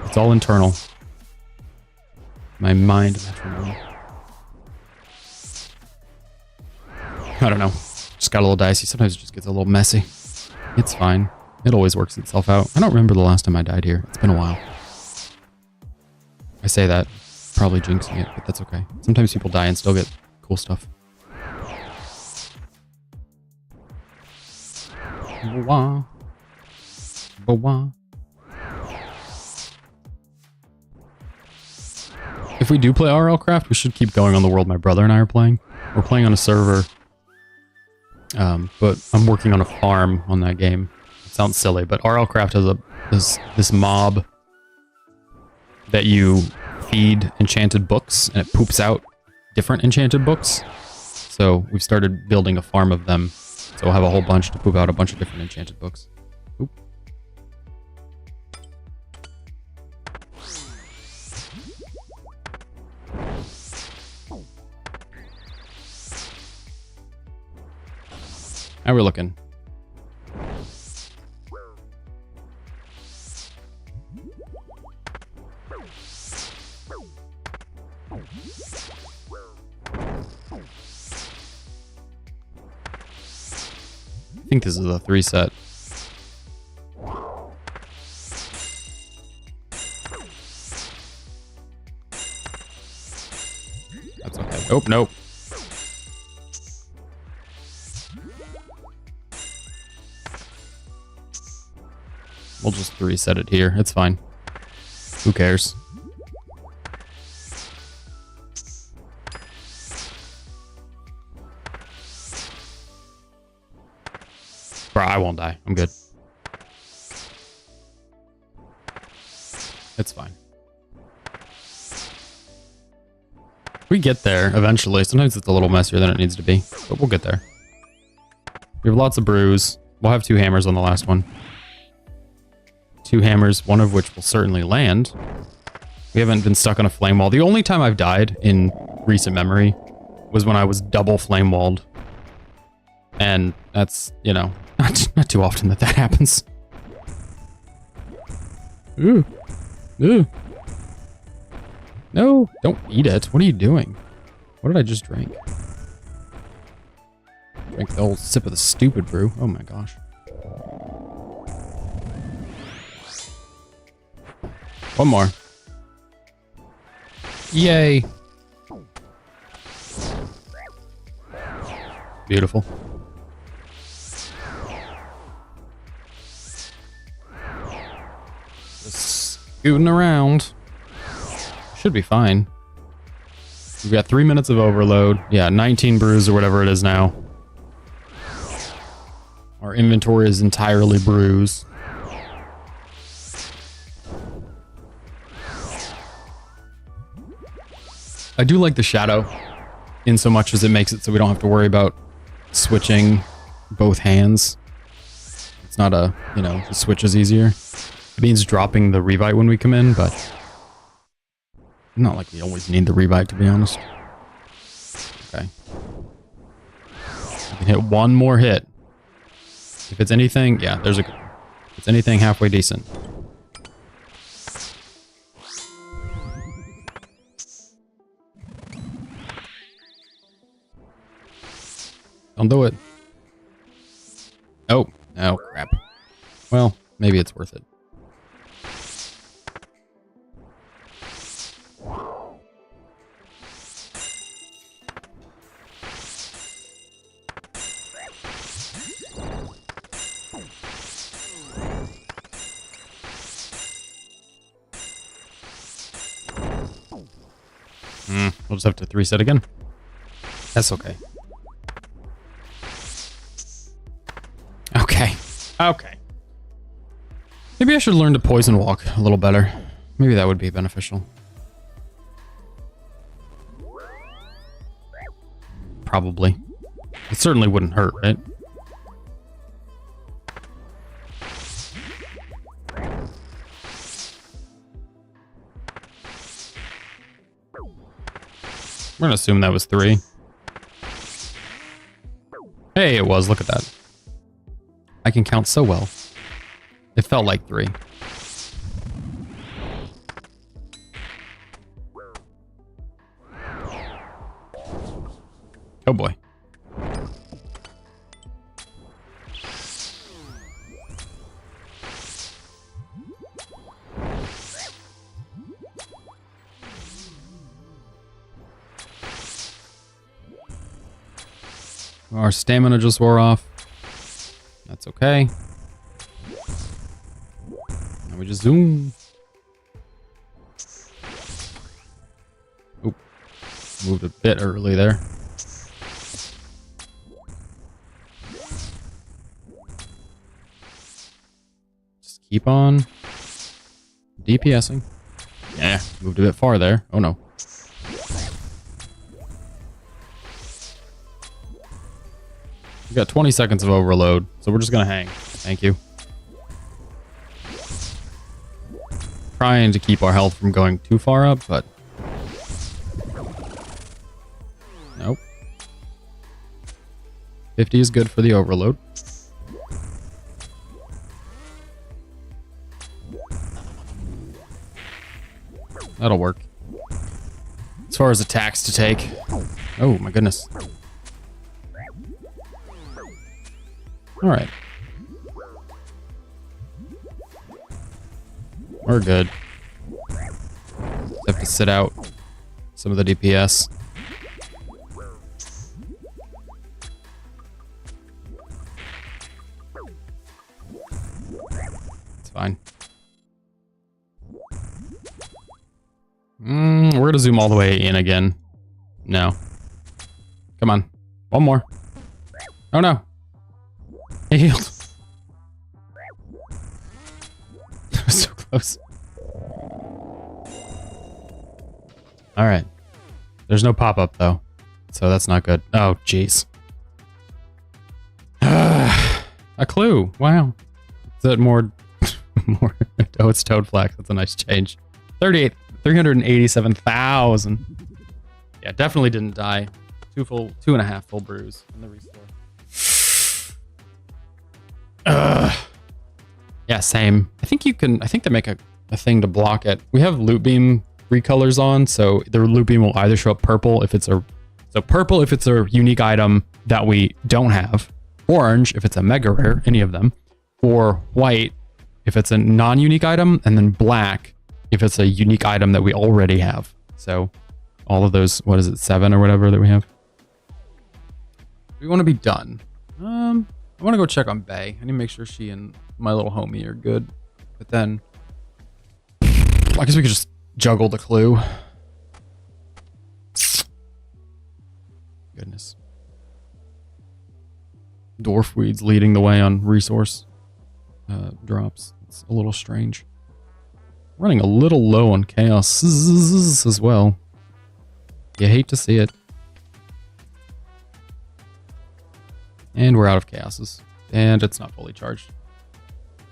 It's all internal. My mind metronome. I don't know. Just got a little dicey. Sometimes it just gets a little messy. It's fine. It always works itself out. I don't remember the last time I died here. It's been a while. I say that, probably jinxing it, but that's okay. Sometimes people die and still get cool stuff. Ba-wah. Ba-wah. If we do play RL Craft, we should keep going on the world my brother and I are playing. We're playing on a server, but I'm working on a farm on that game. Sounds silly, but RL Craft has this mob that you feed enchanted books, and it poops out different enchanted books. So we've started building a farm of them. So we'll have a whole bunch to poop out a bunch of different enchanted books. Oop. How we're looking. I think this is a 3 set. That's okay. Oh, nope. We'll just 3 set it here. It's fine. Who cares? Bro, I won't die. I'm good. It's fine. We get there eventually. Sometimes it's a little messier than it needs to be, but we'll get there. We have lots of brews. We'll have 2 hammers on the last one. 2 hammers, one of which will certainly land. We haven't been stuck on a flame wall. The only time I've died in recent memory was when I was double flame walled. And that's, you know, not too often that happens. Ooh. Ooh. No, don't eat it. What are you doing? What did I just drink? Drink the whole sip of the stupid brew. Oh my gosh. One more. Yay. Beautiful. Just scooting around. Should be fine. We've got 3 minutes of overload. Yeah, 19 brews or whatever it is now. Our inventory is entirely brews. I do like the shadow in so much as it makes it so we don't have to worry about switching both hands. It's not a, you know, the switch is easier. It means dropping the revive when we come in, but not like we always need the revive, to be honest. Okay. We can hit one more hit. If it's anything, yeah, there's a good one. If it's anything halfway decent. Don't do it. Oh, oh crap. Well, maybe it's worth it. We'll just have to 3-set again. That's okay. Okay. Maybe I should learn to poison walk a little better. Maybe that would be beneficial. Probably. It certainly wouldn't hurt, right? We're gonna assume that was 3. Hey, it was. Look at that. I can count so well. It felt like 3. Oh boy. Our stamina just wore off. That's okay. Now we just zoom. Oop. Moved a bit early there. Just keep on DPSing. Yeah, moved a bit far there. Oh no. We got 20 seconds of overload, so we're just gonna hang. Thank you. Trying to keep our health from going too far up, but nope. 50 is good for the overload. That'll work. as far as attacks to take. Oh my goodness. All right. We're good. Have to sit out some of the DPS. It's fine. We're gonna zoom all the way in again. No. Come on. One more. Oh no. He healed. That was so close. Alright. There's no pop-up though. So that's not good. Oh, jeez. A clue. Wow. Is that more... more? Oh, it's Toad Flax. That's a nice change. 387,000. Yeah, definitely didn't die. 2.5 full brews in the restore. Yeah, same. I think they make a thing to block it. We have loot beam recolors on, so the loot beam will either show up purple if it's a unique item that we don't have, orange if it's a mega rare, any of them, or white if it's a non-unique item, and then black if it's a unique item that we already have. So all of those, what is it, 7 or whatever that we have. We want to be done. I want to go check on Bay. I need to make sure she and my little homie are good. But then I guess we could just juggle the clue. Goodness. Dwarf weeds leading the way on resource drops. It's a little strange. Running a little low on chaos as well. You hate to see it. And we're out of chaoses. And it's not fully charged.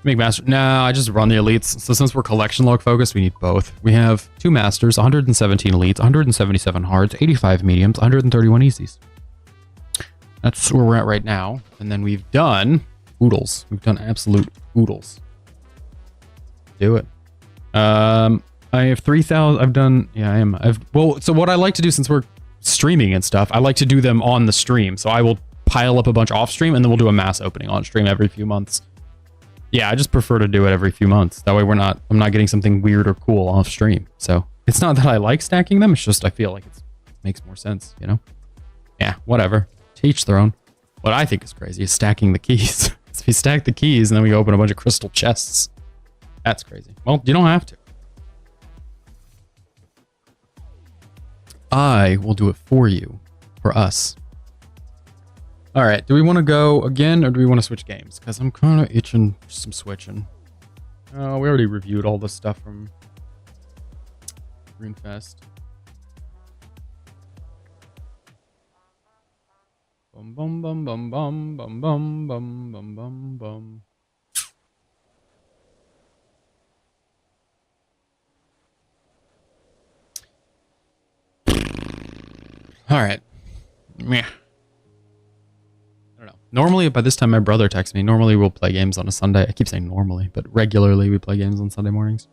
Make master. Nah, I just run the elites. So since we're collection log focused, we need both. We have 2 masters, 117 elites, 177 hards, 85 mediums, 131 easies. That's where we're at right now. And then we've done oodles. We've done absolute oodles. Do it. I have 3,000. I've done. Yeah, I am. Well, so what I like to do, since we're streaming and stuff, I like to do them on the stream. So I will pile up a bunch off stream, and then we'll do a mass opening on stream every few months. Yeah, I just prefer to do it every few months. That way I'm not getting something weird or cool off stream. So it's not that I like stacking them. It's just I feel like it makes more sense, you know? Yeah, whatever. To each their own. What I think is crazy is stacking the keys. If you stack the keys and then we open a bunch of crystal chests. That's crazy. Well, you don't have to. I will do it for you. For us. All right, do we want to go again or do we want to switch games? Because I'm kind of itching for some switching. Oh, we already reviewed all this stuff from RuneFest. Bum bum bum bum bum bum bum bum bum bum bum. All right. Meh. Normally, by this time, my brother texts me. Normally, we'll play games on a Sunday. I keep saying normally, but regularly, we play games on Sunday mornings.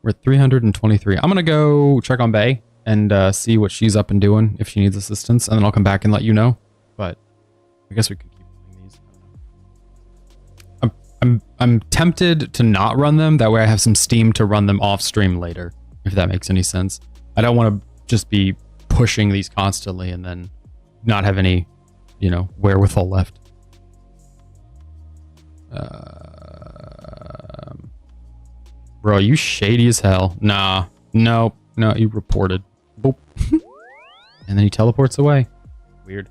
We're at 323. I'm going to go check on Bay and see what she's up and doing, if she needs assistance, and then I'll come back and let you know. But I guess we could keep doing these. I'm tempted to not run them. That way I have some steam to run them off stream later, if that makes any sense. I don't want to just be pushing these constantly and then not have any, you know, wherewithal left. Bro, you shady as hell. Nah. No, you reported. Boop. And then he teleports away. Weird.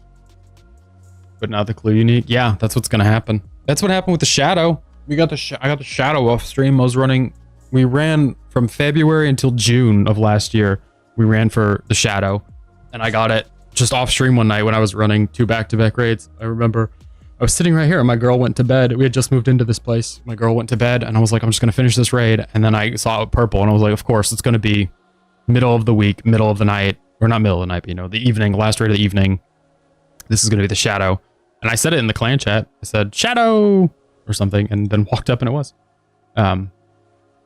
But not the clue you need. Yeah, that's what's gonna happen. That's what happened with the shadow. I got the shadow off stream. We ran from February until June of last year. We ran for the shadow. And I got it just off stream one night when I was running 2 back-to-back raids. I remember I was sitting right here and my girl went to bed. We had just moved into this place. My girl went to bed and I was like, I'm just going to finish this raid. And then I saw it purple and I was like, of course, it's going to be middle of the week, middle of the night, or not middle of the night, but, you know, the evening, last raid of the evening. This is going to be the shadow. And I said it in the clan chat. I said, shadow or something, and then walked up and it was.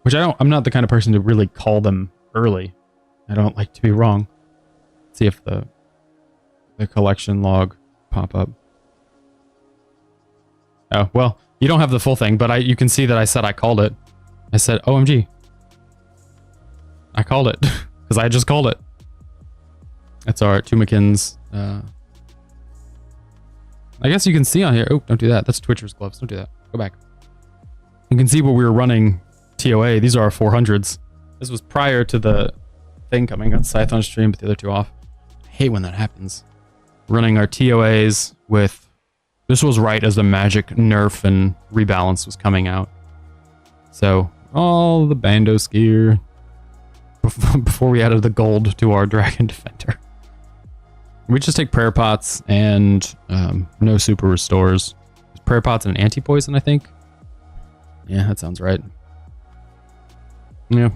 Which I'm not the kind of person to really call them early. I don't like to be wrong. See if the collection log pop up. Oh, well, you don't have the full thing, but you can see that I said I called it. I said, OMG. I called it because I just called it. That's our two McKins. I guess you can see on here. Oh, don't do that. That's Twitcher's gloves. Don't do that. Go back. You can see where we were running TOA. These are our 400s. This was prior to the thing coming on Scythe on stream, but the other two off. I hate when that happens. Running our TOAs with... This was right as the magic nerf and rebalance was coming out. So, all the Bandos gear. Before we added the gold to our Dragon Defender. We just take prayer pots and no super restores. Prayer pots and anti-poison, I think. Yeah, that sounds right. Yeah.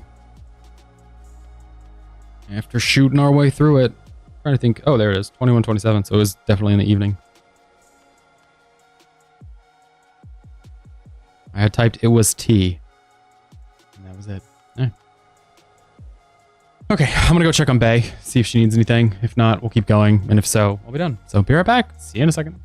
After shooting our way through it, I'm trying to think. Oh, there it is. 21:27. So it was definitely in the evening. I had typed it was tea. And that was it. Yeah. Okay, I'm gonna go check on Bay, see if she needs anything. If not, we'll keep going. And if so, I'll be done. So be right back. See you in a second.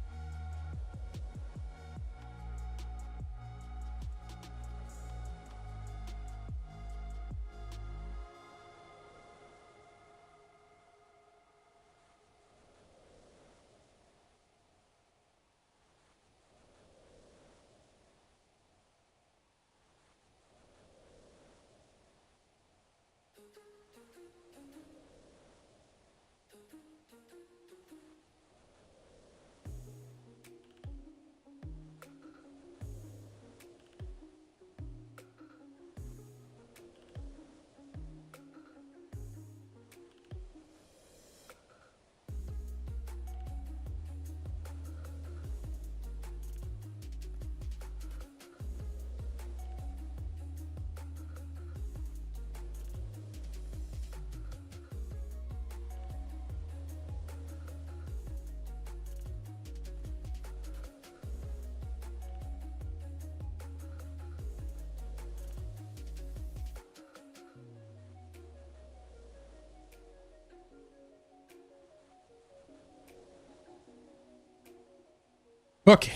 Okay,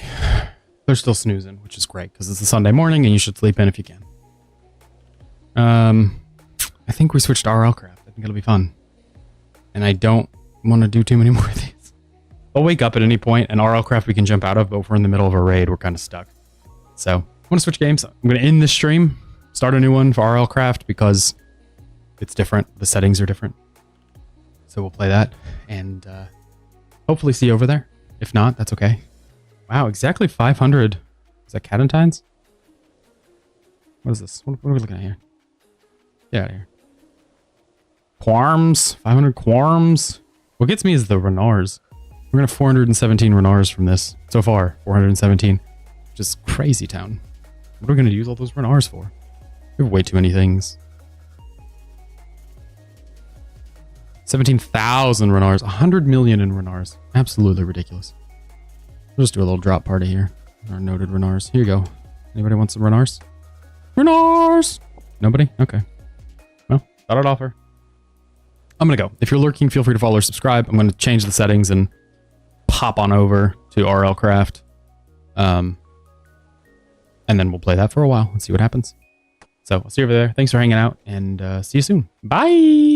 they're still snoozing, which is great because it's a Sunday morning and you should sleep in if you can. I think we switched to RL craft. I think it'll be fun. And I don't want to do too many more of these. I'll wake up at any point and RL craft we can jump out of, but if we're in the middle of a raid, we're kind of stuck. So I want to switch games. I'm going to end this stream, start a new one for RL craft because it's different. The settings are different. So we'll play that and hopefully see you over there. If not, that's okay. Wow, exactly 500. Is that Catentines? What is this? What are we looking at here? Get out of here. Quarms. 500 Quarms. What gets me is the Renars. We're going to have 417 Renars from this. So far, 417. Which is crazy town. What are we going to use all those Renars for? We have way too many things. 17,000 Renars. 100 million in Renars. Absolutely ridiculous. We'll just do a little drop party here. Our noted Renars. Here you go. Anybody want some Renars? Renars! Nobody? Okay. Well, thought I'd offer. I'm going to go. If you're lurking, feel free to follow or subscribe. I'm going to change the settings and pop on over to RL Craft. And then we'll play that for a while and see what happens. So I'll see you over there. Thanks for hanging out and see you soon. Bye!